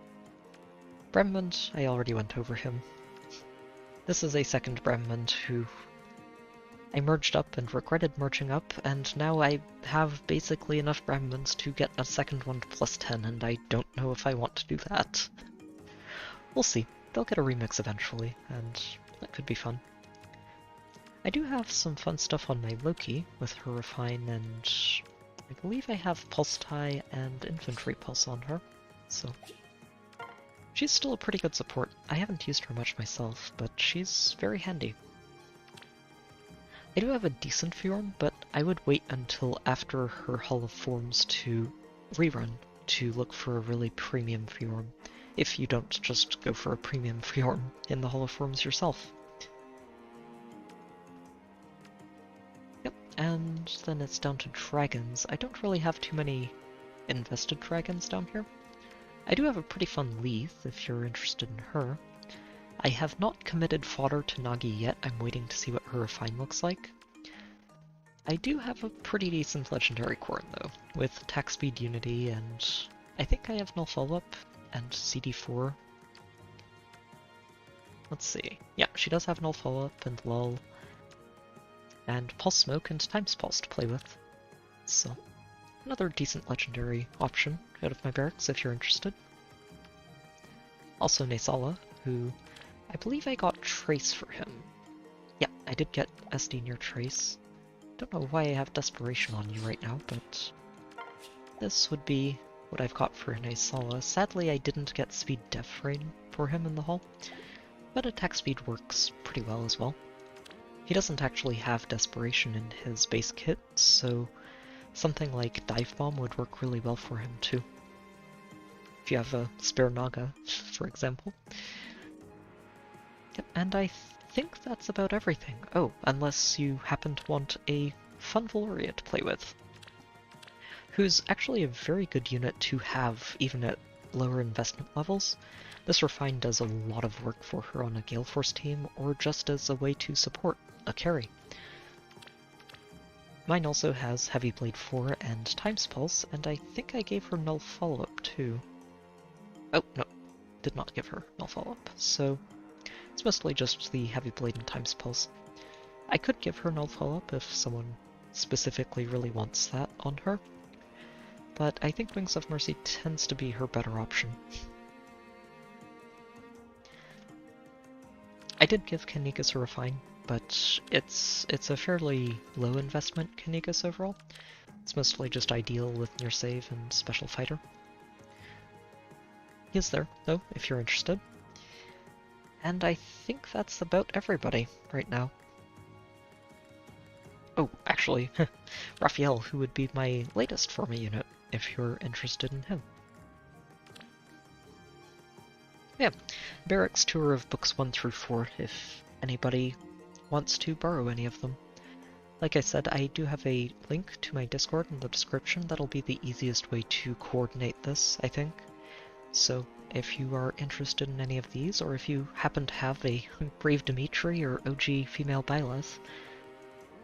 A: Bremond, I already went over him. This is a second Bremond who I merged up and regretted merging up, and now I have basically enough Bremonds to get a second one to +10, and I don't know if I want to do that. We'll see. They'll get a remix eventually, and that could be fun. I do have some fun stuff on my Loki with her Refine, and I believe I have Pulse Tie and Infantry Pulse on her, so she's still a pretty good support. I haven't used her much myself, but she's very handy. I do have a decent Fjorm, but I would wait until after her Hall of Forms to rerun to look for a really premium Fjorm, if you don't just go for a premium Fjorm in the Hall of Forms yourself. Yep, and then it's down to dragons. I don't really have too many invested dragons down here. I do have a pretty fun Leith, if you're interested in her. I have not committed fodder to Nagi yet, I'm waiting to see what her Refine looks like. I do have a pretty decent legendary Corn though, with attack speed Unity, and I think I have Null Follow-Up and CD4. Let's see. Yeah, she does have Null Follow-Up and Lull, and Pulse Smoke and Times Pulse to play with. So, another decent legendary option out of my barracks if you're interested. Also Nasala, who I believe I got Trace for him. Yeah, I did get SD near Trace. Don't know why I have Desperation on you right now, but this would be what I've got for Nasala. Sadly, I didn't get Speed Def Rain for him in the hall, but attack speed works pretty well as well. He doesn't actually have Desperation in his base kit, so something like Dive Bomb would work really well for him too. If you have a spare Naga, for example. Yep, and I think that's about everything. Oh, unless you happen to want a fun Valoria to play with, who's actually a very good unit to have even at lower investment levels. This Refine does a lot of work for her on a Gale Force team, or just as a way to support a carry. Mine also has Heavy Blade 4 and Times Pulse, and I think I gave her Null Follow-Up too. Oh, no, did not give her Null Follow-Up, so it's mostly just the Heavy Blade and Times Pulse. I could give her Null Follow-Up if someone specifically really wants that on her, but I think Wings of Mercy tends to be her better option. I did give Kanikas a Refine, but it's a fairly low investment Kanikas overall. It's mostly just ideal with near save and special fighter. He is there, though, if you're interested. And I think that's about everybody right now. Oh, actually, Raphael, who would be my latest Forma unit, if you're interested in him. Yeah, Barracks tour of books 1 through 4, if anybody wants to borrow any of them. Like I said, I do have a link to my Discord in the description. That'll be the easiest way to coordinate this, I think. So if you are interested in any of these, or if you happen to have a Brave Dimitri or OG female Byleth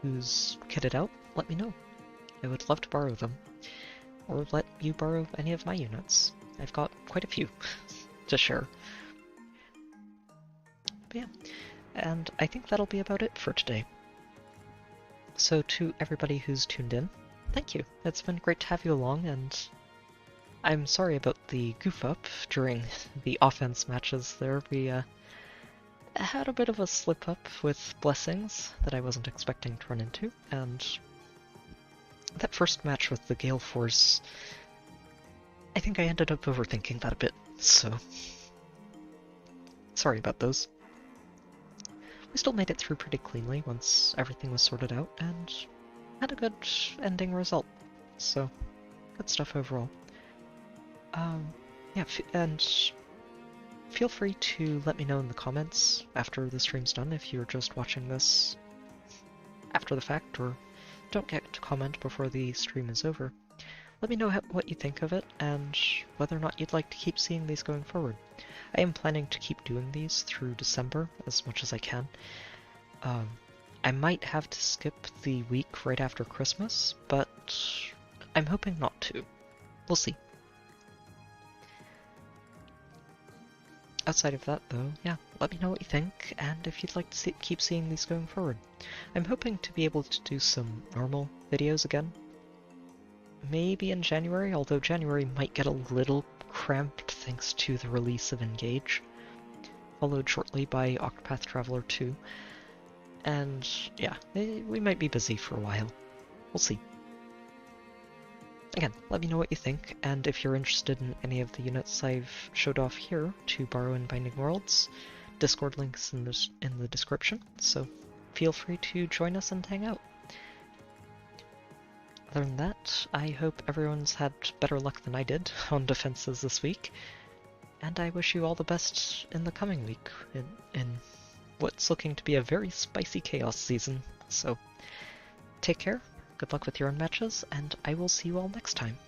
A: who's kitted out, let me know. I would love to borrow them. Or let you borrow any of my units. I've got quite a few to share. But yeah, and I think that'll be about it for today. So to everybody who's tuned in, thank you. It's been great to have you along, and I'm sorry about the goof up during the offense matches there. We had a bit of a slip up with Blessings that I wasn't expecting to run into, and that first match with the Gale Force, I think I ended up overthinking that a bit, so sorry about those. we still made it through pretty cleanly once everything was sorted out, and had a good ending result. So, good stuff overall. Yeah, and feel free to let me know in the comments after the stream's done if you're just watching this after the fact, or don't get to comment before the stream is over. Let me know what you think of it, and whether or not you'd like to keep seeing these going forward. I am planning to keep doing these through December as much as I can. I might have to skip the week right after Christmas, but I'm hoping not to. We'll see. Outside of that, though, yeah, let me know what you think, and if you'd like to keep seeing these going forward. I'm hoping to be able to do some normal videos again. Maybe in January, although January might get a little cramped thanks to the release of Engage, followed shortly by Octopath Traveler 2. And yeah, we might be busy for a while. We'll see. Again, let me know what you think, and if you're interested in any of the units I've showed off here to borrow in Binding Worlds, Discord links in the description, so feel free to join us and hang out. Other than that, I hope everyone's had better luck than I did on defenses this week, and I wish you all the best in the coming week in what's looking to be a very spicy Chaos season. So, take care, good luck with your own matches, and I will see you all next time.